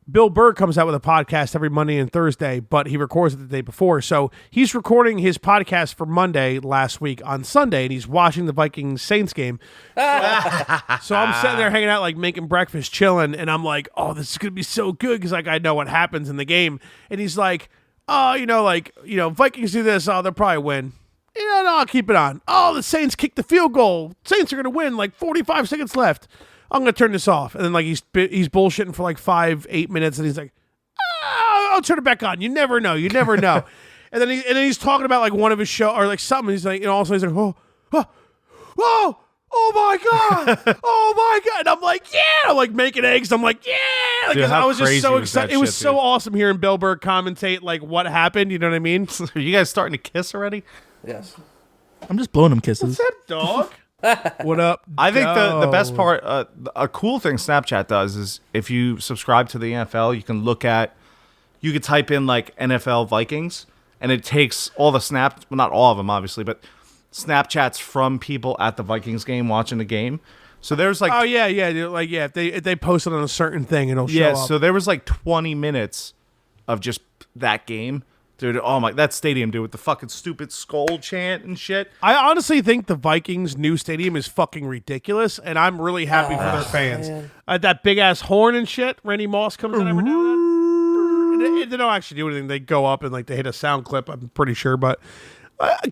Bill Burr comes out with a podcast every Monday and Thursday, but he records it the day before. So he's recording his podcast for Monday last week on Sunday, and he's watching the Vikings-Saints game. So I'm sitting there hanging out, like making breakfast, chilling, and I'm like, oh, this is going to be so good because like I know what happens in the game. And he's like, oh, Vikings do this, oh, they'll probably win. No, I'll keep it on. Oh, the Saints kicked the field goal. Saints are going to win, like 45 seconds left. I'm going to turn this off. And then like he's bullshitting for like 5-8 minutes, and he's like, I'll turn it back on. You never know. And then he's talking about like one of his show or like something. He's like, all of a sudden he's like, oh my God. Oh my God. And I'm like, yeah. I'm like making eggs. I'm like, yeah. Like, Dude, 'cause I how was just crazy so was that excited. It was shit, so dude? awesome hearing Bill Burr commentate like what happened. You know what I mean? Are you guys starting to kiss already? Yes. I'm just blowing them kisses. What's that, dog? What up? I think the best dog? part, a cool thing Snapchat does is if you subscribe to the NFL, you can type in like NFL Vikings, and it takes all the well, not all of them obviously, but Snapchats from people at the Vikings game watching the game. So there's like, Oh yeah, dude, like yeah. If they post it on a certain thing, it'll show yeah, up. so there was like 20 minutes of just that game. Dude, oh my, that stadium, dude, with the fucking stupid skull chant and shit. I honestly think the Vikings' new stadium is fucking ridiculous, and I'm really happy for their fans. man. That big ass horn and shit. Randy Moss comes in every now and then. They don't actually do anything. They go up and like they hit a sound clip. I'm pretty sure, but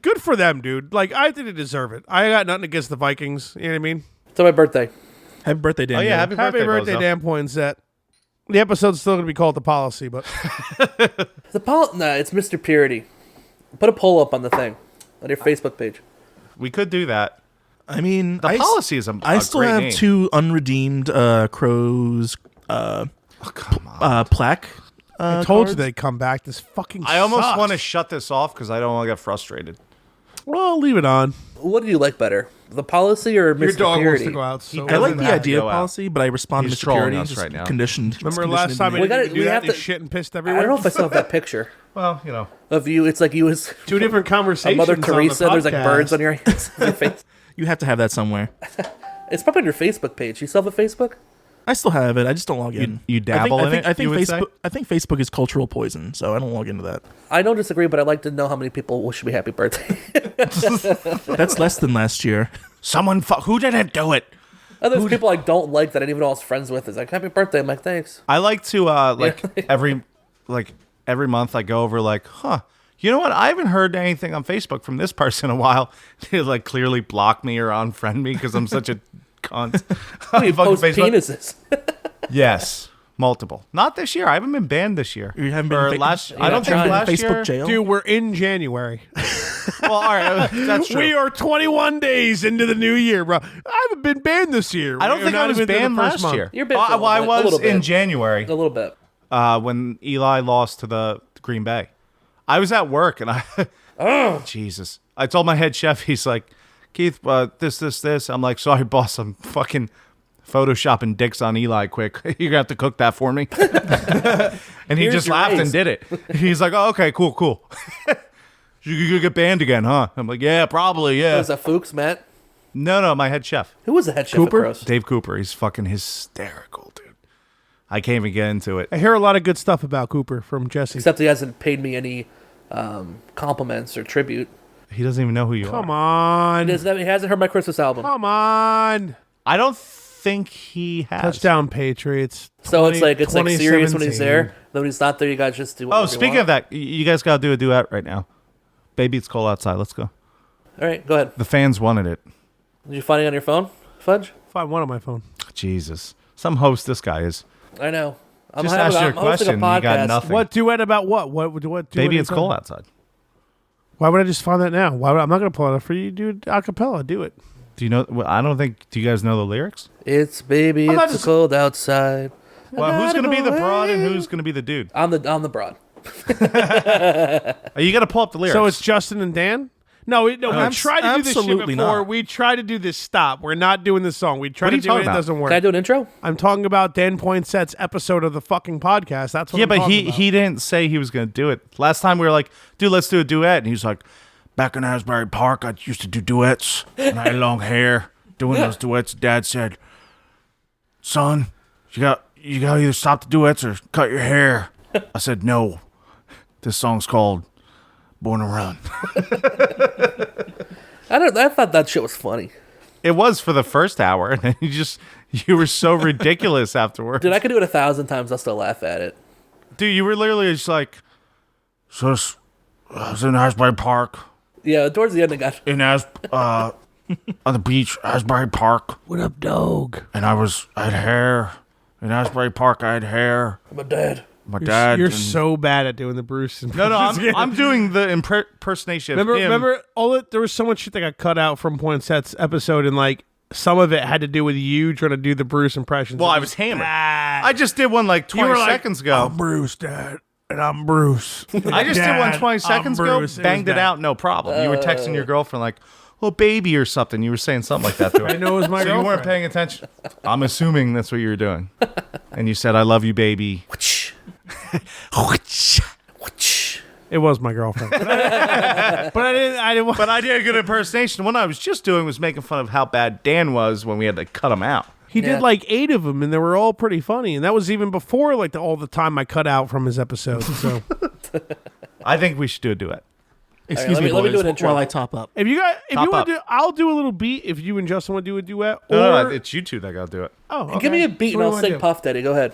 good for them, dude. Like I think they deserve it. I got nothing against the Vikings. You know what I mean? It's on my birthday. Happy birthday, Dan. Oh yeah, happy Happy birthday, Bozo. Dan Poinsett. The episode's still going to be called The Policy, but Nah, it's Mr. Purity. Put a poll up on the thing on your Facebook page. We could do that. I mean, The policy is a I still great have name. 2 unredeemed Crows Come on. plaque. I told cards. you they'd come back. This fucking I almost sucks. want to shut this off because I don't want to get frustrated. Well, leave it on. What do you like better, the policy or Your Mr. dog wants Purity? to go out so I like doesn't the have to idea of go out. policy, but I respond He's to Mr. trolling Purity. us Just right now. Conditioned. Remember just last time I conditioned didn't We do that? have You to- shit and pissed I everywhere. don't know if I still have that picture Well, you know. of you. It's like you as 2 different a conversations. Mother on the Teresa. There's like podcast. birds on your hands, on your face. You have to have that somewhere. It's probably on your Facebook page. You still have a Facebook? I still have it. I just don't log in. You dabble in it, I think you would say? Facebook. I think Facebook is cultural poison, so I don't log into that. I don't disagree, but I'd like to know how many people wish me happy birthday. That's less than last year. Someone who didn't do it? And there's people I don't like that I didn't even know I was friends with. Is like, happy birthday. I'm like, thanks. I like to every month I go over like, you know what? I haven't heard anything on Facebook from this person in a while. They like clearly block me or unfriend me because I'm such a cunt. You Fucking post Facebook. penises. Yes, multiple. Not this year. I haven't been banned this year. You haven't been Or fa- last. You're I don't not think trying. last Facebook year. jail. Dude, we're in January. Well, all right, that's true. We are 21 days into the new year, bro. I haven't been banned this year. I don't We're think I not was even through the banned first last month. year. You're banned for a Well, I little bit, a was little in bit. January A little bit. when Eli lost to the Green Bay. I was at work and Jesus. I told my head chef, he's like, Keith, this. I'm like, sorry, boss. I'm fucking photoshopping dicks on Eli quick. You're going to have to cook that for me. And he Here's just your laughed raise. and did it. He's like, oh, okay, cool. You're going to get banned again, huh? I'm like, yeah, probably, yeah. Was that Fuchs, Matt? No, my head chef. Who was the head chef Cooper? at Gross? Dave Cooper. He's fucking hysterical, dude. I can't even get into it. I hear a lot of good stuff about Cooper from Jesse. Except he hasn't paid me any compliments or tribute. He doesn't even know who you are. Come on. He hasn't heard my Christmas album. Come on. I don't think he has. Touchdown Patriots. So it's like serious when he's 2017. there. Then when he's not there, you guys just do whatever Oh, you speaking want. of that, you guys got to do a duet right now. Baby, it's cold outside. Let's go. All right, go ahead. The fans wanted it. Did you find it on your phone, Fudge? Find one on my phone. Jesus. Some host this guy is. I know. I'm Just ask you a hosting question. You got podcast. nothing. What duet about what? What duet? Baby, are it's you cold talking- outside. Why would I just find that now? I'm not going to pull it up for you. Do it a cappella. Do it. Do you know? Well, I don't think. Do you guys know the lyrics? It's baby, I'm not it's just- cold outside. Well, who's gotta going to be go the broad and away. who's going to be the dude? I'm the broad. You got to pull up the lyrics. So it's Justin and Dan? No, we tried to do this shit absolutely before. not. We tried to do this. Stop. We're not doing this song. We tried What are to you do talking it. It about? doesn't work. Can I do an intro? I'm talking about Dan Poinsett's episode of the fucking podcast. That's what yeah, I'm but talking about. he didn't say he was going to do it. Last time we were like, dude, let's do a duet. And he was like, back in Asbury Park, I used to do duets. And I had long hair doing those duets. Dad said, son, you got to either stop the duets or cut your hair. I said, no. This song's called Born to Run. I thought that shit was funny. It was for the first hour. And then you were so ridiculous afterwards. Dude, I could do it 1,000 times. I'll still laugh at it. Dude, you were literally just like, so I was in Asbury Park. Yeah, towards the end, I got On the beach, Asbury Park. What up, dog? And I had hair. In Asbury Park, I had hair. my dad. My dad. You're and- so bad at doing the Bruce. No, I'm doing the impersonation of him. Remember, there was so much shit that got cut out from Poinset's episode, and like some of it had to do with you trying to do the Bruce impressions. Well, It I was hammered. bad. I just did one like You were 20 like, seconds ago. I'm Bruce, Dad, and I'm Bruce. I just did one 20 seconds ago, Bruce. banged it was bad. out, no problem. You were texting your girlfriend like, "Oh, baby," or something. You were saying something like that to her. I know it was my So you weren't girlfriend. paying attention. I'm assuming that's what you were doing. And you said, "I love you, baby." It was my girlfriend, but I didn't. But I did a good impersonation. What I was just doing was making fun of how bad Dan was when we had to cut him out. He Yeah. did like 8 of them, and they were all pretty funny. And that was even before like all the time I cut out from his episodes. So I think we should do a duet. Excuse let me boys, do an intro. while I top up. if you Top want up. to, I'll do a little beat. If you and Justin want to do a duet, or No, it's you two that got to do it. oh, Give me a beat So and what I'll do you sing wanna do? Puff Daddy. Go ahead.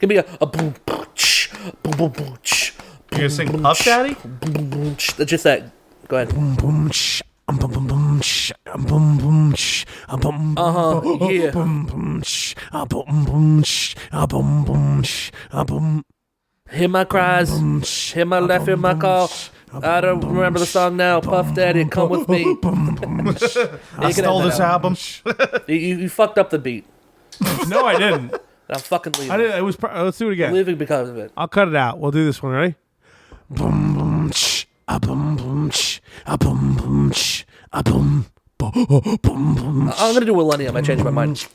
Give me a boom, boom, ch, boom, boom, boom, ch, You're going to sing Puff Daddy? boom, boom, ch. Just that. Go ahead. Boom, sh, boom, boom, boom, sh, boom, boom, sh, boom, Yeah. boom, boom, sh, boom, boom, sh, boom, boom, sh, boom, Hear my cries. boom, sh, Hear my laugh, hear my call. I don't remember the song now. Puff Daddy, come with me. I stole this album. You fucked up the beat. No, I didn't. I'm fucking leaving. I didn't. It was. Let's do it again. I'm leaving because of it. I'll cut it out. We'll do this one. Ready? Boom boom ch, a boom boom ch, a boom boom ch, a boom boom boom. I'm gonna do Millennium. I changed my mind.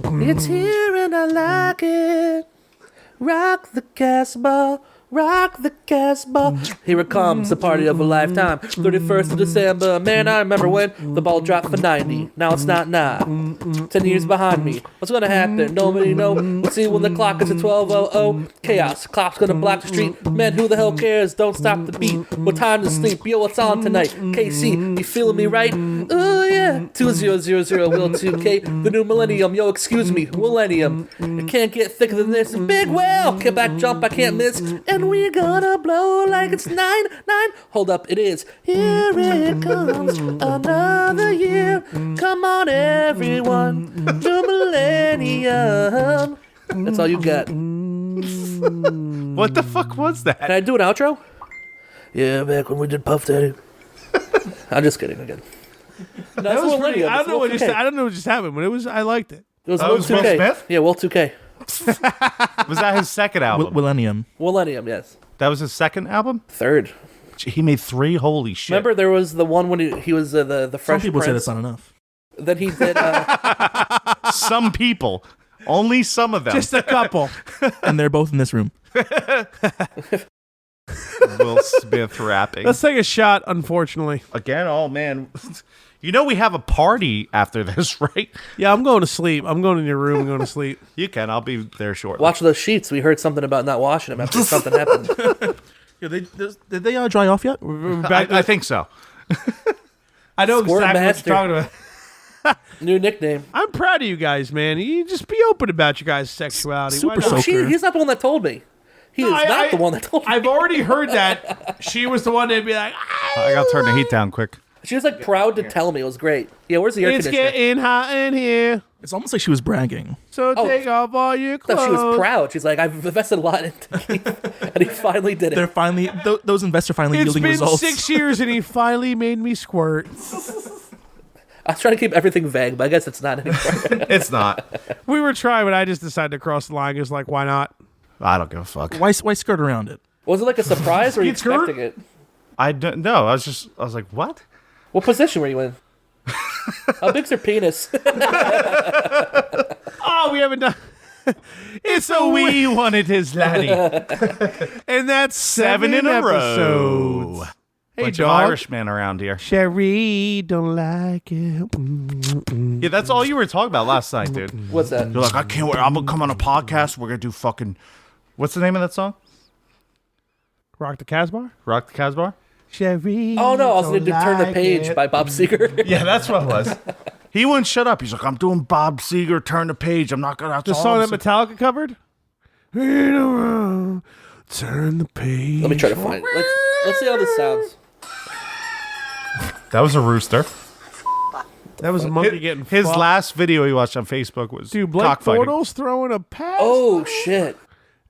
It's here and I like it. Rock the Casbah. Rock the Casbah. Here it comes, the party of a lifetime. 31st of December. Man, I remember when the ball dropped for 90. Now it's not now. 10 years behind me. What's gonna happen? Nobody know. We'll see when the clock is at 12:00. Chaos. Clock's gonna block the street. Man, who the hell cares? Don't stop the beat. What time to sleep? Yo, what's on tonight? KC, you feeling me right? Oh yeah. 2000 will 2K. The new millennium. Yo, excuse me. Millennium. It can't get thicker than this. Big whale. Kick back, jump. I can't miss. And we're gonna blow like it's 9-9. Hold up, it is. Here it comes, another year. Come on, everyone, the millennium. That's all you got. What the fuck was that? Can I do an outro? Yeah, back when we did Puff Daddy. I'm just kidding again. No, That was pretty. millennium. I don't It's know what Will just. 2K. I don't know what just happened, but it was. I liked it. It was Oh, Will it was Will 2K. Smith? Yeah, Will 2K. Was that his second album? Millennium. Millennium, yes. That was his second album? Third. He made 3? Holy shit. Remember, there was the one when he was the Some Fresh people say Prince. that's not enough. Then he did. Some people. Only some of them. Just a couple. And they're both in this room. Will Smith rapping. Let's take a shot. Unfortunately, Again? Oh, man. You know we have a party after this, right? yeah, I'm going to sleep. I'm going in your room and going to sleep. You can. I'll be there shortly. Watch those sheets. We heard something about not washing them after something happened. Yeah, did they dry off yet? I think so. I know Squirt exactly master. what you're talking about. New nickname. I'm proud of you guys, man. You just be open about your guys' sexuality. Why Super not? soaker. He's not the one that told me. He is not the one that told me. I've already heard that. She was the one that'd be like, I gotta turn the heat down quick. She was like proud to tell me. It was great. Yeah, where's the air it's conditioner? getting hot in here, It's almost like she was bragging. so Oh. take off all your I clothes. thought she was proud. She's like, I've invested a lot into Keith, and he finally did They're it. finally those investors finally It's yielding been results. 6 years and he finally made me squirt. I was trying to keep everything vague, but I guess it's not anymore. It's not. We were trying, but I just decided to cross the line. It was like, why not? I don't give a fuck. Why skirt around it? Was it like a surprise or were you It's Kurt? expecting it? I don't know. I was like, what? What position were you in? How big's her penis? Oh, we haven't done. It's a wee one, it is, laddie. And that's 7 in a row. episodes. Hey, Bunch of dog. Irishmen around here. Sherry, don't like it. Yeah, that's all you were talking about last night, dude. What's that? You're like, I can't wait. I'm gonna come on a podcast. We're gonna do fucking. What's the name of that song? Rock the Casbah? Rock the Casbah? Sherry. Oh no, I was don't going to Turn the like Page it. by Bob Seger. Yeah, that's what it was. He wouldn't shut up. He's like, I'm doing Bob Seger, Turn the Page. I'm not gonna. The song that Metallica covered? In a row, turn the page. Let me try to find it. Let's see how this sounds. That was a rooster. That was a monkey getting His fucked. last video he watched on Facebook was Dude, Blake cockfighting. Bortles throwing a pass. Oh shit.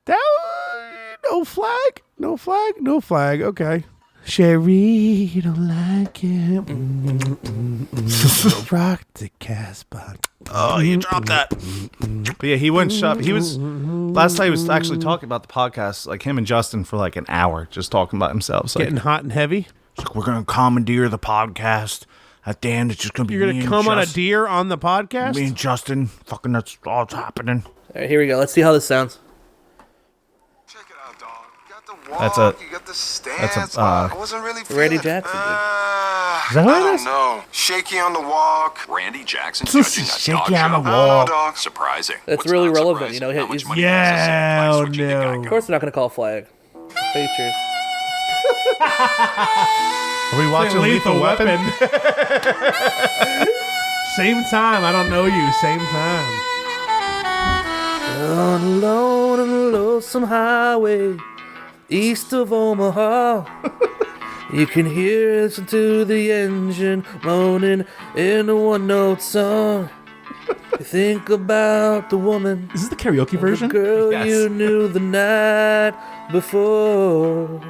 That no flag. No flag. No flag. Okay. Sherry, don't like it. Rock the Casbah. Oh, you dropped that. But yeah, he wouldn't shut up. He was last night. He was actually talking about the podcast, like him and Justin, for like an hour, just talking about himself. Like, Getting hot and heavy. it's like, we're gonna commandeer the podcast. At the end, it's just gonna be You're me gonna and come on a Justin. deer on the podcast? Me and Justin, fucking, that's all that's happening. All right, here we go. Let's see how this sounds. Check it out, dog. You got the walk, That's a- you got the stance. a, I wasn't really Randy feeling it. Jackson did. Is that who I it don't is? know. Shaky on the walk. Randy Jackson judging a Shaky dog on show. the I don't know, walk. dog. Surprising. That's What's really not relevant, surprising? you know, How much he's- money Yeah, does a place switching the no. guy Of go? course, they're not going to call flag. Patriots. Are we watching Lethal Weapon? Same time. I don't know you. Same time. On alone on a lonesome highway, east of Omaha. You can hear it to the engine moaning in a one-note song. You think about the woman, Is this the karaoke the version? girl Yes. you knew the night before.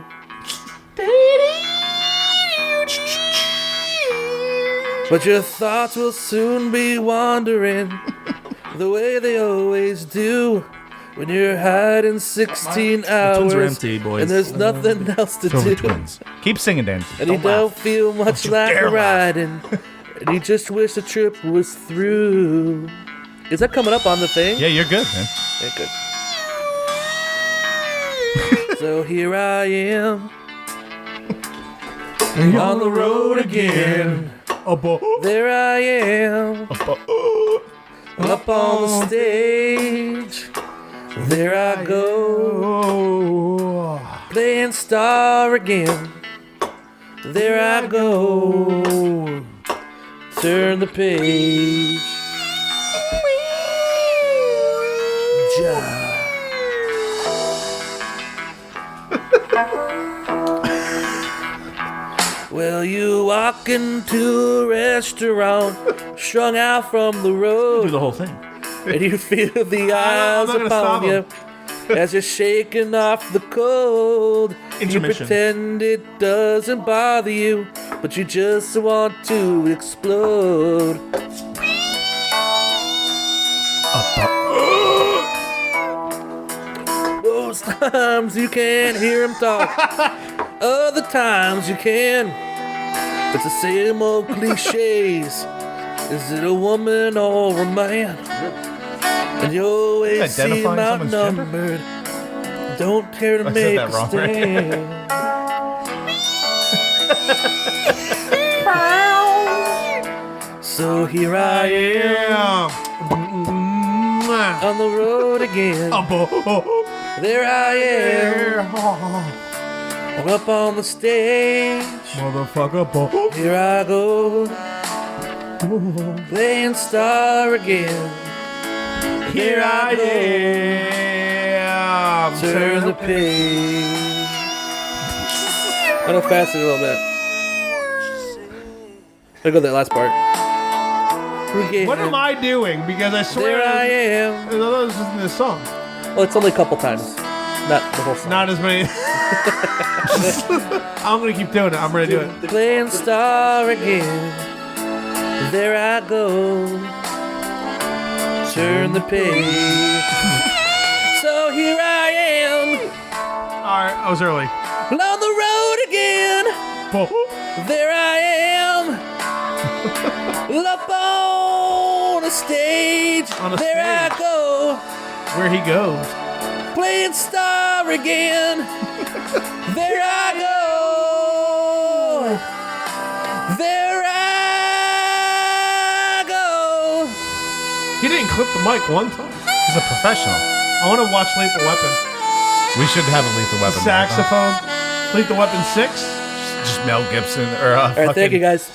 But your thoughts will soon be wandering the way they always do when you're hiding 16 hours twins are empty, boys. and there's nothing else to do. Twins. Keep singing, Dan. And you don't feel much like dare laugh. riding, and you just wish the trip was through. Is that coming up on the thing? Yeah, you're good, man. Yeah, good. So here I am on the road again. There I am up on the stage. There I go playing star again. There I go. Turn the page. Ja. Well, you walk into a restaurant, strung out from the Do road, the whole thing. and you feel the eyes not gonna upon stop you as you're shaking off the cold. You Intermission. pretend it doesn't bother you, but you just want to explode. Those times you can't hear him talk, other times you can. It's the same old cliches. Is it a woman or a man? And you always seem Identifying someone's gender? outnumbered. Don't care to I said make that a wrong, right? stand. So here I am on the road again. There I am. I'm up on the stage. Motherfucker. Here I go. Playing star again. Here I am. Turn the page. I know fast it a little bit. I go to that last part. Again. What am I doing? Because I swear There I am. this isn't this song. Well, it's only a couple times. Not the whole song. Not as many. I'm gonna keep doing it. I'm gonna do it. Playing star again. There I go. Turn the page. So here I am. Alright, I was early. On the road again. There I am. Up on a stage. On a there I stage. go. Where he goes. Playing star again. There I go. There I go. He didn't clip the mic one time. He's a professional. I want to watch Lethal Weapon. We should have a Lethal Weapon. Saxophone. Lethal Weapon 6. Just Mel Gibson or All right, thank you guys.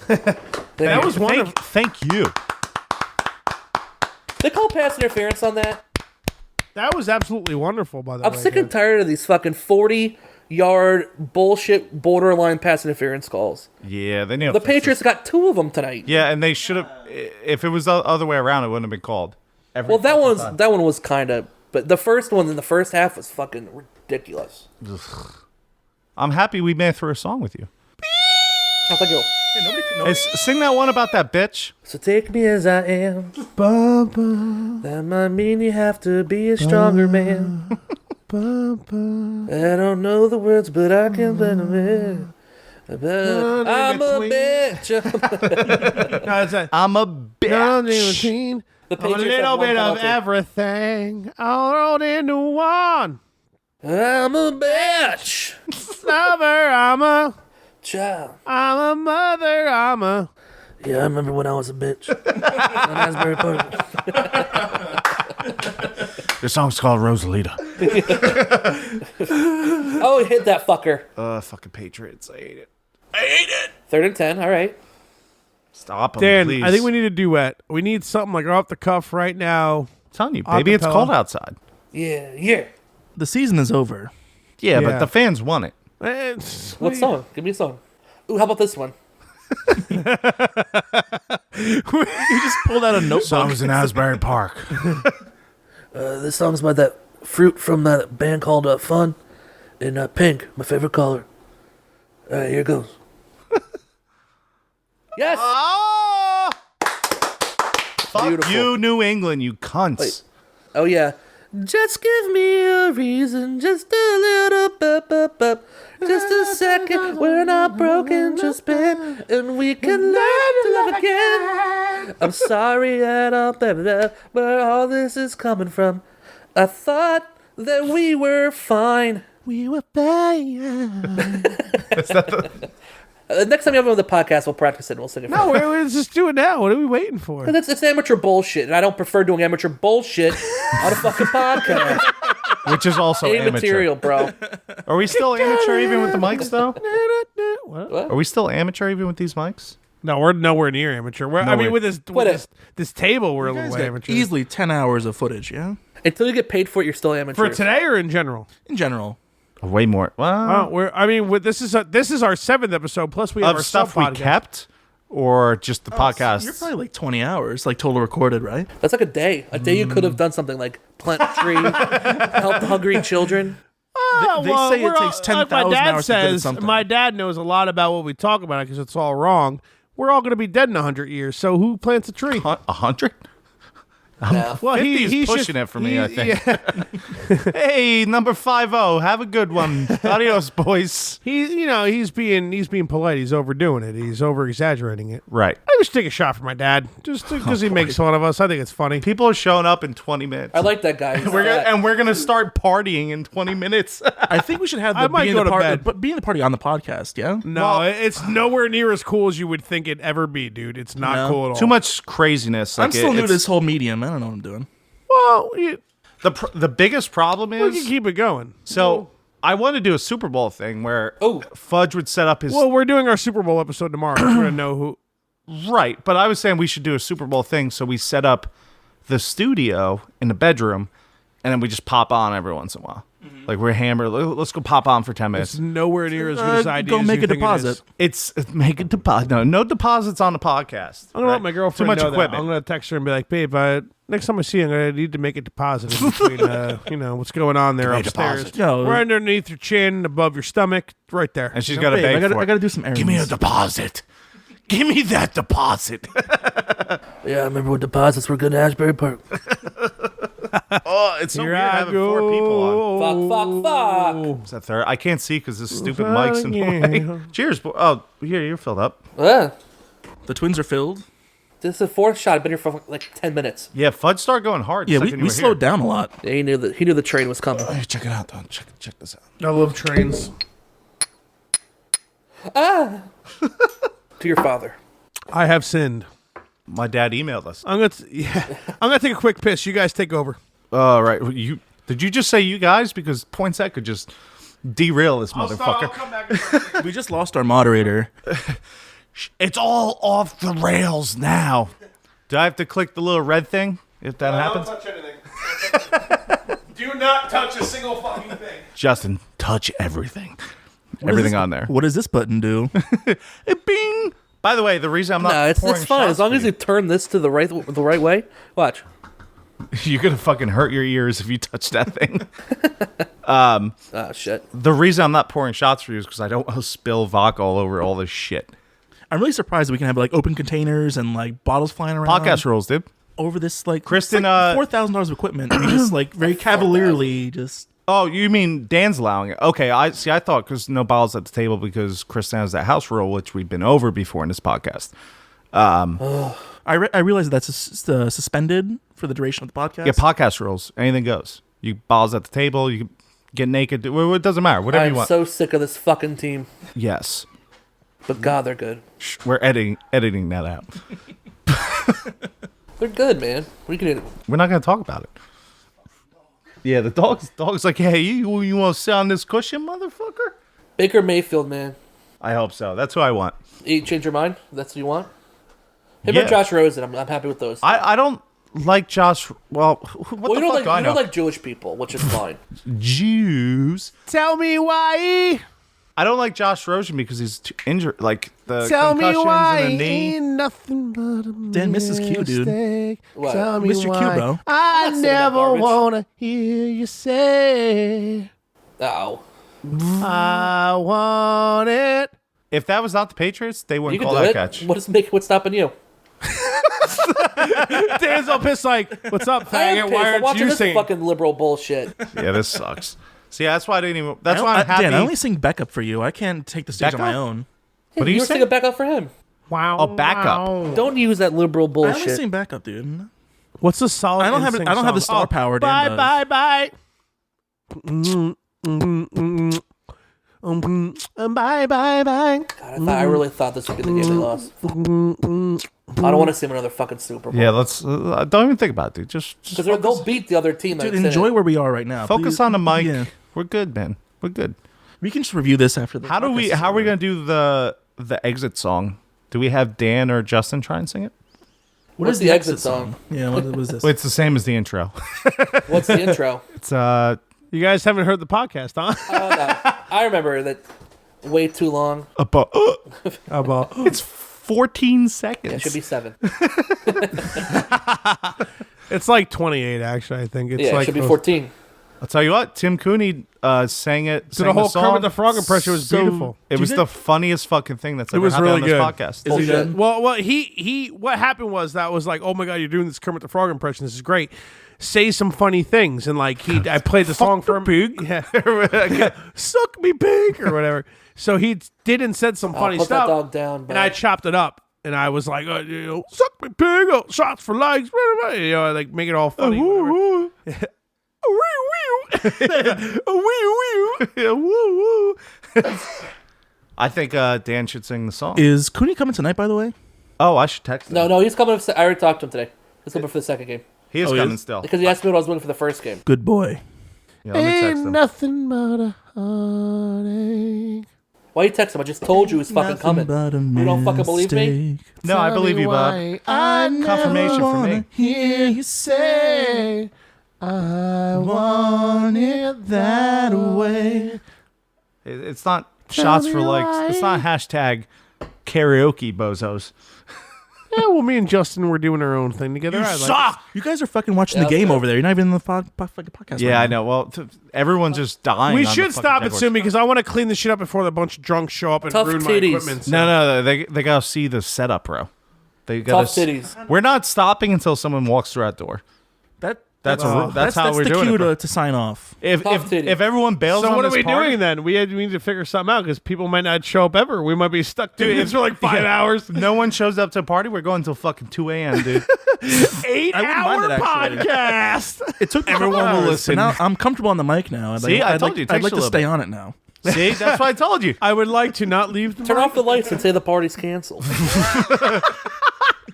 That was wonderful. Thank you. They call pass interference on that. That was absolutely wonderful, by the way. I'm sick and tired of these fucking 40-yard bullshit borderline pass interference calls. Yeah, they knew. The Patriots got 2 of them tonight. Yeah, and they should have. If it was the other way around, it wouldn't have been called. Well, that one was kind of, but the first one in the first half was fucking ridiculous. I'm happy we made it through a song with you. Oh, thank you. Hey, sing that one about that bitch. So take me as I am. That might mean you have to be a stronger man. I don't know the words, but I can blend them in. I'm a bitch. No, it's a, I'm a bitch. The a Patriots have little one bit of penalty. everything all rolled into one. I'm a bitch. Lover, Child. I'm a mother, Yeah, I remember when I was a bitch. On Asbury Park. This song's called Rosalita. Oh, he hit that fucker. Fucking Patriots. I hate it. 3rd and 10. All right. Stop them, Dan, please. I think we need a duet. We need something like off the cuff right now. I'm telling you, baby, it's Acapella. cold outside. Yeah. The season is over. Yeah, Yeah. but the fans won it. What song? Give me a song. Ooh, how about this one? You just pulled out a notebook. Songs in Asbury Park. This song's about that fruit from that band called Fun in pink, my favorite color. All right, here goes. Yes. Oh! Fuck Beautiful. you, New England, you cunts. Wait. Oh yeah. Just give me a reason, just a little bup, just a second. We're not broken, just been, and we can learn to love again. I'm sorry that I'm where all this is coming from. I thought that we were fine. We were fine. Next time you have on the podcast, we'll practice it and we'll sing it. No, we're just do it now. What are we waiting for? It's amateur bullshit, and I don't prefer doing amateur bullshit on a fucking podcast. Which is also amateur. Material, bro. Are we still amateur even with the mics, though? What? Are we still amateur even with these mics? No, we're nowhere near amateur. I mean, with this table, we're a little Got amateur. easily 10 hours of footage, yeah? Until you get paid for it, you're still amateur. For today or in general? In general. Way more. Well, This is our 7th episode. Plus, we have of our stuff we sub-podcast. kept, or just the podcast. You're probably like 20 hours, like total recorded, right? That's like a day. A day you could have done something like plant a tree, help hungry children. They say it takes 10,000 my dad hours to get says, something. my dad knows a lot about what we talk about because it's all wrong. We're all going to be dead in 100 years. So who plants a tree? 100? Yeah. Well, 50 is he's pushing just- it for me, I think. Yeah. Hey, number 50, have a good one. Adios, boys. He's being polite. He's overdoing it. He's over exaggerating it. Right. I just take a shot for my dad, just because he makes fun of us. I think it's funny. People are showing up in 20 minutes. I like that guy. He's fat. We're gonna start partying in 20 minutes. I think we should have I the might being go the to bed. but being the party on the podcast, yeah? No, it's nowhere near as cool as you would think it'd ever be, dude. It's not No. cool at all. Too much craziness. I'm still new to it's- this whole medium. I don't know what I'm doing. Well, The biggest problem we can is keep it going. so I want to do a Super Bowl thing where Oh. Fudge would set up his Well, we're doing our Super Bowl episode tomorrow. We're gonna know who. right, but I was saying we should do a Super Bowl thing, so we set up the studio in the bedroom, and then we just pop on every once in a while. Like we're hammered. Let's go pop on for 10 minutes. It's nowhere near as good as idea. Go as make you a think it deposit. is. It's make a deposit. No deposits on the podcast. I'm gonna let my girlfriend Too much know that. equipment. I'm gonna text her and be like, "Babe, next time I see you, I'm gonna need to make a deposit in between, what's going on there Make a upstairs, deposit. Yo. right underneath your chin, above your stomach, right there." And she's got to Babe, beg for I it. gotta do some errands. Give me a deposit. Give me that deposit. Yeah, I remember when deposits were good in Asbury Park. Oh, it's so Here weird I having 4 people on. Fuck. Is that third? I can't see because this stupid mic's in the Yeah. way. Cheers. Oh, here, you're filled up. The twins are filled. This is the fourth shot. I've been here for like 10 minutes. Yeah, Fudge started going hard. Yeah, the second you we were slowed here. down a lot. Yeah, he knew the train was coming. Hey, check it out, Don. Check this out. I love trains. To your father. I have sinned. My dad emailed us. I'm gonna take a quick piss. You guys take over. All right. Did you just say you guys? Because Poinsett could just derail this motherfucker. We just lost our moderator. It's all off the rails now. Do I have to click the little red thing if that happens? Don't touch anything. Do not touch a single fucking thing. Justin, touch everything. Everything on there. What does this button do? Bing. By the way, the reason I'm not No, it's pouring fine. shots As long for as you turn this to the right way. Watch. you're gonna fucking hurt your ears if you touch that thing. Ah, shit. The reason I'm not pouring shots for you is because I don't want to spill vodka all over all this shit. I'm really surprised that we can have like open containers and like bottles flying around. Podcast rules, dude. Over this like Kristen, it's like $4,000 of equipment. We just like very cavalierly just. Oh, you mean Dan's allowing it? Okay, I thought because no bottles at the table because Kristen has that house rule, which we've been over before in this podcast. I realized that's suspended for the duration of the podcast. Yeah, podcast rules. Anything goes. You bottles at the table. You can get naked. It doesn't matter. Whatever you I'm want. so sick of this fucking team. Yes, But God, they're good. we're editing that out. They're good, man. We can. We're not going to talk about it. Yeah, the dog's like, hey, you want to sit on this cushion, motherfucker? Baker Mayfield, man. I hope so. That's who I want. You change your mind? That's what you want? Him Yeah. and Josh Rosen. I'm happy with those. I don't like Josh. Well, what well, the you fuck do I you know? don't like Jewish people, which is fine. Jews. Tell me why. I don't like Josh Rosen because he's too injured. Like the Tell me concussions why. and the knee. Ain't nothing but a Dan misses Q, dude. mistake. What? Tell me Mr. Q, why. bro. I I'm not saying that never garbage. wanna hear you say Ow. I want it. If that was not the Patriots, they You wouldn't can call do that it. catch. What's stopping you? Dan's all pissed like, what's up, I am faggot? pissed. Why I'm aren't watching you this singing? fucking liberal bullshit. Yeah, this sucks. See, that's why I didn't even. That's why I'm happy. Dan, I only sing backup for you. I can't take the stage on my Backup? own. What do you were say? singing back up for him. Wow. Oh, backup. wow. Don't use that liberal I bullshit. only sing backup, dude. What's the solid? I don't have the star power. Dan Bye, does. bye, bye. Bye, bye, bye. God, I really thought this would be the game they lost. I don't want to see them another fucking Super Bowl. Yeah, let's. Don't even think about it, dude. Just Because they'll beat the other team. Dude, that's in enjoy it. where we are right now. focus Please. on the mic. Yeah. We're good, man. We're good. We can just review this after the How are we gonna do the exit song? Do we have Dan or Justin try and sing it? What's the exit song? Yeah, what was this? Well, it's the same as the intro. What's the intro? It's You guys haven't heard the podcast, huh? Oh, no. I remember that way too long. about How about? it's 14 seconds. It should be 7. It's like 28, actually. I think it's Yeah, like it should be 14. I'll tell you what, Tim Cooney sang it. So sang the whole song. Kermit the Frog impression was beautiful. It was the funniest fucking thing that's ever was happened really on this good. podcast. Is he Bullshit. good? Well, he. What happened was that was like, oh my god, you're doing this Kermit the Frog impression. This is great. Say some funny things, and like I played the song for him. Pig. Yeah. Suck me, pig, or whatever. So he did and said some funny Put stuff, that dog down. and I chopped it up, and I was like, suck me, pig, shots for likes, like make it all funny. whatever. I think Dan should sing the song. Is Cooney coming tonight, by the way? Oh, I should text him. No, he's coming. I already talked to him today. He's coming for the second game. He is Oh, he coming is? still. Because he asked me what I was doing for the first game. Good boy. Yeah, let me text Ain't him. nothing but a heartache. Why you text him? I just told you he's fucking coming. You don't fucking believe me? No, I believe you, Bob. Confirmation for me. Hear you say, I want it that way. It's not shots for likes. It's not hashtag karaoke bozos. Yeah, well, me and Justin were doing our own thing together. I like- You guys are fucking watching Yeah, the game okay. over there. You're not even in the fucking podcast. Yeah, right I now. know. Well, everyone's just dying. We on should the fucking stop it Jaguars. soon because I want to clean this shit up before the bunch of drunks show up and Tough ruin my titties. equipment. so- No, they gotta see the setup, bro. They gotta. Tough titties. We're not stopping until someone walks through that door. That's how we're the doing cue it, bro. to sign off. If Tough titties. if everyone bails So on what are this we party- doing then? We need to figure something out because people might not show up ever. We might be stuck doing this for like 5 hours. No one shows up to a party. We're going until fucking 2 a.m., dude. 8-hour mind it, actually. podcast. It took Everyone will listen. Now I'm comfortable on the mic now. See, I told you, it I'd takes like a to little stay bit. on it now. See, that's what I told you. I would like to not leave the Turn mic. off the lights and say the party's canceled.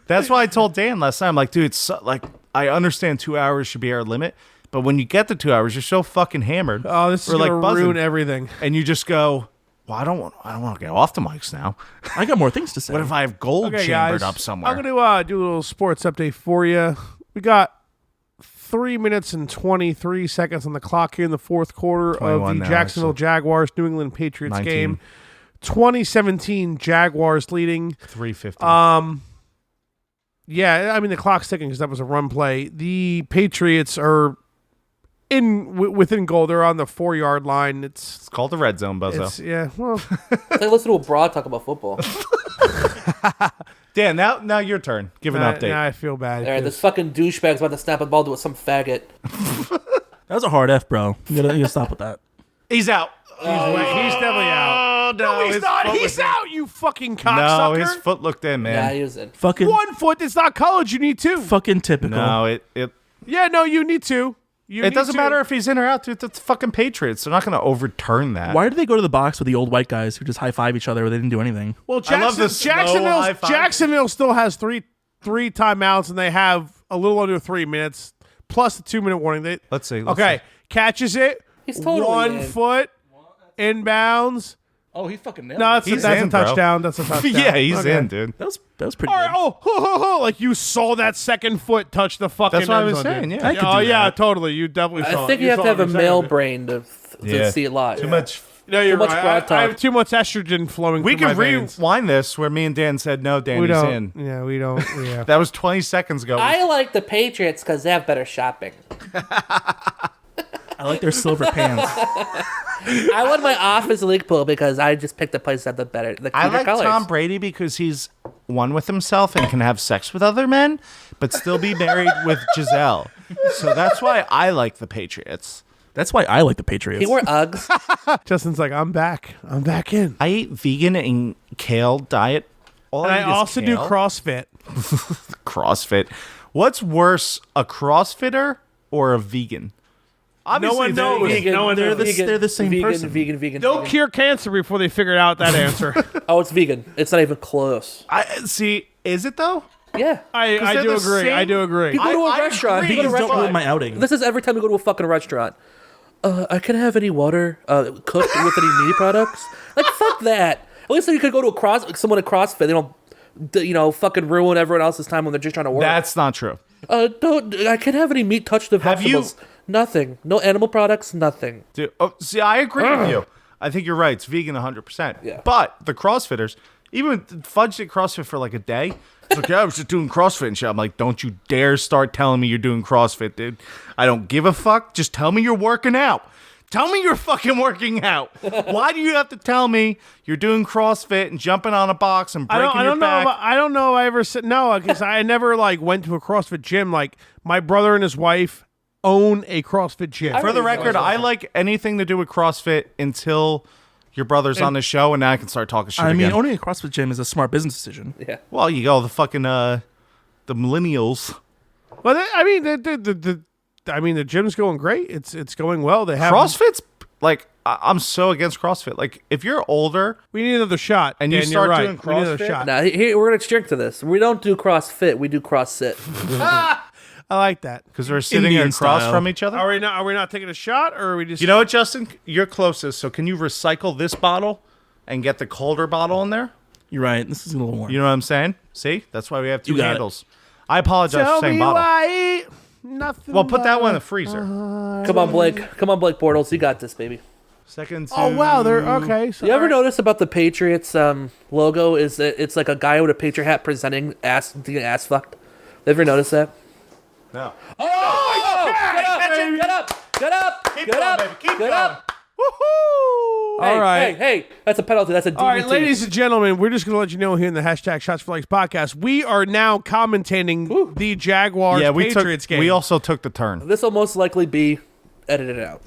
That's why I told Dan last time. Like, dude, it's like I understand 2 hours should be our limit, but when you get to 2 hours, you're so fucking hammered. Oh, this is We're, gonna buzzing. ruin everything. And you just go, well, I don't want to get off the mics now. I got more things to say. What if I have gold Okay, chambered guys, up somewhere? I'm gonna do a little sports update for you. We got 3 minutes and 23 seconds on the clock here in the fourth quarter of 21 the now, Jacksonville actually. Jaguars New England Patriots 19. game. 2017 Jaguars leading. 350. Yeah, I mean the clock's ticking because that was a run play. The Patriots are within goal. They're on the 4-yard line. It's called the red zone, Buzzo. Yeah. Well, It's like listen to a broad talk about football. Dan, now your turn. Give an update. now I feel bad. All right, 'cause- this fucking douchebag's about to snap a ball to some faggot. That was a hard F, bro. You gotta stop with that. He's out. he's definitely out. Oh, no, He's his not. foot He's was in. out. You fucking No, cocksucker. his foot looked in, Yeah, man. he was in. Fucking 1 foot. It's not college. You need 2. fucking typical. No, it Yeah, no, you need 2. it doesn't matter if he's in or out, dude. That's fucking Patriots. They're not going to overturn that. Why do they go to the box with the old white guys who just high five each other where they didn't do anything? Well, I love the slow high five. Jacksonville still has three timeouts, and they have a little under 3 minutes plus the 2-minute warning. Let's see. Okay, catches it. He's totally 1 in. foot inbounds. Oh, he fucking nailed No, that's He's a in, bro. touchdown. That's a touchdown. Yeah, he's Okay. in, dude. That was pretty All right, good. like you saw that second foot touch the fucking. That's what I end was zone, saying, dude. yeah. I could Oh do yeah, that. totally. You definitely saw. I think it. you have to saw have it a in second. male brain to Yeah. see it live. Too much. No, you're Too much right. broad I talk. have too much estrogen flowing. We through can my veins. rewind this where me and Dan said, no, We Danny's don't. in. Yeah, we don't. Yeah. That was 20 seconds ago. I like the Patriots because they have better shopping. I I like their silver pants. I want my office league pool because I just picked the place that the better, the I cuter like colors. Tom Brady because he's one with himself and can have sex with other men, but still be married with Giselle. So that's why I like the Patriots. That's why I like the Patriots. He wore Uggs. Justin's like, I'm back. I'm back in. I eat vegan and kale diet. All And I eat is also do kale. CrossFit. CrossFit. What's worse, a CrossFitter or a vegan? Obviously, one knows. Vegan, No one they're knows. they're the same vegan, person. Vegan. They'll vegan. cure cancer before they figure out that answer. Oh, it's vegan. It's not even close. I see. Is it though? Yeah. I they're do the agree. same- I do agree. You go to a I restaurant. agree. You go to a Don't ruin restaurant. my outing. This is every time you go to a fucking restaurant. I can have any water cooked with any meat products. Like fuck that. At least you could go to someone at CrossFit. They don't, fucking ruin everyone else's time when they're just trying to work. That's not true. I can't have any meat touched with Have you- vegetables. Nothing. No animal products. Nothing. Dude, see, I agree with you. I think you're right. It's vegan 100%. Yeah. But the CrossFitters, even Fudge did CrossFit for like a day. It's like, yeah, I was just doing CrossFit and shit. I'm like, don't you dare start telling me you're doing CrossFit, dude. I don't give a fuck. Just tell me you're working out. Tell me you're fucking working out. Why do you have to tell me you're doing CrossFit and jumping on a box and breaking I your don't know. back? I don't know if I ever said no because I never went to a CrossFit gym. Like my brother and his wife own a CrossFit gym. For the record, I like anything to do with CrossFit until your brother's on the show, and now I can start talking shit I mean, again. owning a CrossFit gym is a smart business decision. Yeah. Well, you go the fucking the millennials. Well, the gym's going great. It's going well. They have CrossFit's like I'm so against CrossFit. Like if you're older, We need another shot, And you Dan, start you're right. doing We need another CrossFit? shot. Now here we're gonna stick to this. We don't do CrossFit. We do CrossFit. I like that. because we're sitting Indian across style. from each other. Are we not taking a shot, or are we just? You know what, Justin? You're closest. So can you recycle this bottle and get the colder bottle in there? You're right. This is a little warm. You know what I'm saying? See, that's why we have two You got it. handles. I apologize tell for saying me bottle. why nothing. Well, put that but- one in the freezer. Come on, Blake. Come on, Blake Bortles. You got this, baby. Second. Oh wow, they're okay. So, You ever all right. notice about the Patriots logo is that it's like a guy with a Patriot hat presenting getting ass fucked? Ever notice that? No. Oh! Get up! Get up! Keep Get going, up! baby. Keep Get up! Woohoo! Hey, All right. Hey, that's a penalty. That's a DVT. All right, ladies and gentlemen, we're just going to let you know here in the hashtag Shots for Likes podcast, we are now commentating the Jaguars Yeah, we Patriots game. We also took the turn. This will most likely be edited out.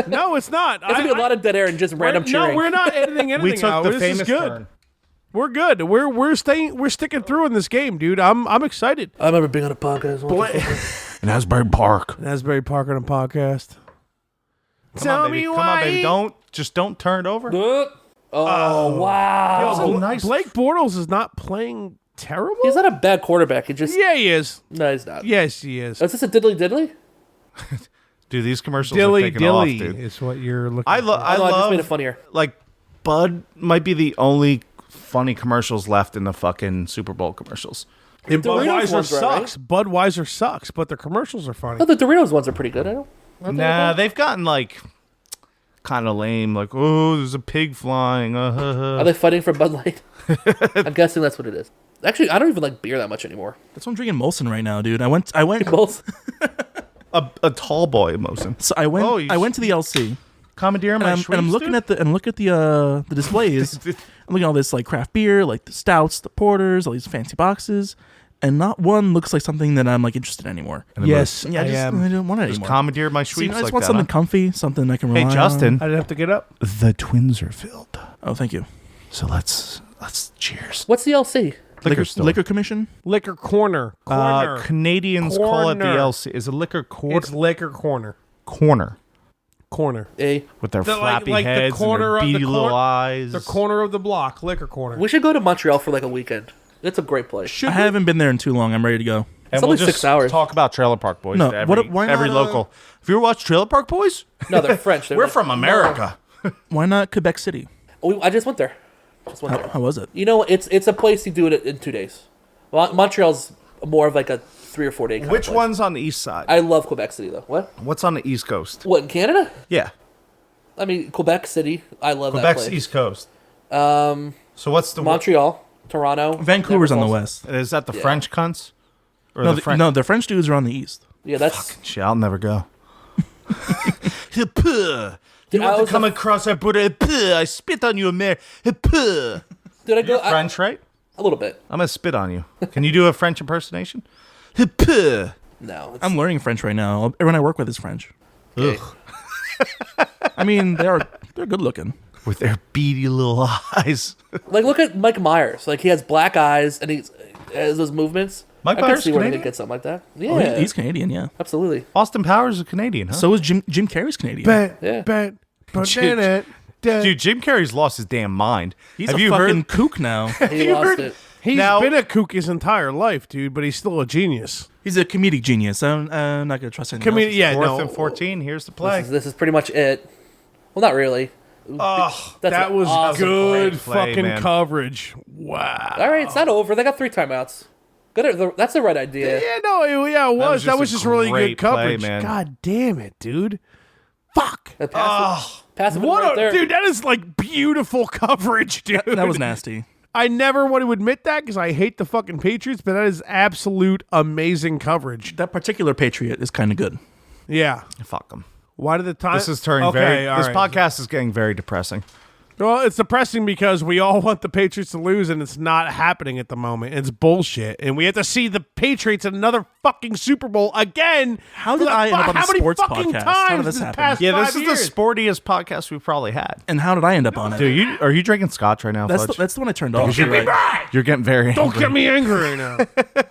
No, it's not. There's gonna be a lot of dead air and just random cheering. No, we're not editing anything We took out. the This famous is good. turn. We're good. We're sticking through in this game, dude. I'm excited. I remember being on a podcast. In Asbury Park. Asbury Park on a podcast. Come on, baby. Come on, baby. Don't turn it over. Oh wow! So nice. Blake Bortles is not playing terrible. He's not a bad quarterback. He just Yeah, he is. no, he's not. Yes, he is. Is this a diddly? Dude, these commercials are Dilly taking dilly off, dude. is what you're looking. I for. love. I I just made it love. funnier. Like, Bud might be the only funny commercials left in the fucking Super Bowl commercials. And Doritos Budweiser ones are sucks. Budweiser sucks, but their commercials are funny. Oh, the Doritos ones are pretty good. I don't. Nah, they've gotten like kind of lame. Like, oh, there's a pig flying. Are they fighting for Bud Light? I'm guessing that's what it is. Actually, I don't even like beer that much anymore. That's what I'm drinking Molson right now, dude. I went. Both. A tall boy, Mosin. So I went. Oh, you I went to the LC. Commandeer And my I'm looking at the displays. I'm looking at all this like craft beer, like the stouts, the porters, all these fancy boxes, and not one looks like something that I'm like interested in anymore. Yes, Yeah, I don't want it Just anymore. commandeer my So, you sweets know, I just like want that. something Huh? comfy, something I can rely Hey, on. Justin. I didn't have to get up. The twins are filled. Oh, thank you. So let's cheers. What's the LC? Liquor store. Liquor commission. Liquor corner. Corner. Canadians call it the Corner. LC. Is a liquor It's liquor corner. corner Corner. with their The, flappy like the heads corner and of their the beady little cor- eyes. The corner of the block. Liquor corner. We should go to Montreal for like a weekend. It's a great place. I haven't been there in too long. I'm ready to go. And It's only we'll 6 just hours. talk about Trailer Park Boys. No, to every, why every not, local. Have you ever watched Trailer Park Boys? No, they're French. They're We're like- from America. Why not Quebec City? I just went there. How was it? You know, it's a place you do it in 2 days. Well, Montreal's more of like a 3 or 4 day. Kind Which of place. one's on the east side? I love Quebec City though. What? What's on the east coast? What in Canada? Yeah, I mean, Quebec City. I love that Quebec's place. east coast. So what's the Montreal, Toronto, Vancouver's on the Niagara west. Is that the Yeah. French cunts? Or No, the French? no, the French dudes are on the east. Falls. Yeah, that's Shit, I'll never go. You want I to was come a- across our border? I spit on you, America. Did I go? French, right? A little bit. I'm gonna spit on you. Can you do a French impersonation? No. It's, I'm learning French right now. Everyone I work with is French. okay. I mean, they're good looking. With their beady little eyes. Like, look at Mike Myers. Like, he has black eyes and he has those movements. Mike I can Myers see where they Canadian? could get something like that. Yeah, Oh, he's Canadian, yeah. absolutely. Austin Powers is a Canadian, huh? So is Jim Carrey's Canadian. Yeah. Dude, Jim Carrey's lost his damn mind. He's Have a you fucking heard? kook now. He lost it. He's Now- been a kook his entire life, dude, but he's still a genius. He's a comedic genius. I'm not going to trust anyone else. Yeah, Fourth no. and 14. Here's the play. This is pretty much it. Well, not really. Oh, That's That was awesome. good great play, fucking man. coverage. Wow. All right, it's not over. They got 3 timeouts. Good. That's the right idea. Yeah, no, it was. That was just just a really great good coverage. play, man. God damn it, dude. Fuck. Passive What right a, there. dude, that is like beautiful coverage, dude. That was nasty. I never want to admit that because I hate the fucking Patriots, but that is absolute amazing coverage. That particular Patriot is kind of good. Yeah. fuck them. Why did the time? This is turning This podcast is getting very depressing. Well, it's depressing because we all want the Patriots to lose, and it's not happening at the moment. It's bullshit, and we have to see the Patriots in another fucking Super Bowl again. How did I end up on a How many sports fucking podcast? times How did this in the happen? past Yeah, this 5 is years? the sportiest podcast we've probably had. And how did I end up on it? Dude, are you drinking scotch right now, that's Fudge? the one I turned off. You're right. You're getting very Don't angry. get me angry right now.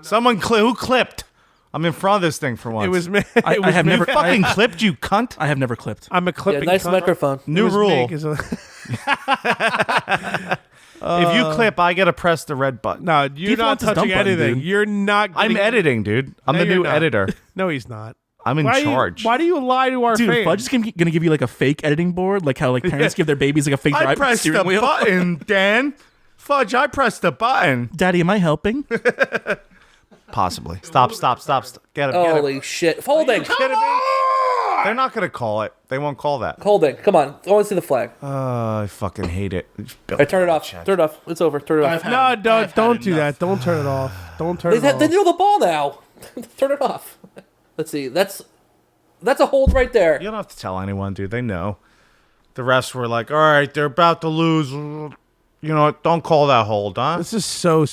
Someone who clipped? I'm in front of this thing for once. It was me. I It was have me. never- fucking clipped, you cunt. I have never clipped. I'm a Yeah, clipping. nice cunt. microphone. It New was me, rule. 'cause If you clip, I gotta press the red button. no, you're Keith not wants his touching dump button, anything. dude. You're not. I'm getting- editing, dude. I'm No, the you're new not. editor. No, he's not. I'm in Why charge. why do you lie to our Dude, fans? Fudge is gonna give you like a fake editing board, like how like parents give their babies like a fake I drive pressed steering the wheel. button, Dan. Fudge, I pressed the button. Daddy, am I helping? Possibly. Stop. Get him. Holy shit. Holding. Kidding me? They're not gonna call it. They won't call that. Holding. Come on. I want to see the flag. I fucking hate it. I turn it off. Turn it off. It's over. Turn it off. No, don't do that. Don't turn it off. Don't turn it off. They know the ball now. Turn it off. Let's see. That's a hold right there. You don't have to tell anyone, dude. They know. The refs were like, all right, they're about to lose. You know what? Don't call that hold, huh? This is so.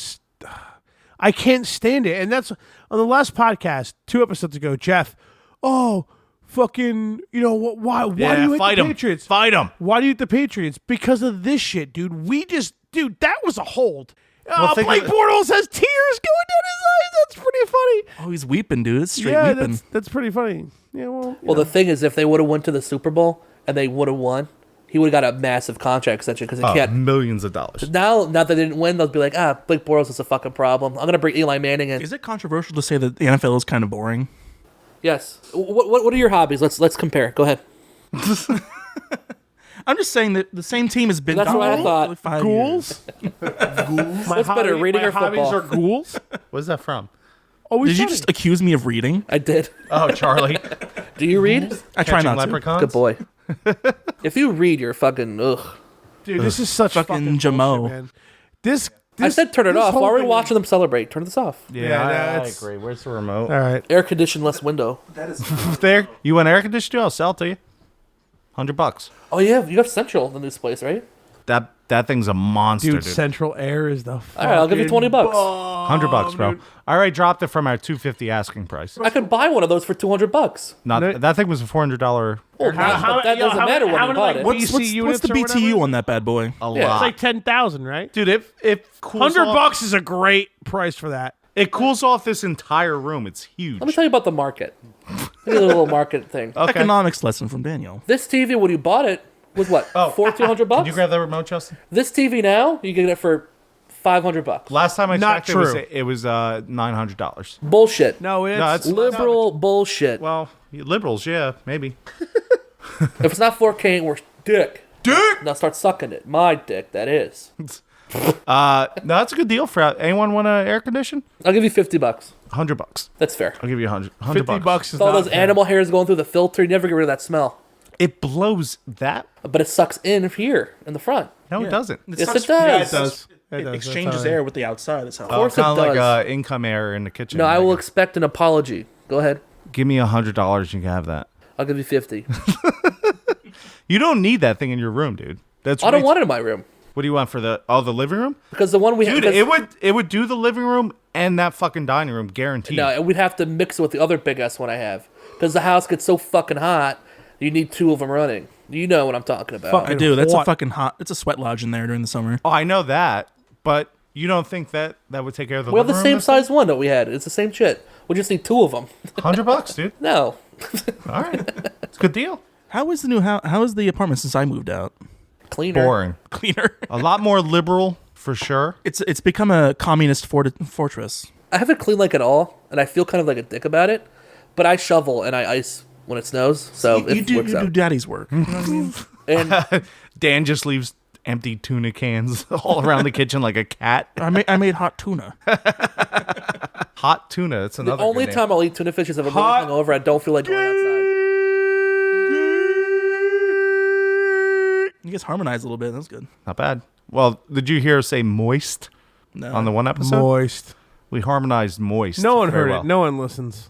I can't stand it. And that's on the last podcast, 2 episodes ago, Jeff. Oh, fucking, why do you hate fight the 'em. Patriots? Fight them. Why do you hate the Patriots? Because of this shit, dude. Dude, that was a hold. think Blake of- Bortles has tears going down his eyes. That's pretty funny. Oh, he's weeping, dude. It's straight Yeah, weeping. that's pretty funny. Yeah, well, Well, the thing is, if they would have went to the Super Bowl and they would have won, he would have got a massive contract extension because they can't. Millions of dollars. Now that they didn't win, they'll be like, Blake Bortles is a fucking problem. I'm gonna bring Eli Manning in. Is it controversial to say that the NFL is kind of boring? Yes. What are your hobbies? Let's compare. Go ahead. I'm just saying that the same team has been That's what I dominant thought. for 5 ghouls. years. My What's better, reading my or hobbies football? are ghouls. Where's that from? Always Did you funny. just accuse me of reading? I did. Oh, Charlie. Do you read? I try not to. Leprechauns? Good boy. If you read, you're fucking ugh. Dude, this is such Fucking fucking Jamo. bullshit, man. This I said turn it this off. whole Why are we thing- watching them celebrate? Turn this off. Yeah, I that's- agree. Where's the remote? All right. Air conditioned window. There. You want air conditioning? I'll sell it to you. $100. Oh yeah, you have Central, the new place, right? That thing's a monster, Dude, dude. Central Air is the All right, I'll give you $20. $100, bro. I already dropped it from our $250 asking price. I could buy one of those for $200. Not No. that thing was a $400. Well, how- that yo, doesn't how matter many- when how you many, bought like, it. what- What's BC the units or BTU whatever? on that bad boy? A Yeah. lot. It's like 10,000, right? Dude, it cools $100 is a great price for that. It cools off this entire room. It's huge. Let me tell you about the market. Give you a little market thing. Okay. Economics lesson from Daniel. This TV, when you bought it, was what? $1,400? Can you grab that remote, Justin? This TV now, you can get it for $500. Last time I Not checked, true. it was $900. Bullshit. No, it's No, it's Liberal bullshit. Well, liberals, yeah, maybe. If it's not 4K, we're dick. Dick. Now start sucking it. My dick, that is. No, that's a good deal for anyone want an air condition? I'll give you $50. $100. That's fair. I'll give you $100. $50 is With all not those fair. animal hairs going through the filter, you never get rid of that smell. It blows that? But it sucks in here in the front. No, it doesn't. Yes, sucks- it does. Yeah, it does. It does. exchanges That's all right. air with the outside. That's how. Of course it Kind of does. like income air in the kitchen. No, I will Like, expect an apology. Go ahead. give me $100. You can have that. I'll give you 50. You don't need that thing in your room, dude. I don't want it in my room. What do you want for the living room? Because the one we Dude, have... it would do the living room and that fucking dining room, guaranteed. No, we'd have to mix it with the other big ass one I have. Because the house gets so fucking hot, you need 2 of them running. You know what I'm talking about. I do. That's a fucking hot. It's a sweat lodge in there during the summer. Oh, I know that, but you don't think that would take care of the We have living the room? same size one that we had. It's the same shit. We just need 2 of them. $100, dude. No. All right, it's a good deal. How is the new house? How is the apartment since I moved out? Cleaner. Boring. Cleaner. A lot more liberal for sure. It's become a communist fortress. I haven't cleaned like at all, and I feel kind of like a dick about it. But I shovel and I ice when it snows, so You it do works out. daddy's work. You know what I mean? And Dan just leaves empty tuna cans all around the kitchen like a cat. I made hot tuna. Hot tuna. That's the another. only good name. time I'll eat tuna fish is if I'm Hot really hungover. I don't feel like going outside. You guys harmonized a little bit. That's good. Not bad. Well, did you hear us say moist No. on the one episode? Moist. We harmonized moist. No one very heard well. it. No one listens.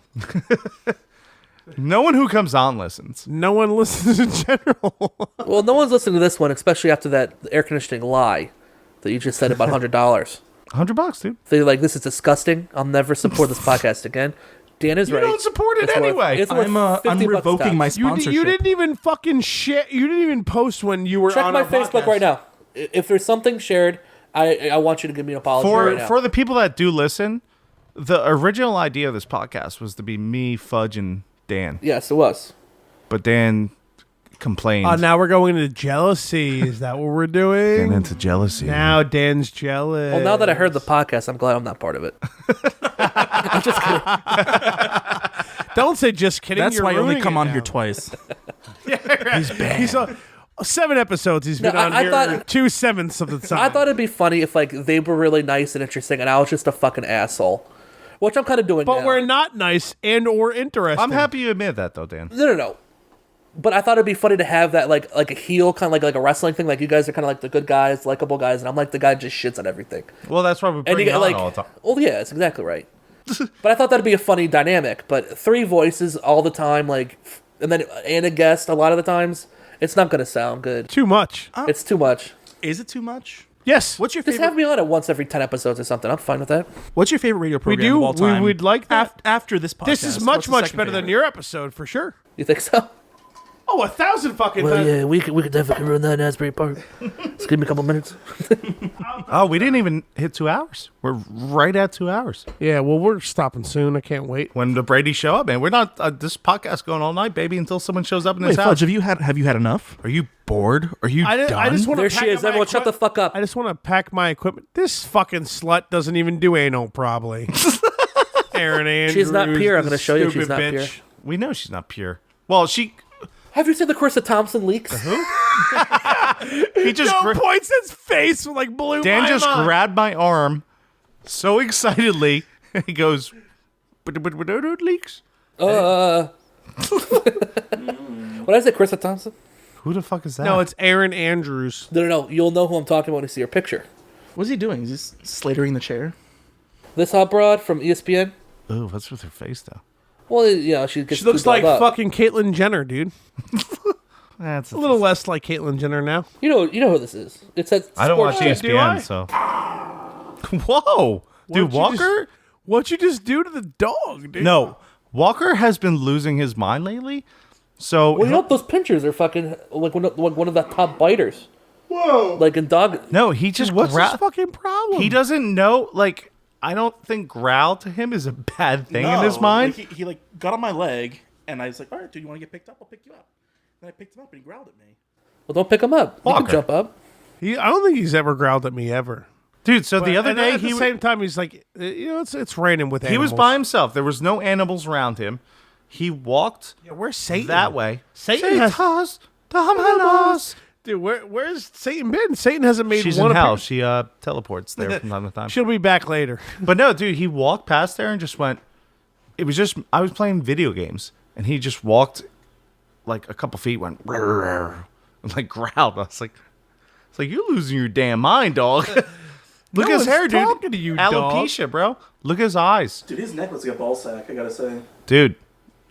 No one who comes on listens. No one listens in general. Well, no one's listening to this one, especially after that air conditioning lie that you just said about $100. $100, dude. They're like, this is disgusting. I'll never support this podcast again. Dan is You right. don't support it It's worth- anyway. it's worth I'm 50 bucks revoking my tops. sponsorship. You didn't even fucking share. You didn't even post when you were Check on my our Facebook podcast. right now. If there's something shared, I want you to give me an apology right now. For the people that do listen, the original idea of this podcast was to be me, Fudge, and Dan. Yes, it was. But Dan complained. Now we're going into jealousy. Is that what we're doing? Getting into jealousy. Now Dan's jealous. Well, now that I heard the podcast, I'm glad I'm not part of it. I'm just kidding. Don't say just kidding. That's You're why I only ruining come it on now. here twice. He's bad. He's on 7 episodes. He's been No, on I here thought- 2/7 of the time. I thought it'd be funny if like they were really nice and interesting, and I was just a fucking asshole, which I'm kind of doing. but now. we're not nice and or interesting. I'm happy you admit that, though, Dan. No. But I thought it'd be funny to have that like a heel, kind of like a wrestling thing. Like you guys are kind of like the good guys, likable guys, and I'm like the guy who just shits on everything. Well, that's why we And bring you you get on like, all the time. oh yeah, that's exactly right. But I thought that'd be a funny dynamic. But 3 voices all the time, like, and then and a guest a lot of the times, it's not gonna sound good. too much. It's too much. Is it too much? Yes. What's your Just favorite? have me on it once every 10 episodes or something. I'm fine with that. What's your favorite radio we program do. of all time? We would like that. After this podcast. This is what's much the much second better than favorite? your episode for sure. You think so? Oh, 1,000 fucking. Well, yeah, we could definitely run that in Asbury Park. Just give me a couple minutes. Oh, we didn't even hit 2 hours. We're right at 2 hours. Yeah, well, we're stopping soon. I can't wait. When the Brady show up, man, we're not this podcast going all night, baby, until someone shows up in Wait, this house. Fudge, have you had enough? Are you bored? Are you done? I just want There to. she is. Everyone, shut the fuck up. I just want to pack my equipment. This fucking slut doesn't even do anal, probably. Aaron Andrews. She's not pure. I'm gonna this show you she's stupid not bitch. pure. We know she's not pure. Well, she. Have you seen the Carissa Thompson leaks? He just. No, Poinsett's face like blew Dan my just mind. grabbed my arm so excitedly. He goes, leaks. When I say Carissa Thompson? Who the fuck is that? No, it's Aaron Andrews. No. You'll know who I'm talking about when you see her picture. What's he doing? Is he slatering the chair? This hot broad from ESPN. Ooh, what's with her face though? Well, you know, she gets She looks too like dolled up. fucking Caitlyn Jenner, dude. That's A little less like Caitlyn Jenner now. You know who this is. It's at I don't watch Sports- Do I? ESPN, so. Whoa, dude, Walker. What'd you just do to the dog, dude? No, Walker has been losing his mind lately. So Well, you know what? Those pinchers are fucking like one of the top biters. Whoa. Like in dog. no, he just What's his fucking problem? He doesn't know. Like, I don't think growl to him is a bad thing in his mind. Like, he like got on my leg, and I was like, "All right, dude, you want to get picked up? I'll pick you up." Then I picked him up, and he growled at me. Well, don't pick him up. You Walker. can jump up. I don't think he's ever growled at me ever. Dude, so the other And day at the same time he's like, it's raining with he animals. was by himself. There was no animals around him. He walked Yeah, where's Satan? that way. Satan has... Dude, where's Satan been? Satan hasn't made She's one in hell. appearance. She teleports there from time to time. She'll be back later. But no, dude, he walked past there and just went. It was just I was playing video games, and he just walked like a couple feet, went and like growled. I was like, "It's like you're losing your damn mind, dog." Look No at his hair, one's dude. talking to you, dog. Alopecia, bro. Look at his eyes, Dude, his neck looks like a ball sack. I gotta say. dude.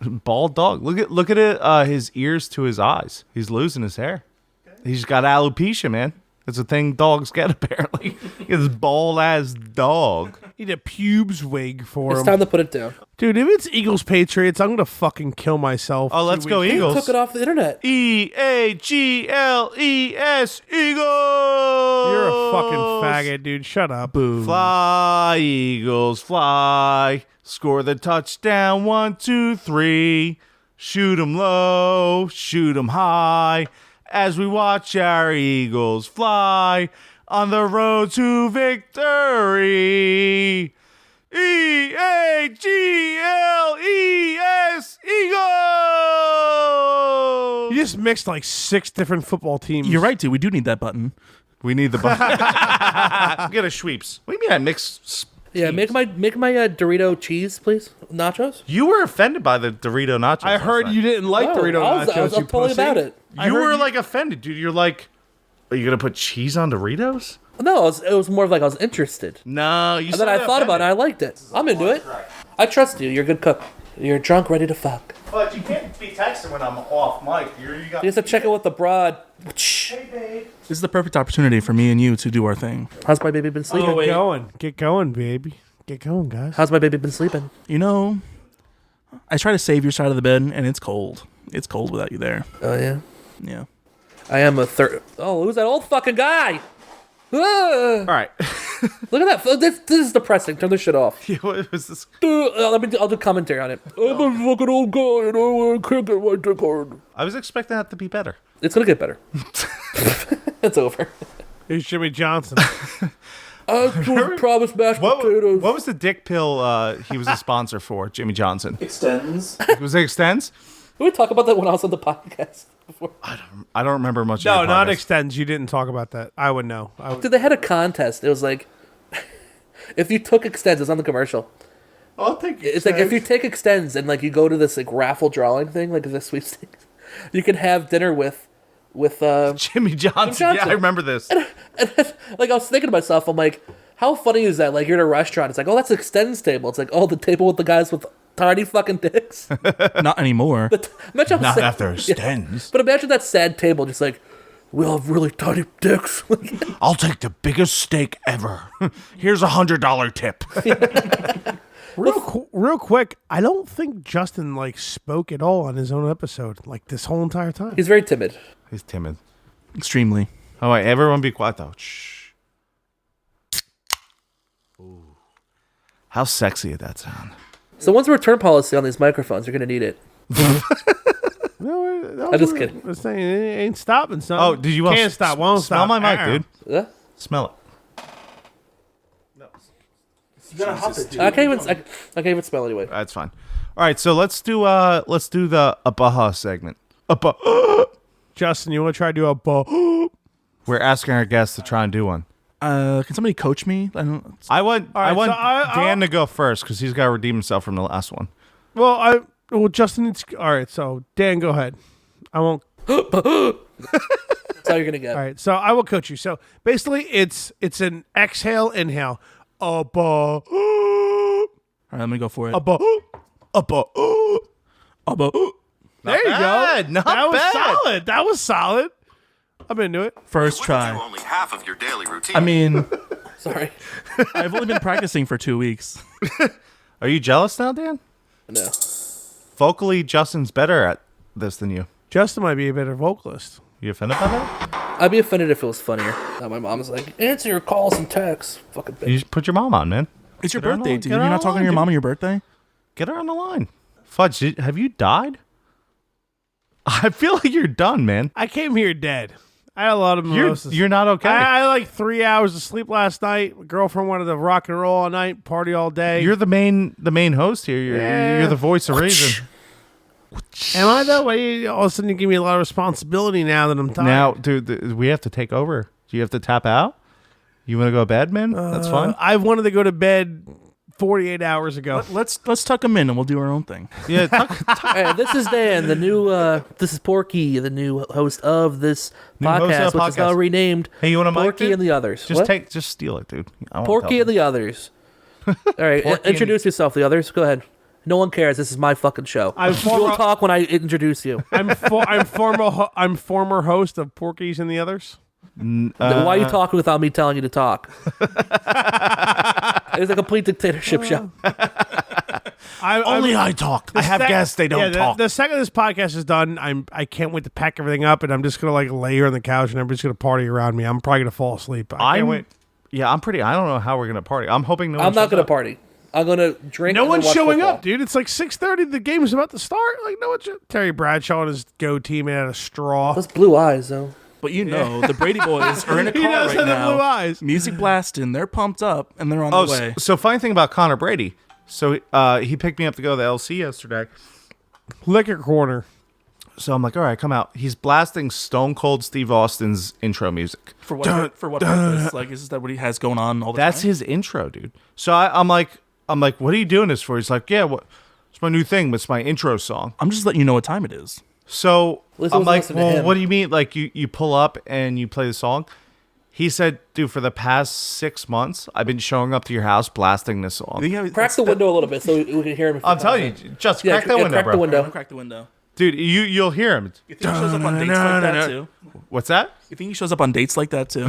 Bald dog. Look at it. His ears to his eyes. He's losing his hair. He's got alopecia, man. It's a thing dogs get apparently. This bald ass dog. Need a pubes wig for It's him. time to put it down. Dude, if it's Eagles Patriots, I'm gonna fucking kill myself. Oh, let's go They Eagles. took it off the internet. Eagles. Eagles. You're a fucking faggot, dude. Shut up. Boo. Fly, Eagles, fly. Score the touchdown. 1, 2, 3. Shoot 'em low, shoot 'em high. As we watch our Eagles fly on the road to victory. Eagles. Eagles. You just mixed like 6 different football teams. You're right, dude. We do need that button. We need the button. Get a sweeps. What do you mean I mixed? Yeah, make my Dorito cheese, please. Nachos. You were offended by the Dorito nachos. I heard you didn't like Dorito I was nachos. You totally pussy. about it. You were like offended, dude. You're like, are you gonna put cheese on Doritos? No, it was more of like I was interested. No, you. And then I thought about it. I liked it. I'm into it. I trust you. You're a good cook. You're drunk, ready to fuck. But you can't be texting when I'm off mic. You got. You have to check it with the broad. Hey, babe. This is the perfect opportunity for me and you to do our thing. How's my baby been sleeping? Get going, baby. Get going, guys. How's my baby been sleeping? You know, I try to save your side of the bed, and it's cold. It's cold without you there. Oh yeah. Yeah. I am a third. Oh, who's that old fucking guy? Ah! All right. Look at that. This is depressing. Turn this shit off. What was this? I'll do commentary on it. I'm a fucking old guy and I can't get my dick hard. I was expecting that to be better. It's gonna get better. It's over. Here's Jimmy Johnson. I promised mashed potatoes. What was the dick pill he was a sponsor for, Jimmy Johnson? Extends. Was it Extends? Did we talk about that when I was on the podcast before? I don't remember much. No, of your not podcast. Extends. You didn't talk about that. I would know. Dude, they had a contest. It was like, if you took Extends, it's on the commercial. I'll take it. It's like if you take Extends and like you go to this like raffle drawing thing, like this sweepstakes, you can have dinner with Jimmy Johnson. Yeah, I remember this. like I was thinking to myself, I'm like, how funny is that? Like you're in a restaurant, it's like, oh, that's Extends table. It's like, oh, the table with the guys with tiny fucking dicks. Not anymore. Imagine how Not sad, after Extends. But imagine that sad table, just like, we all have really tiny dicks. I'll take the biggest steak ever. Here's $100 tip. Real quick, I don't think Justin like spoke at all on his own episode like this whole entire time. He's very timid. He's timid. Extremely. Oh wait, everyone be quiet though. Shh. Ooh. How sexy did that sound? So when's the return policy on these microphones? You're gonna need it. No, I'm just kidding. This thing it ain't stopping. Son. Oh, did you want Can't stop? Won't smell stop. my mic, dude? Yeah? Smell it. I can't even smell anyway. That's fine. All right, so let's do the Abaha segment. Justin, you want to try to do a We're asking our guests to try and do one. Can somebody coach me? I want so Dan to go first because he's got to redeem himself from the last one. Well, Justin, all right. So Dan, go ahead. I won't. That's all you're gonna get. All right, so I will coach you. So basically, it's an exhale, inhale. All right, let me go for it. There you go. Not That was bad. solid. That was solid. I'm into it. First Wouldn't do try. only half of your daily routine. I mean, Sorry. I've only been practicing for 2 weeks. Are you jealous now, Dan? No. Vocally, Justin's better at this than you. Justin might be a better vocalist. You offended by that? I'd be offended if it was funnier. Now my mom's like, answer your calls and texts. Fucking bitch. You should put your mom on, man. It's your Get her on birthday, the- dude. get her You're on not the talking line, to your dude. mom on your birthday? Get her on the line. Fudge, have you died? I feel like you're done, man. I came here dead. I had a lot of mimosas. You're not okay. I had like 3 hours of sleep last night. My girlfriend wanted to rock and roll all night, party all day. You're the main host here. You're the voice of reason. Am I that way? All of a sudden, you give me a lot of responsibility now that I'm tired. Now, dude, we have to take over. Do you have to tap out? You want to go to bed, man? That's fine. I wanted to go to bed 48 hours ago. Let's tuck them in and we'll do our own thing. Yeah, All right, this is Dan, the new. This is Porky, the new host of this New host of podcast, the which is now podcast. renamed Hey, you want a mic, Porky dude? and the Others. just steal it, dude. I won't Porky tell and the Others. All right, Porky introduce yourself, the Others. Go ahead. No one cares. This is my fucking show. I'm You'll talk when I introduce you. I'm former host of Porky's and the Others. Why are you talking without me telling you to talk? It's a complete dictatorship show. I talk. I have guests. They don't talk. The second this podcast is done, I can't wait to pack everything up, and I'm just gonna like lay here on the couch, and everybody's gonna party around me. I'm probably gonna fall asleep. I can't wait. Yeah, I'm pretty. I don't know how we're gonna party. I'm hoping no. I'm not gonna party. I'm gonna drink. No and one's watch showing football. up, dude. It's like 6:30. The game's about to start. Like no one's. Terry Bradshaw and his goatee made out of straw. Those blue eyes, though. But the Brady boys are in a He car does right have the now. blue eyes. Music blasting. They're pumped up and they're on their way. So funny thing about Connor Brady. So he picked me up to go to the LC yesterday. Liquor corner. So I'm like, all right, come out. He's blasting Stone Cold Steve Austin's intro music. For what purpose? Like, is that what he has going on all the time? That's his intro, dude. So I'm like, what are you doing this for? He's like, yeah, it's my new thing. It's my intro song. I'm just letting you know what time it is. So Listen, I'm like, listen to well, him. what do you mean? Like you pull up and you play the song? He said, dude, for the past 6 months, I've been showing up to your house blasting this song. Crack the window a little bit so we can hear him. I'm telling you, just crack that window, crack bro. the window. Crack the window. Dude, you'll hear him. You think he shows up on dates like that too? What's that? You think he shows up on dates like that too?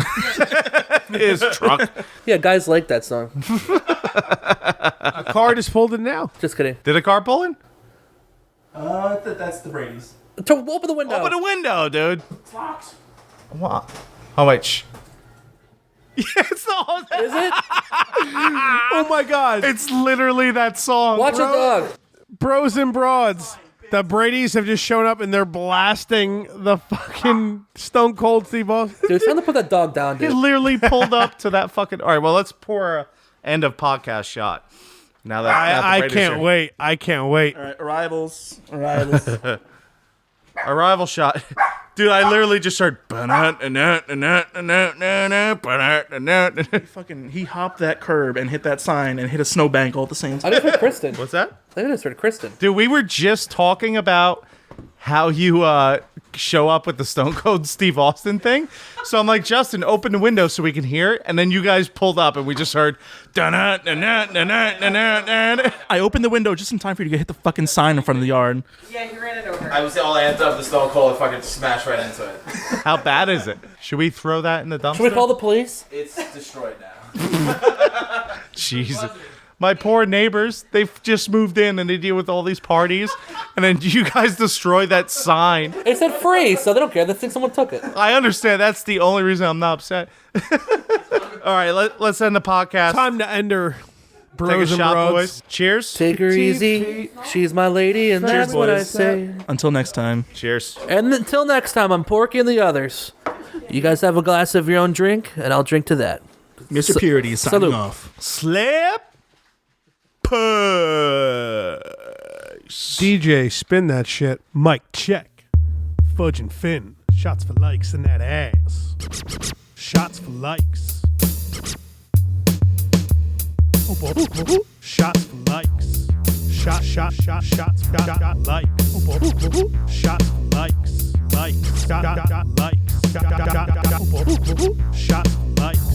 His truck. Yeah, guys like that song. A car just pulled in now. Just kidding. Did a car pull in? That's the Brady's. Open the window. Open a window, dude. It's locked. What? Oh, wait, shh. Yeah, it's the whole Is it? Oh my God. It's literally that song. Watch a dog. Bros and broads. The Brady's have just shown up and they're blasting the fucking Stone Cold Steve Austin. Dude, it's time to put that dog down, He dude. literally pulled up to that fucking. All right, well, let's pour a end of podcast shot. Now that I Brady's can't here. wait. I can't wait. All right, arrivals. Arrival shot. Dude, I literally just heard. He hopped that curb and hit that sign and hit a snowbank all at the same I time. just heard Kristen. What's that? I just heard Kristen. Dude, we were just talking about how you show up with the Stone Cold Steve Austin thing. So I'm like, Justin, open the window so we can hear it. And then you guys pulled up and we just heard. I opened the window just in time for you to hit the fucking sign in front of the yard. Yeah, he ran it over. I was all amped up the Stone Cold and fucking smashed right into it. How bad is it? Should we throw that in the dumpster? Should we call the police? It's destroyed now. Jesus. My poor neighbors, they've just moved in and they deal with all these parties. And then you guys destroy that sign. It said free, so they don't care. They think someone took it. I understand. That's the only reason I'm not upset. All right, let's end the podcast. Time to end her. Take a Bros and shot, broads. boys. Cheers. Take her easy. She's my lady, and that's what I say. Until next time. Cheers. And until next time, I'm Porky and the Others. You guys have a glass of your own drink, and I'll drink to that. Mr. Purity is signing salute. off. Slip. Push. DJ, spin that shit. Mic check. Fudge and Finn. Shots for likes in that ass. Shots for likes. Shots for likes. Shots for likes. Shots for likes. Likes. Shots for likes.